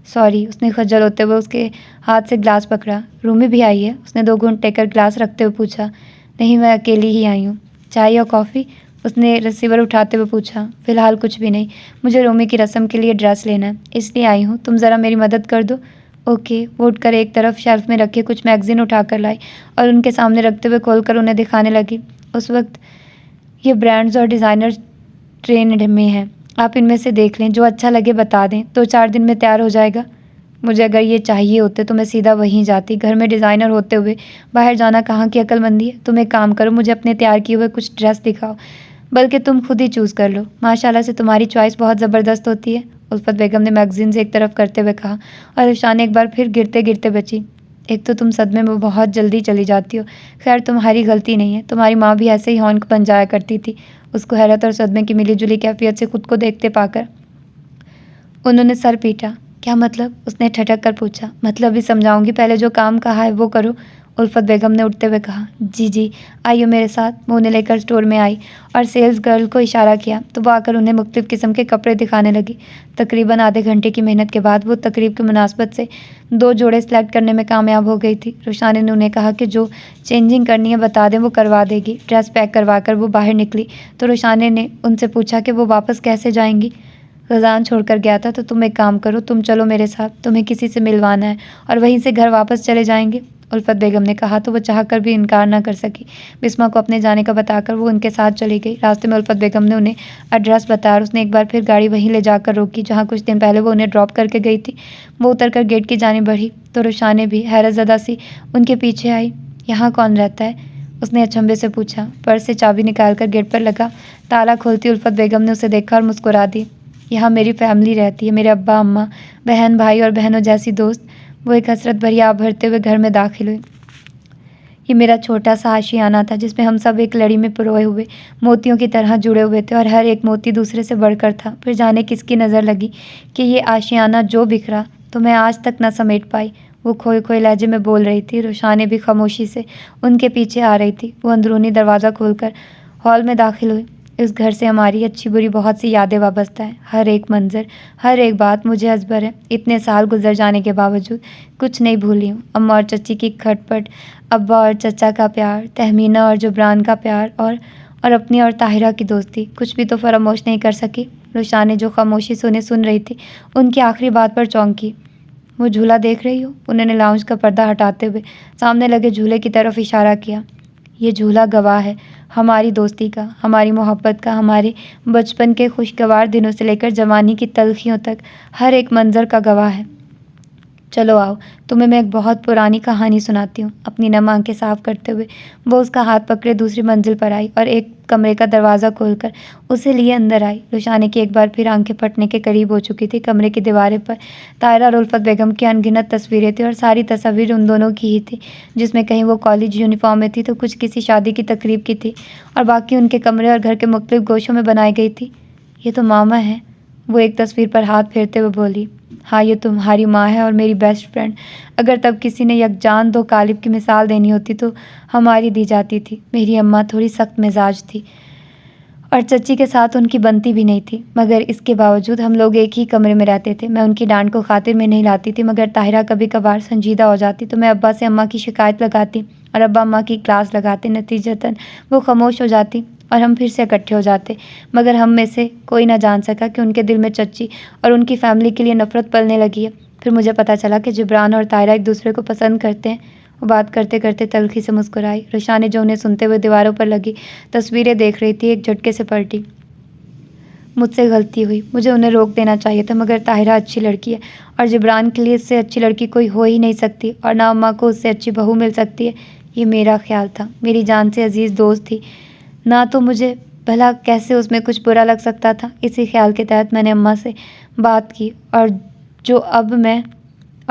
सॉरी, उसने खज्जल होते हुए उसके हाथ से गिलास पकड़ा। रूमी भी आई है? उसने 2 घूंट टेकर गिलास रखते हुए पूछा। नहीं, मैं अकेली ही आई हूँ। चाय या कॉफ़ी? उसने रिसीवर उठाते हुए पूछा। फ़िलहाल कुछ भी नहीं, मुझे रोमी की रस्म के लिए ड्रेस लेना है, इसलिए आई हूँ। तुम ज़रा मेरी मदद कर दो। ओके। वो उठकर एक तरफ शेल्फ में रखे कुछ मैगज़ीन उठाकर लाई और उनके सामने रखते हुए खोलकर उन्हें दिखाने लगी। उस वक्त ये ब्रांड्स और डिज़ाइनर ट्रेंड में हैं, आप इनमें से देख लें, जो अच्छा लगे बता दें, 2-4 दिन में तैयार हो जाएगा। मुझे अगर ये चाहिए होते तो मैं सीधा वहीं जाती। घर में डिज़ाइनर होते हुए बाहर जाना कहाँ की अक्लमंदी है। तुम एक काम करो, मुझे अपने तैयार किए हुए कुछ ड्रेस दिखाओ, बल्कि तुम खुद ही चूज़ कर लो। माशाल्लाह से तुम्हारी चॉइस बहुत ज़बरदस्त होती है, उल्फत बेगम ने मैगज़ीन से एक तरफ करते हुए कहा और रुशान एक बार फिर गिरते गिरते बची। एक तो तुम सदमे में बहुत जल्दी चली जाती हो। खैर, तुम्हारी गलती नहीं है, तुम्हारी माँ भी ऐसे ही हॉन्क बन जाया करती थी। उसको हैरत और सदमे की मिली जुली कैफियत से खुद को देखते पाकर उन्होंने सर पीटा। क्या मतलब? उसने ठटक कर पूछा। मतलब भी समझाऊंगी, पहले जो काम कहा है वो करो, उल्फत बेगम ने उठते हुए कहा। जी जी, आइए मेरे साथ। वो उन्हें लेकर स्टोर में आई और सेल्स गर्ल को इशारा किया तो वो आकर उन्हें मुख्तलिफ़ किस्म के कपड़े दिखाने लगी। तकरीबन आधे घंटे की मेहनत के बाद वो तकरीब की मुनासबत से 2 जोड़े सेलेक्ट करने में कामयाब हो गई थी। रुशानी ने उन्हें कहा कि जो चेंजिंग करनी है बता दें, वो करवा देगी। ड्रेस पैक करवा कर वो बाहर निकली तो रुशानी ने उनसे पूछा कि वो वापस कैसे जाएंगी। खजान छोड़कर गया था, तो तुम एक काम करो, तुम चलो मेरे साथ, तुम्हें किसी से मिलवाना है और वहीं से घर वापस चले जाएंगे। उल्फत बेगम ने कहा तो वो चाहकर भी इनकार न कर सकी। बिस्मा को अपने जाने का बताकर वो उनके साथ चली गई। रास्ते में उल्फत बेगम ने उन्हें एड्रेस बताया और उसने एक बार फिर गाड़ी वहीं ले जाकर रोकी जहाँ कुछ दिन पहले वो उन्हें ड्रॉप करके गई थी। वो उतरकर गेट की जानिब बढ़ी तो रुशाने भी हैरतज़दा सी उनके पीछे आई। यहाँ कौन रहता है? उसने अचंभे से पूछा। पर्स से चाबी निकालकर गेट पर लगा ताला खोलती उल्फत बेगम ने उसे देखा और मुस्कुरा दी। यहाँ मेरी फैमिली रहती है, मेरे अब्बा अम्मा, बहन भाई और बहनों जैसी दोस्त। वो एक हसरत भरी आह भरते हुए घर में दाखिल हुई। ये मेरा छोटा सा आशियाना था जिसमें हम सब एक लड़ी में पिरोए हुए मोतियों की तरह जुड़े हुए थे और हर एक मोती दूसरे से बढ़कर था। फिर जाने किसकी नज़र लगी कि ये आशियाना जो बिखरा तो मैं आज तक न समेट पाई। वो खोए खोए लहजे में बोल रही थी। रुशाने भी खामोशी से उनके पीछे आ रही थी। वो अंदरूनी दरवाज़ा खोलकर हॉल में दाखिल हुई। इस घर से हमारी अच्छी बुरी बहुत सी यादें वाबस्ता है। हर एक मंजर, हर एक बात मुझे अजबर है। इतने साल गुजर जाने के बावजूद कुछ नहीं भूली हूँ। अम्मा और चची की खटपट, अब्बा और चचा का प्यार, तहमीना और जुबरान का प्यार और अपनी और ताहिरा की दोस्ती, कुछ भी तो फरामोश नहीं कर सकी। रुशाने जो खामोशी से उन्हें सुन रही थी उनकी आखिरी बात पर चौंकी। वो झूला देख रही हो? उन्होंने लाउंज का पर्दा हटाते हुए सामने लगे झूले की तरफ इशारा किया। ये झूला गवाह है हमारी दोस्ती का, हमारी मोहब्बत का, हमारे बचपन के खुशगवार दिनों से लेकर जवानी की तलखियों तक हर एक मंजर का गवाह है। चलो आओ, तुम्हें मैं एक बहुत पुरानी कहानी सुनाती हूँ। अपनी नम आंखें साफ करते हुए वो उसका हाथ पकड़े दूसरी मंजिल पर आई और एक कमरे का दरवाज़ा खोलकर उसे लिए अंदर आई। रुशाने की एक बार फिर आंखें फटने के करीब हो चुकी थी। कमरे की दीवारें पर ताहिरा और उल्फत बेगम की अनगिनत तस्वीरें थी और सारी तस्वीर उन दोनों की ही थी, जिसमें कहीं वो कॉलेज यूनिफॉर्म में थी तो कुछ किसी शादी की तकरीब की थी और बाकी उनके कमरे और घर के मुख्तलिफ गोशों में बनाई गई थी। ये तो मामा है, वो एक तस्वीर पर हाथ फेरते हुए बोली। हाँ, ये तुम्हारी माँ है और मेरी बेस्ट फ्रेंड। अगर तब किसी ने यकजान दो कालिब की मिसाल देनी होती तो हमारी दी जाती थी। मेरी अम्मा थोड़ी सख्त मिजाज थी और चच्ची के साथ उनकी बनती भी नहीं थी, मगर इसके बावजूद हम लोग एक ही कमरे में रहते थे। मैं उनकी डांट को खातिर में नहीं लाती थी, मगर ताहिरा कभी कभार संजीदा हो जाती तो मैं अब्बा से अम्मा की शिकायत लगाती और अब्बा अम्मा की क्लास लगाते। नतीजतन वो खामोश हो जाती और हम फिर से इकट्ठे हो जाते, मगर हम में से कोई ना जान सका कि उनके दिल में चच्ची और उनकी फैमिली के लिए नफ़रत पलने लगी है। फिर मुझे पता चला कि जिब्रान और ताहिरा एक दूसरे को पसंद करते हैं। वो बात करते करते तल्खी से मुस्कुराई। रुशाने जो उन्हें सुनते हुए दीवारों पर लगी तस्वीरें देख रही थी, एक झटके से पलटी। मुझसे गलती हुई, मुझे उन्हें रोक देना चाहिए था, मगर ताहिरा अच्छी लड़की है और जिब्रान के लिए इससे अच्छी लड़की कोई हो ही नहीं सकती और ना अम्मा को उससे अच्छी बहू मिल सकती है। ये मेरा ख्याल था, मेरी जान से अजीज़ दोस्त थी ना, तो मुझे भला कैसे उसमें कुछ बुरा लग सकता था। इसी ख्याल के तहत मैंने अम्मा से बात की और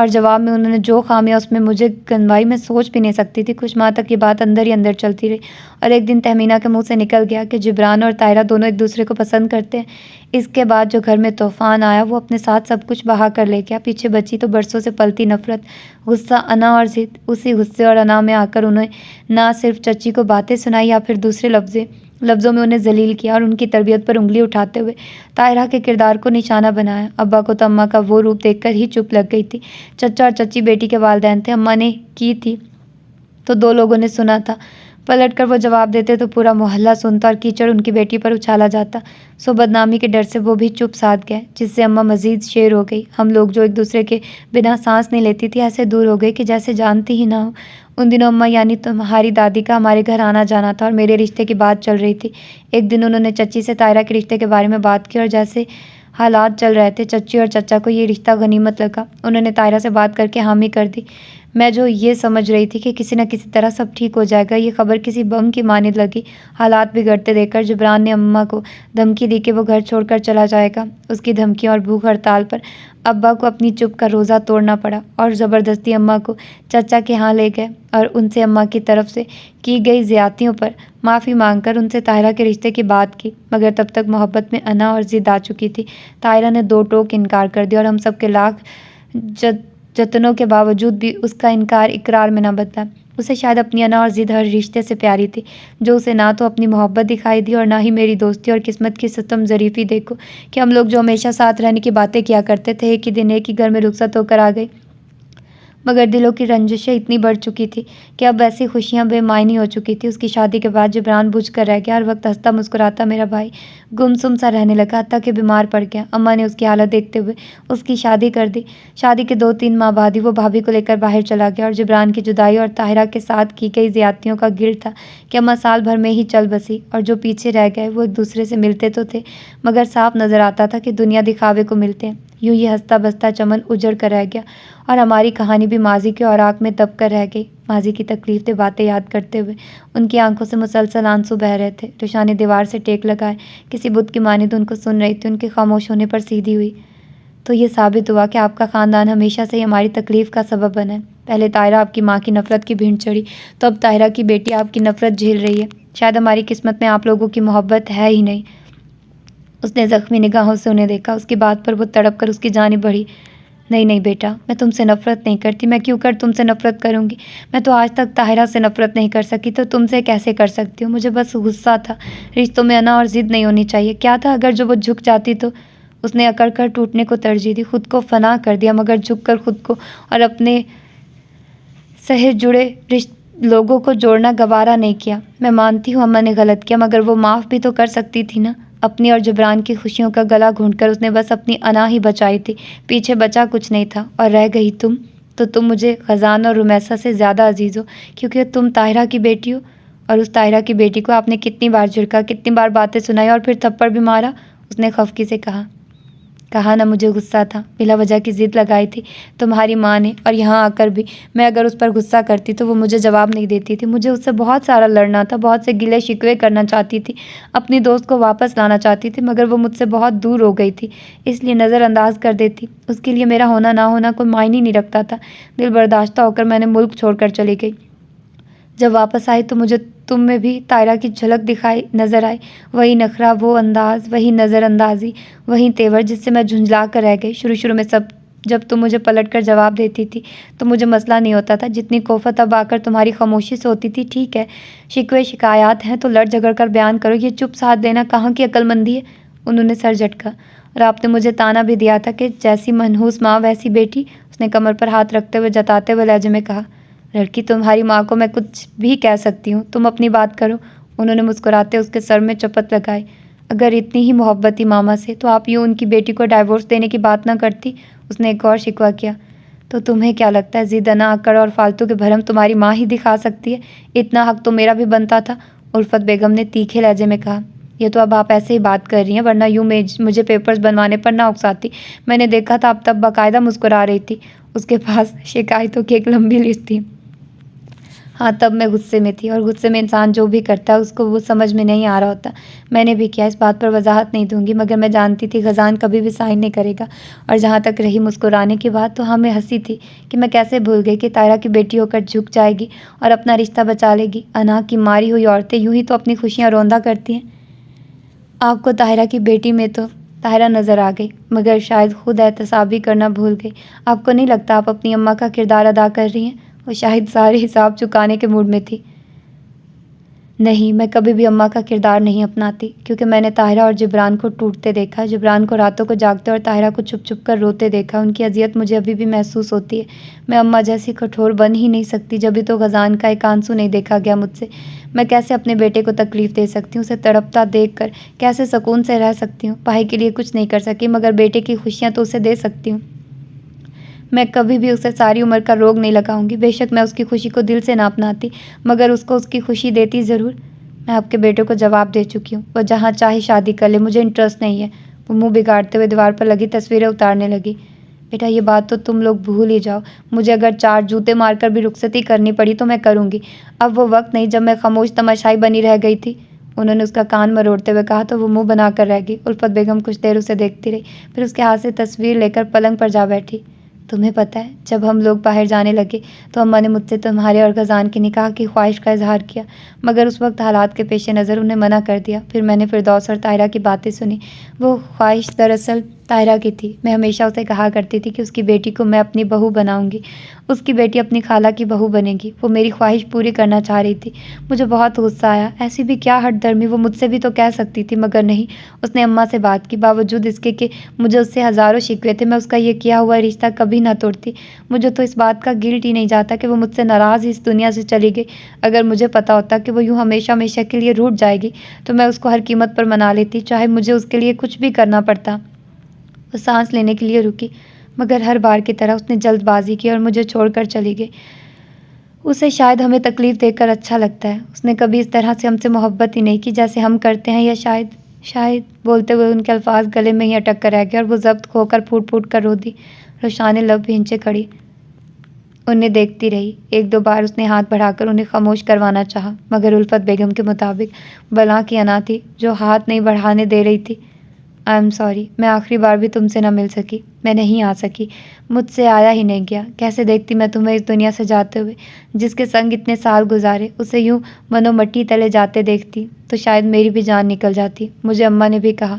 जवाब में उन्होंने जो खामियां उसमें मुझे गनवाई मैं सोच भी नहीं सकती थी। कुछ माह तक ये बात अंदर ही अंदर चलती रही और एक दिन तहमीना के मुंह से निकल गया कि जिब्रान और ताहिरा दोनों एक दूसरे को पसंद करते हैं। इसके बाद जो घर में तूफान आया वो अपने साथ सब कुछ बहा कर ले गया। पीछे बची तो बरसों से पलती नफरत, गुस्सा, अना और जिद। उसी गुस्से और अना में आकर उन्हें ना सिर्फ चच्ची को बातें सुनाई या फिर दूसरे लफ्ज़ों में उन्हें जलील किया और उनकी तरबियत पर उंगली उठाते हुए ताहिरा के किरदार को निशाना बनाया। अब्बा को तो अम्मा का वो रूप देखकर ही चुप लग गई थी। चचा और चच्ची बेटी के वालिदैन थे। अम्मा ने की थी तो दो लोगों ने सुना था। पलट कर वो जवाब देते तो पूरा मोहल्ला सुनता और कीचड़ उनकी बेटी पर उछाला जाता। सो बदनामी के डर से वो भी चुप साध गए, जिससे अम्मा मज़ीद शेर हो गई। हम लोग जो एक दूसरे के बिना सांस नहीं लेती थी ऐसे दूर हो गए कि जैसे जानती ही ना हो। उन दिनों अम्मा यानी तुम्हारी दादी का हमारे घर आना जाना था और मेरे रिश्ते की बात चल रही थी। एक दिन उन्होंने चच्ची से ताहिरा के रिश्ते के बारे में बात की और जैसे हालात चल रहे थे चच्ची और चचा को ये रिश्ता गनीमत लगा। उन्होंने ताहिरा से बात करके हामी कर दी। मैं जो ये समझ रही थी कि किसी न किसी तरह सब ठीक हो जाएगा, ये खबर किसी बम की मानिंद लगी। हालात बिगड़ते देखकर जिब्रान ने अम्मा को धमकी दी कि वो घर छोड़कर चला जाएगा। उसकी धमकियों और भूख हड़ताल पर अब्बा को अपनी चुप का रोज़ा तोड़ना पड़ा और ज़बरदस्ती अम्मा को चचा के यहाँ ले गए और उनसे अम्मा की तरफ से की गई ज़्यादतियों पर माफ़ी मांगकर उनसे ताहिरा के रिश्ते की बात की। मगर तब तक मोहब्बत में अना और ज़िद आ चुकी थी। ताहिरा ने दो टोक इनकार कर दिया और हम सब के लाख जतनों के बावजूद भी उसका इनकार इकरार में न बदला। उसे शायद अपनी अना और ज़िद हर रिश्ते से प्यारी थी, जो उसे ना तो अपनी मोहब्बत दिखाई दी और ना ही मेरी दोस्ती और किस्मत की सितम ज़रीफ़ी। देखो कि हम लोग जो हमेशा साथ रहने की बातें किया करते थे, एक ही दिन एक ही घर में रुखसत होकर आ गई। मगर दिलों की रंजिशें इतनी बढ़ चुकी थी कि अब ऐसी खुशियां बेमायनी हो चुकी थी। उसकी शादी के बाद जिब्रान बुझ कर रह गया। हर वक्त हंसता मुस्कुराता मेरा भाई गुमसुम सा रहने लगा, हत्ता कि बीमार पड़ गया। अम्मा ने उसकी हालत देखते हुए उसकी शादी कर दी। शादी के 2-3 माह बाद ही वो भाभी को लेकर बाहर चला गया और जिब्रान की जुदाई और ताहिरा के साथ की गई ज्यादतियों का गिल्ड था कि अम्मा साल भर में ही चल बसी और जो पीछे रह गए वो एक दूसरे से मिलते तो थे, मगर साफ नजर आता था कि दुनिया दिखावे को मिलते हैं। यूं ही हंसता बसता चमन उजड़ कर रह गया और हमारी कहानी भी माजी के औराक में दब कर रह गई। माजी की तकलीफ बातें याद करते हुए उनकी आंखों से मुसलसल आंसू बह रहे थे। रुशानी दीवार से टेक लगाए किसी बुत की मानिंद उनको सुन रही थी। उनके खामोश होने पर सीधी हुई। तो ये साबित हुआ कि आपका ख़ानदान हमेशा से ही हमारी तकलीफ़ का सबब बना है। पहले ताहिरा आपकी माँ की नफ़रत की भीड़ चढ़ी, तो अब ताहिरा की बेटी आपकी नफ़रत झेल रही है। शायद हमारी किस्मत में आप लोगों की मोहब्बत है ही नहीं। उसने ज़ख्मी निगाहों से उन्हें देखा। उसकी बात पर वो तड़प कर उसकी जानिब बढ़ी। नहीं नहीं बेटा, मैं तुमसे नफ़रत नहीं करती। मैं क्यों कर तुमसे नफ़रत करूँगी? मैं तो आज तक ताहिरा से नफ़रत नहीं कर सकी, तो तुमसे कैसे कर सकती हूँ? मुझे बस गुस्सा था। रिश्तों में अना और ज़िद नहीं होनी चाहिए। क्या था अगर जो वो झुक जाती तो? उसने अकड़ कर टूटने को तरजीह दी। खुद को फना कर दिया, मगर झुक कर खुद को और अपने सहे जुड़े लोगों को जोड़ना गवारा नहीं किया। मैं मानती हूँ अम्मा ने गलत किया, मगर वो माफ़ भी तो कर सकती थी ना। अपनी और जिब्रान की खुशियों का गला घूंटकर उसने बस अपनी अना ही बचाई थी। पीछे बचा कुछ नहीं था। और रह गई तुम, तो तुम मुझे ख़ज़ान और रुमैसा से ज़्यादा अजीज़ हो, क्योंकि तुम ताहिरा की बेटी हो। और उस ताहिरा की बेटी को आपने कितनी बार झिड़का, कितनी बार बातें सुनाई और फिर थप्पड़ भी मारा। उसने खफकी से कहा ना, मुझे गुस्सा था, बिला वजह की ज़िद लगाई थी तुम्हारी माँ ने। और यहाँ आकर भी मैं अगर उस पर गुस्सा करती तो वो मुझे जवाब नहीं देती थी। मुझे उससे बहुत सारा लड़ना था, बहुत से गिले शिकवे करना चाहती थी, अपनी दोस्त को वापस लाना चाहती थी, मगर वो मुझसे बहुत दूर हो गई थी, इसलिए नज़रअंदाज कर देती। उसके लिए मेरा होना ना होना कोई मायने नहीं रखता था। दिल बर्दाश्ता होकर मैंने मुल्क छोड़कर चली गई। जब वापस आई तो मुझे तुम में भी तायरा की झलक दिखाई नज़र आई। वही नखरा, वो अंदाज़, वही नज़रअंदाज़ी, वही तेवर जिससे मैं झुंझला कर रह गई। शुरू में जब तुम मुझे पलट कर जवाब देती थी तो मुझे मसला नहीं होता था, जितनी कोफत अब आकर तुम्हारी खामोशी से होती थी। ठीक है, शिकवे शिकायत हैं तो लड़ झगड़ कर बयान करो, ये चुप साथ देना कहाँ की अक्लमंदी है? उन्होंने सर झटका। और आपने मुझे ताना भी दिया था कि जैसी मनहूस माँ वैसी बेटी। उसने कमर पर हाथ रखते हुए जताते हुए लहजे में कहा, लड़की तुम्हारी माँ को मैं कुछ भी कह सकती हूँ, तुम अपनी बात करो। उन्होंने मुस्कुराते उसके सर में चपत लगाई। अगर इतनी ही मोहब्बत थी मामा से तो आप यूँ उनकी बेटी को डाइवोर्स देने की बात ना करती। उसने एक और शिकवा किया। तो तुम्हें क्या लगता है ज़िद, अना, अकड़ और फालतू के भरम तुम्हारी माँ ही दिखा सकती है? इतना हक तो मेरा भी बनता था। उल्फत बेगम ने तीखे लहजे में कहा। ये तो अब आप ऐसे ही बात कर रही हैं, वरना यूँ मुझे पेपर्स बनवाने पर ना उकसाती। मैंने देखा था आप तब बाकायदा मुस्कुरा रही थी। उसके पास शिकायतों की एक लंबी लिस्ट थी। हाँ, तब मैं गुस्से में थी, और गुस्से में इंसान जो भी करता है उसको वो समझ में नहीं आ रहा होता। मैंने भी किया, इस बात पर वजाहत नहीं दूंगी, मगर मैं जानती थी ग़ज़ान कभी भी साइन नहीं करेगा। और जहाँ तक रही मुस्कुराने की बात, तो हाँ, मैं हंसी थी कि मैं कैसे भूल गई कि तायरा की बेटी होकर झुक जाएगी और अपना रिश्ता बचा लेगी। अना की मारी हुई औरतें यूँ ही तो अपनी खुशियाँ रौंदा करती हैं। आपको ताहिरा की बेटी में तो ताहिरा नज़र आ गई, मगर शायद खुद एहतसाबी करना भूल गई। आपको नहीं लगता आप अपनी अम्मा का किरदार अदा कर रही हैं? वो शायद सारे हिसाब चुकाने के मूड में थी। नहीं, मैं कभी भी अम्मा का किरदार नहीं अपनाती, क्योंकि मैंने ताहिरा और जिब्रान को टूटते देखा, जिब्रान को रातों को जागते और ताहिरा को छुप छुप कर रोते देखा। उनकी अजियत मुझे अभी भी महसूस होती है। मैं अम्मा जैसी कठोर बन ही नहीं सकती। जब भी तो ग़ज़ान का एक आंसू नहीं देखा गया मुझसे। मैं कैसे अपने बेटे को तकलीफ़ दे सकती हूँ? उसे तड़पता देख कर कैसे सुकून से रह सकती हूँ? भाई के लिए कुछ नहीं कर सकी, मगर बेटे की खुशियाँ तो उसे दे सकती हूँ। मैं कभी भी उसे सारी उम्र का रोग नहीं लगाऊंगी। बेशक मैं उसकी खुशी को दिल से ना अपनाती, मगर उसको उसकी खुशी देती ज़रूर। मैं आपके बेटे को जवाब दे चुकी हूँ, वह जहाँ चाहे शादी कर ले, मुझे इंटरेस्ट नहीं है। वो मुंह बिगाड़ते हुए दीवार पर लगी तस्वीरें उतारने लगी। बेटा, ये बात तो तुम लोग भूल ही जाओ। मुझे अगर 4 जूते मारकर भी रुखसती करनी पड़ी तो मैं करूँगी। अब वो वक्त नहीं जब मैं खामोश तमाशाई बनी रह गई थी। उन्होंने उसका कान मरोड़ते हुए कहा तो वो मुंह बनाकर रह गई। उल्फत बेगम कुछ देर उसे देखती रही, फिर उसके हाथ से तस्वीर लेकर पलंग पर जा बैठी। तुम्हें पता है, जब हम लोग बाहर जाने लगे तो अम्मा ने मुझसे तुम्हारे और ग़ज़ान के निकाह की ख्वाहिश का इजहार किया, मगर उस वक्त हालात के पेश नज़र उन्हें मना कर दिया। फिर मैंने फिरदौस और तायरा की बातें सुनी। वो ख्वाहिश दरअसल ताहिरा की थी। मैं हमेशा उसे कहा करती थी कि उसकी बेटी को मैं अपनी बहू बनाऊंगी, उसकी बेटी अपनी खाला की बहू बनेगी। वो मेरी ख्वाहिश पूरी करना चाह रही थी। मुझे बहुत गुस्सा आया। ऐसी भी क्या हठधर्मी, वो मुझसे भी तो कह सकती थी, मगर नहीं। उसने अम्मा से बात की। बावजूद इसके कि मुझे उससे हज़ारों शिकवे थे, मैं उसका ये किया हुआ रिश्ता कभी ना तोड़ती। मुझे तो इस बात का गिल्ट ही नहीं जाता कि वो मुझसे नाराज़ इस दुनिया से चली गई। अगर मुझे पता होता कि वो यूँ हमेशा हमेशा के लिए रूठ जाएगी तो मैं उसको हर कीमत पर मना लेती, चाहे मुझे उसके लिए कुछ भी करना पड़ता। वो सांस लेने के लिए रुकी, मगर हर बार की तरह उसने जल्दबाजी की और मुझे छोड़कर चली गई। उसे शायद हमें तकलीफ़ देकर अच्छा लगता है। उसने कभी इस तरह से हमसे मोहब्बत ही नहीं की जैसे हम करते हैं, या शायद बोलते हुए उनके अल्फाज गले में ही अटक कर रह गए और वो ज़ब्त खोकर फूट फूट कर रो दी। रोशाने लब भींचे खड़ी उन्हें देखती रही। एक दो बार उसने हाथ बढ़ाकर उन्हें खामोश करवाना चाहा, मगर उल्फत बेगम के मुताबिक बला की अना थी जो हाथ नहीं बढ़ाने दे रही थी। आई एम सॉरी, मैं आखिरी बार भी तुमसे न मिल सकी। मैं नहीं आ सकी, मुझसे आया ही नहीं गया। कैसे देखती मैं तुम्हें इस दुनिया से जाते हुए। जिसके संग इतने साल गुजारे, उसे यूं मनोमट्टी तले जाते देखती तो शायद मेरी भी जान निकल जाती। मुझे अम्मा ने भी कहा,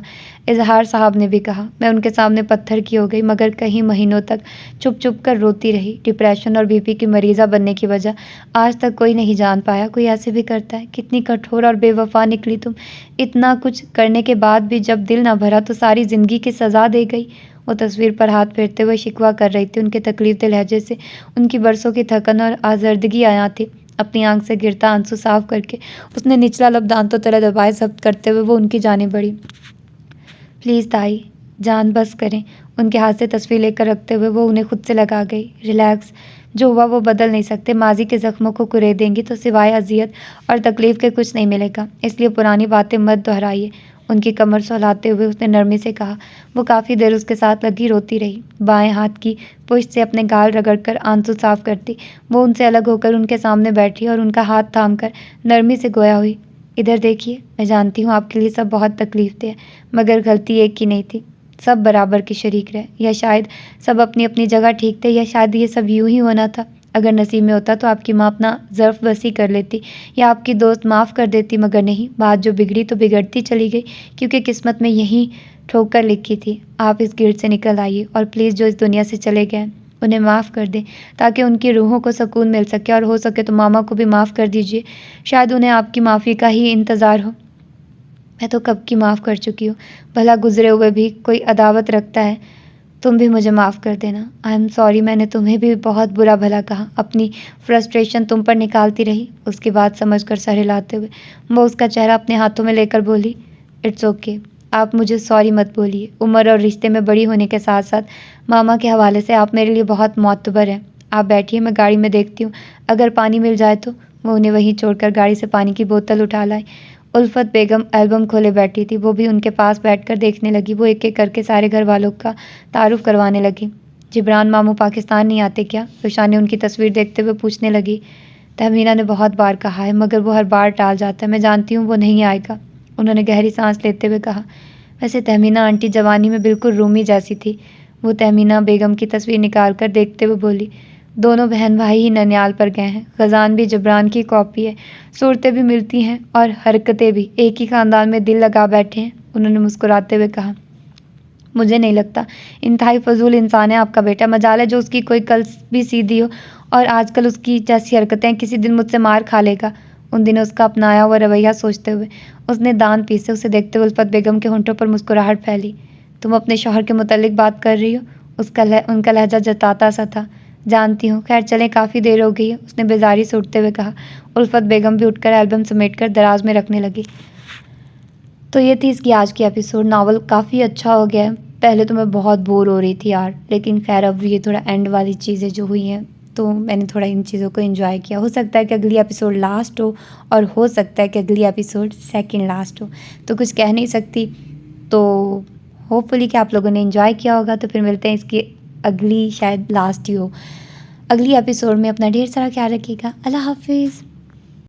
इजहार साहब ने भी कहा। मैं उनके सामने पत्थर की हो गई, मगर कई महीनों तक चुप चुप कर रोती रही। डिप्रेशन और बीपी की मरीज़ा बनने की वजह आज तक कोई नहीं जान पाया। कोई ऐसे भी करता है? कितनी कठोर और बेवफा निकली तुम। इतना कुछ करने के बाद भी जब दिल ना भरा तो सारी ज़िंदगी की सज़ा दे गई। वो तस्वीर पर हाथ फेरते हुए शिकवा कर रही थी। उनके तकलीफ दिल लहजे से उनकी बरसों की थकन और आज़र्दगी आया थी। अपनी आंख से गिरता आंसू साफ करके उसने निचला लब दांतों तले दबाए जब्त करते हुए वो उनकी जानिब बढ़ी। प्लीज़ ताई जान, बस करें। उनके हाथ से तस्वीर लेकर रखते हुए वो उन्हें खुद से लगा गई। रिलैक्स, जो हुआ वो बदल नहीं सकते। माजी के ज़ख्मों को कुरेद देंगी तो सिवाय अजियत और तकलीफ़ के कुछ नहीं मिलेगा। इसलिए पुरानी बातें मत दोहराइए। उनकी कमर सहलाते हुए उसने नरमी से कहा। वो काफ़ी देर उसके साथ लगी रोती रही, बाएं हाथ की पुष्ट से अपने गाल रगड़कर आंसू साफ करती। वो उनसे अलग होकर उनके सामने बैठी और उनका हाथ थामकर नरमी से गोया हुई। इधर देखिए, मैं जानती हूँ आपके लिए सब बहुत तकलीफ थे, मगर गलती एक की नहीं थी। सब बराबर के शरीक रहे, या शायद सब अपनी अपनी जगह ठीक थे, या शायद ये सब यूं ही होना था। अगर नसीब में होता तो आपकी माँ अपना ज़र्फ़ बसी कर लेती या आपकी दोस्त माफ़ कर देती, मगर नहीं। बात जो बिगड़ी तो बिगड़ती चली गई, क्योंकि किस्मत में यही ठोकर लिखी थी। आप इस गिरड से निकल आइए और प्लीज़ जो इस दुनिया से चले गए उन्हें माफ़ कर दें, ताकि उनकी रूहों को सुकून मिल सके। और हो सके तो मामा को भी माफ़ कर दीजिए, शायद उन्हें आपकी माफ़ी का ही इंतज़ार हो। मैं तो कब की माफ़ कर चुकी हूँ। भला गुजरे हुए भी कोई अदावत रखता है? तुम भी मुझे माफ़ कर देना। आई एम सॉरी, मैंने तुम्हें भी बहुत बुरा भला कहा, अपनी फ्रस्ट्रेशन तुम पर निकालती रही। उसकी बात समझकर सर हिलाते हुए वो उसका चेहरा अपने हाथों में लेकर बोली, इट्स ओके, आप मुझे सॉरी मत बोलिए। उम्र और रिश्ते में बड़ी होने के साथ साथ मामा के हवाले से आप मेरे लिए बहुत मोतबर हैं। आप बैठिए, मैं गाड़ी में देखती हूँ, अगर पानी मिल जाए तो। वो उन्हें वहीं छोड़कर गाड़ी से पानी की बोतल उठा लाई। उल्फत बेगम एल्बम खोले बैठी थी। वो भी उनके पास बैठकर देखने लगी। वो एक एक करके सारे घर वालों का तारुफ करवाने लगी। जिब्रान मामू पाकिस्तान नहीं आते क्या? रुशा ने उनकी तस्वीर देखते हुए पूछने लगी। तहमीना ने बहुत बार कहा है, मगर वो हर बार टाल जाता है। मैं जानती हूँ वो नहीं आएगा, उन्होंने गहरी सांस लेते हुए कहा। वैसे तहमीना आंटी जवानी में बिल्कुल रूमी जैसी थी। वो तहमीना बेगम की तस्वीर निकाल कर देखते हुए बोली, दोनों बहन भाई ही ननियाल पर गए हैं। ग़ज़ान भी जबरान की कॉपी है, सूरतें भी मिलती हैं और हरकतें भी। एक ही ख़ानदान में दिल लगा बैठे हैं, उन्होंने मुस्कुराते हुए कहा। मुझे नहीं लगता, इंतहाई फजूल इंसान है आपका बेटा। मजाल है जो उसकी कोई कल भी सीधी हो, और आजकल उसकी जैसी हरकतें किसी दिन मुझसे मार खा लेगा। उन दिनों उसका अपनाया हुआ रवैया सोचते हुए उसने दांत पीसे। उसे देखते हुए उल्फत बेगम के होंठों पर मुस्कुराहट फैली। तुम अपने शौहर के मुतल्लिक बात कर रही हो? उनका लहजा जताता सा था। जानती हूँ, खैर चलें, काफ़ी देर हो गई है, उसने बेजारी से उठते हुए कहा। उल्फत बेगम भी उठकर एल्बम समेटकर दराज में रखने लगी। तो ये थी इसकी आज की एपिसोड। नावल काफ़ी अच्छा हो गया है। पहले तो मैं बहुत बोर हो रही थी यार, लेकिन खैर अब ये थोड़ा एंड वाली चीज़ें जो हुई हैं तो मैंने थोड़ा इन चीज़ों को एंजॉय किया। हो सकता है कि अगली एपिसोड लास्ट हो, और हो सकता है कि अगली एपिसोड सेकंड लास्ट हो, तो कुछ कह नहीं सकती। तो होपफुली कि आप लोगों ने एंजॉय किया होगा। तो फिर मिलते हैं इसकी अगली, शायद लास्ट ही हो, अगली एपिसोड में। अपना ढेर सारा ख्याल रखिएगा। अल्लाह हाफिज़।